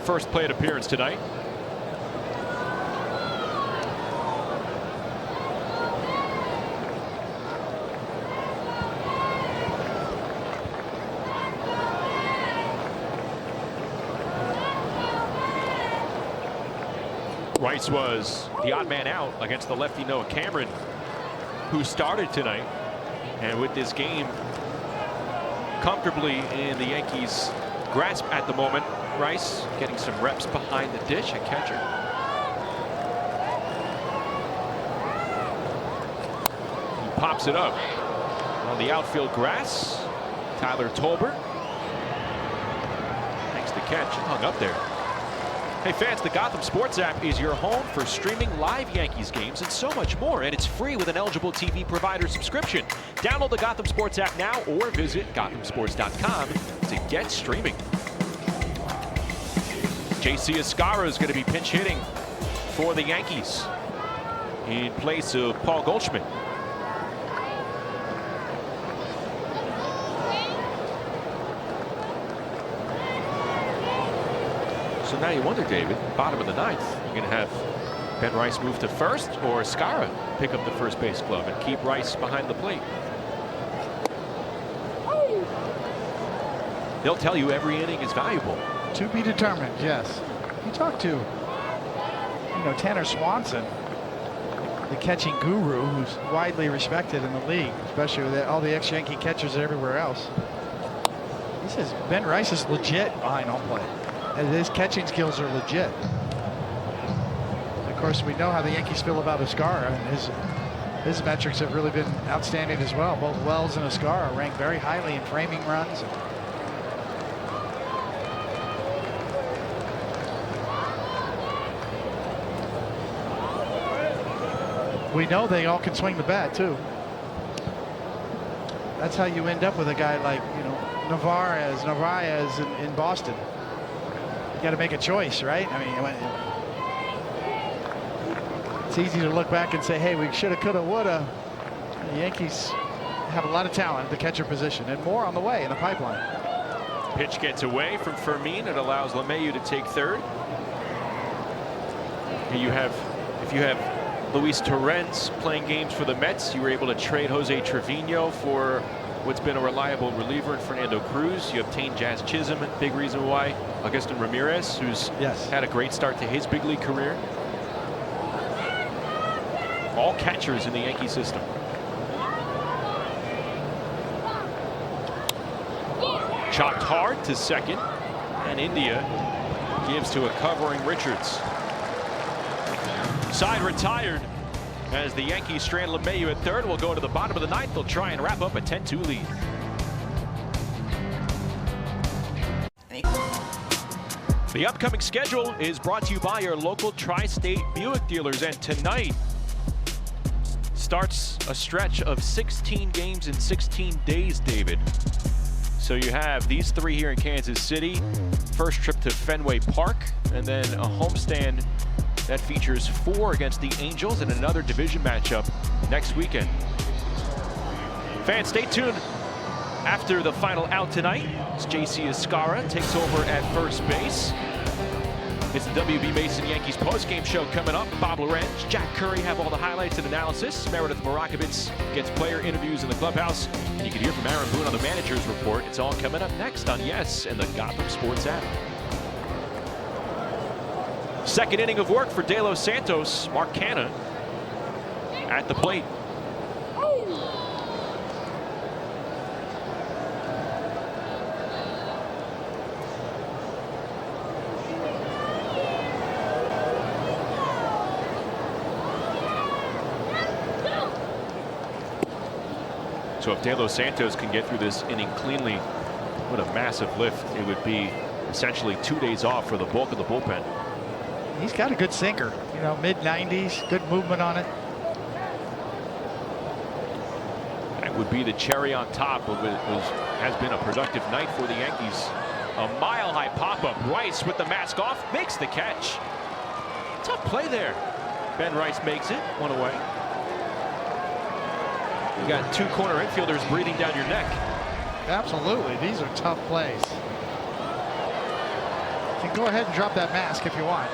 C: first plate appearance tonight. Rice was the odd man out against the lefty Noah Cameron, who started tonight. And with this game comfortably in the Yankees' grasp at the moment, Rice getting some reps behind the dish at catcher. He pops it up on the outfield grass. Tyler Tolbert makes the catch and hung up there. Hey fans, the Gotham Sports app is your home for streaming live Yankees games and so much more, and it's free with an eligible TV provider subscription. Download the Gotham Sports app now or visit GothamSports.com to get streaming. JC Escarra is going to be pinch hitting for the Yankees in place of Paul Goldschmidt. So now you wonder, David, bottom of the 9th, you're going to have Ben Rice move to first or Escarra pick up the first base glove and keep Rice behind the plate. They'll tell you every inning is valuable.
D: To be determined, yes. You talk to, Tanner Swanson, the catching guru, who's widely respected in the league, especially with all the ex-Yankee catchers everywhere else. He says Ben Rice is legit behind home plate. And his catching skills are legit. course, we know how the Yankees feel about Escara, and his metrics have really been outstanding as well. Both Wells and Escara rank very highly in framing runs. We know they all can swing the bat too. That's how you end up with a guy like, you know, Narvaez in Boston. You got to make a choice, right? I mean, it's easy to look back and say, hey, we shoulda, coulda, woulda. The Yankees have a lot of talent at the catcher position, and more on the way in the pipeline.
C: Pitch gets away from Fermin. It allows LeMahieu to take third. And if you have Luis Torrens playing games for the Mets, you were able to trade Jose Trevino for what's been a reliable reliever in Fernando Cruz. You obtained Jazz Chisholm, a big reason why. Augustin Ramirez, who's had a great start to his big league career. All catchers in the Yankee system. Chopped hard to second, and India gives to a covering Richards. Side retired as the Yankees strand LeMahieu at third. Will go to the bottom of the ninth. They'll try and wrap up a 10-2 lead. The upcoming schedule is brought to you by your local Tri-State Buick dealers, and tonight starts a stretch of 16 games in 16 days, David. So you have these three here in Kansas City, first trip to Fenway Park, and then a homestand that features 4 against the Angels and another division matchup next weekend. Fans, stay tuned after the final out tonight. It's J.C. Escara takes over at first base. It's the W.B. Mason Yankees postgame show coming up. Bob Lorenz, Jack Curry have all the highlights and analysis. Meredith Morakovitz gets player interviews in the clubhouse. And you can hear from Aaron Boone on the manager's report. It's all coming up next on Yes and the Gotham Sports app. Second inning of work for De Los Santos. Mark Canha at the plate. So if De Los Santos can get through this inning cleanly, what a massive lift. It would be essentially 2 days off for the bulk of the bullpen.
D: He's got a good sinker, you know, mid-90s, good movement on it.
C: That would be the cherry on top of it. Has been a productive night for the Yankees. A mile-high pop-up. Rice with the mask off makes the catch. Tough play there. Ben Rice makes it, one away. You got 2 corner infielders breathing down your neck.
D: Absolutely, these are tough plays. You can go ahead and drop that mask if you want.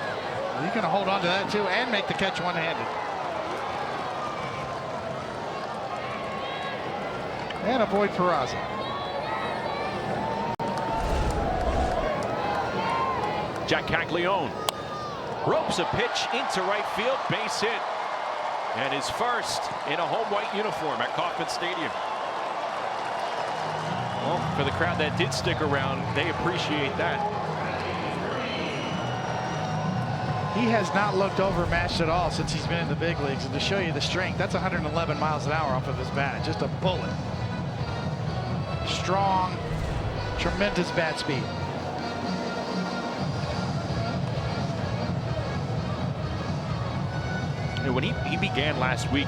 D: You can hold on to that too and make the catch one-handed. And avoid Peraza.
C: Jack Caglione ropes a pitch into right field, base hit. And his first in a home white uniform at Kauffman Stadium. Well, for the crowd that did stick around, they appreciate that.
D: He has not looked overmatched at all since he's been in the big leagues. And to show you the strength, that's 111 miles an hour off of his bat. Just a bullet. Strong, tremendous bat speed.
C: When he began last week,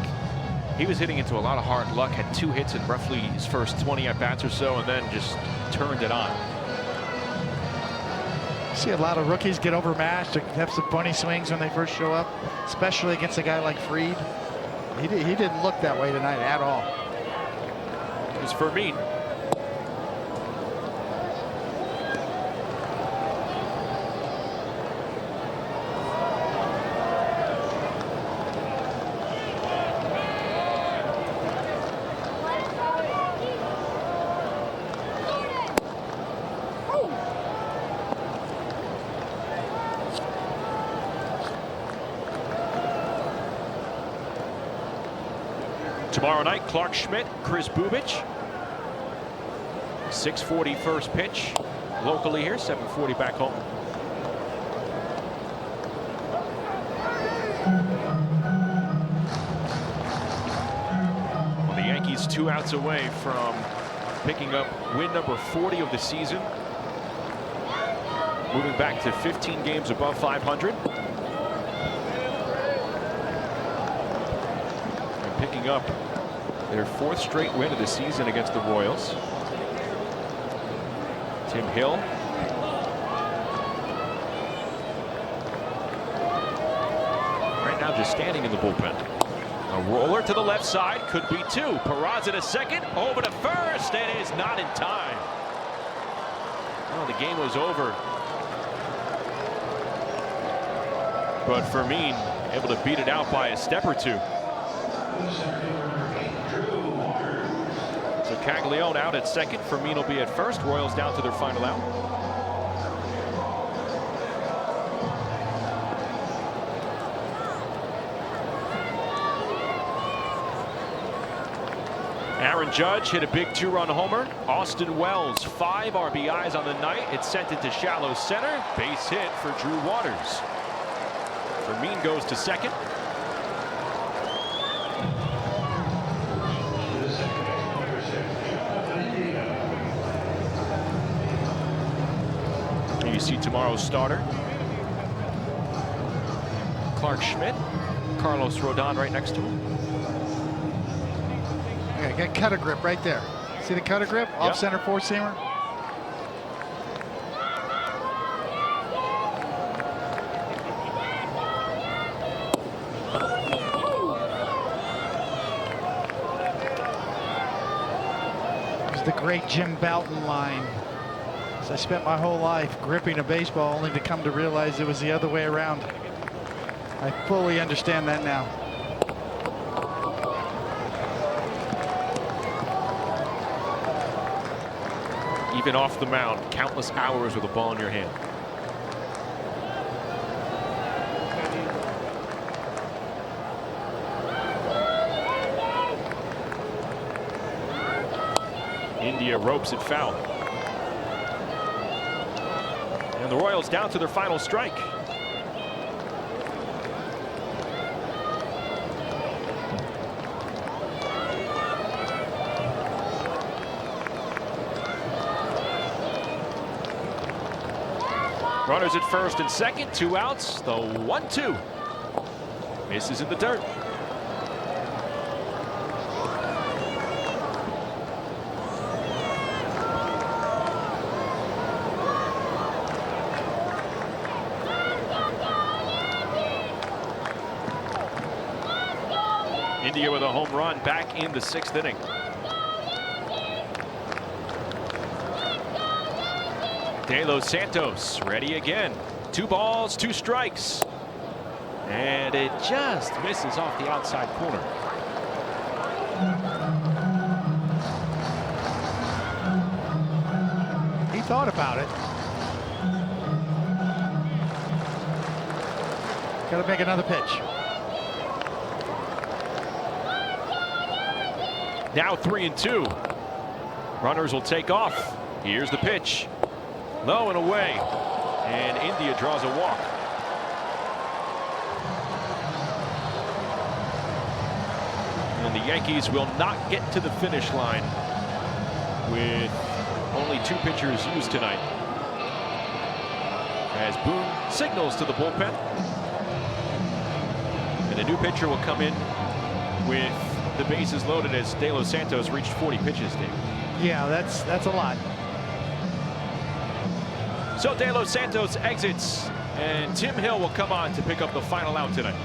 C: he was hitting into a lot of hard luck, had 2 hits in roughly his first 20 at-bats or so, and then just turned it on.
D: See a lot of rookies get overmatched, have some funny swings when they first show up, especially against a guy like Fried. He didn't look that way tonight at all.
C: It's Fermin. Tomorrow night, Clark Schmidt, Chris Bubich. 6:40 first pitch locally here, 7:40 back home. 2 outs away from picking up win number 40 of the season. Moving back to 15 games above 500. And picking up their 4th straight win of the season against the Royals. Tim Hill. Right now just standing in the bullpen. A roller to the left side, could be 2. Peraza to second, over to first, and is not in time. Oh, the game was over. But Fermin able to beat it out by a step or 2. So Caglione out at second. Fermin will be at first. Royals down to their final out. Aaron Judge hit a big 2-run homer. Austin Wells, 5 RBIs on the night. It's sent into shallow center. Base hit for Drew Waters. Fermin goes to second. And you see tomorrow's starter. Clark Schmidt. Carlos Rodon right next to him.
D: Okay, got cutter grip right there. See the cutter grip? Off
C: Yep.
D: center 4-seamer. The great Jim Bouton line. So I spent my whole life gripping a baseball only to come to realize it was the other way around. I fully understand that now.
C: Even off the mound, countless hours with a ball in your hand. India ropes it foul. And the Royals down to their final strike. Runners at first and second, 2 outs. The 1-2 misses in the dirt. India with a home run back in the 6th inning. De Los Santos ready again. 2 balls, 2 strikes. And it just misses off the outside corner.
D: He thought about it. Got to make another pitch.
C: Now 3-2. Runners will take off. Here's the pitch. Low and away. And India draws a walk. And the Yankees will not get to the finish line with only 2 pitchers used tonight. As Boone signals to the bullpen. And a new pitcher will come in with the bases loaded as De Los Santos reached 40 pitches, Dave.
D: Yeah, that's a lot.
C: So De Los Santos exits, and Tim Hill will come on to pick up the final out tonight.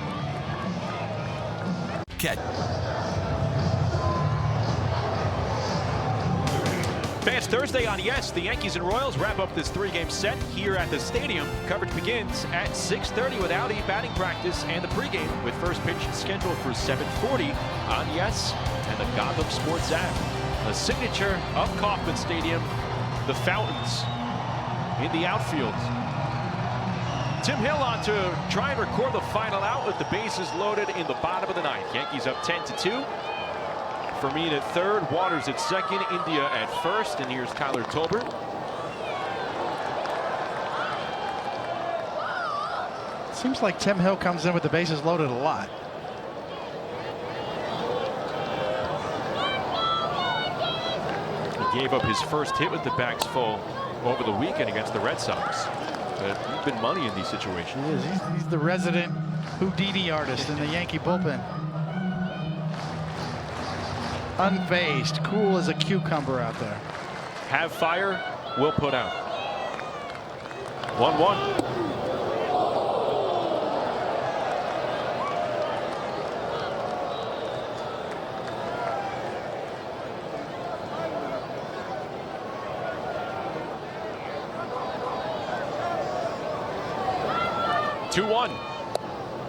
C: Fans, Thursday on Yes, the Yankees and Royals wrap up this 3-game set here at the stadium. Coverage begins at 6:30 with Audi batting practice and the pregame with first pitch scheduled for 7:40 on Yes and the Gotham Sports app. A signature of Kauffman Stadium, the fountains in the outfield. Tim Hill on to try and record the final out with the bases loaded in the bottom of the 9th. Yankees up 10-2. Fermin at third, Waters at second, India at first, and here's Tyler Tolbert.
D: Seems like Tim Hill comes in with the bases loaded a lot.
C: He gave up his first hit with the backs full over the weekend against the Red Sox. But he's been money in these situations.
D: He is. He's the resident Houdini artist in the Yankee bullpen. Unfazed, cool as a cucumber out there.
C: Have fire, will put out. 1-1.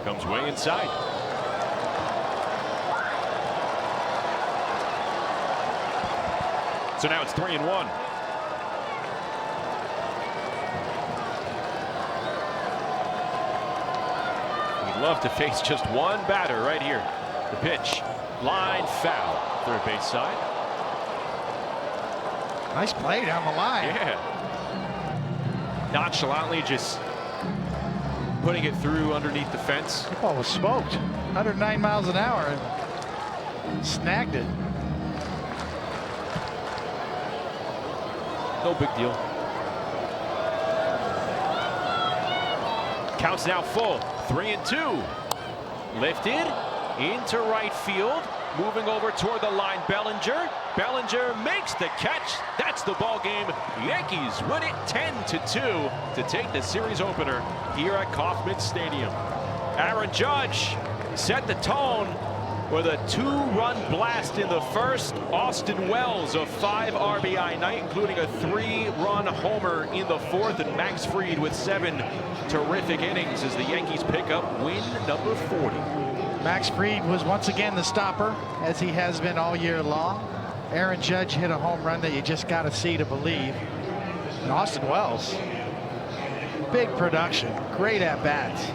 C: Comes way inside. So now it's 3-1. We'd love to face just one batter right here. The pitch, line foul, third base side.
D: Nice play down the line.
C: Yeah. Nonchalantly just putting it through underneath the fence.
D: The ball was smoked. 109 miles an hour and snagged it.
C: No big deal. Counts now full. 3-2. Lifted into right field. Moving over toward the line, Bellinger. Bellinger makes the catch. That's the ball game. Yankees win it 10-2 to take the series opener here at Kauffman Stadium. Aaron Judge set the tone with a 2-run blast in the first. Austin Wells, a 5 RBI night, including a 3-run homer in the fourth, and Max Fried with 7 terrific innings as the Yankees pick up win number 40.
D: Max Fried was once again the stopper, as he has been all year long. Aaron Judge hit a home run that you just got to see to believe. And Austin Wells, big production, great at-bats.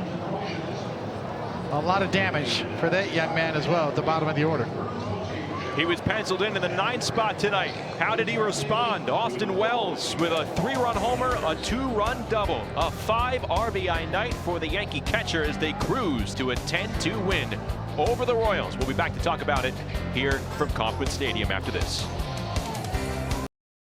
D: A lot of damage for that young man as well at the bottom of the order.
C: He was penciled in the 9th spot tonight. How did he respond? Austin Wells with a 3-run homer, a 2-run double. A 5 RBI night for the Yankee catcher as they cruise to a 10-2 win over the Royals. We'll be back to talk about it here from Kauffman Stadium after this.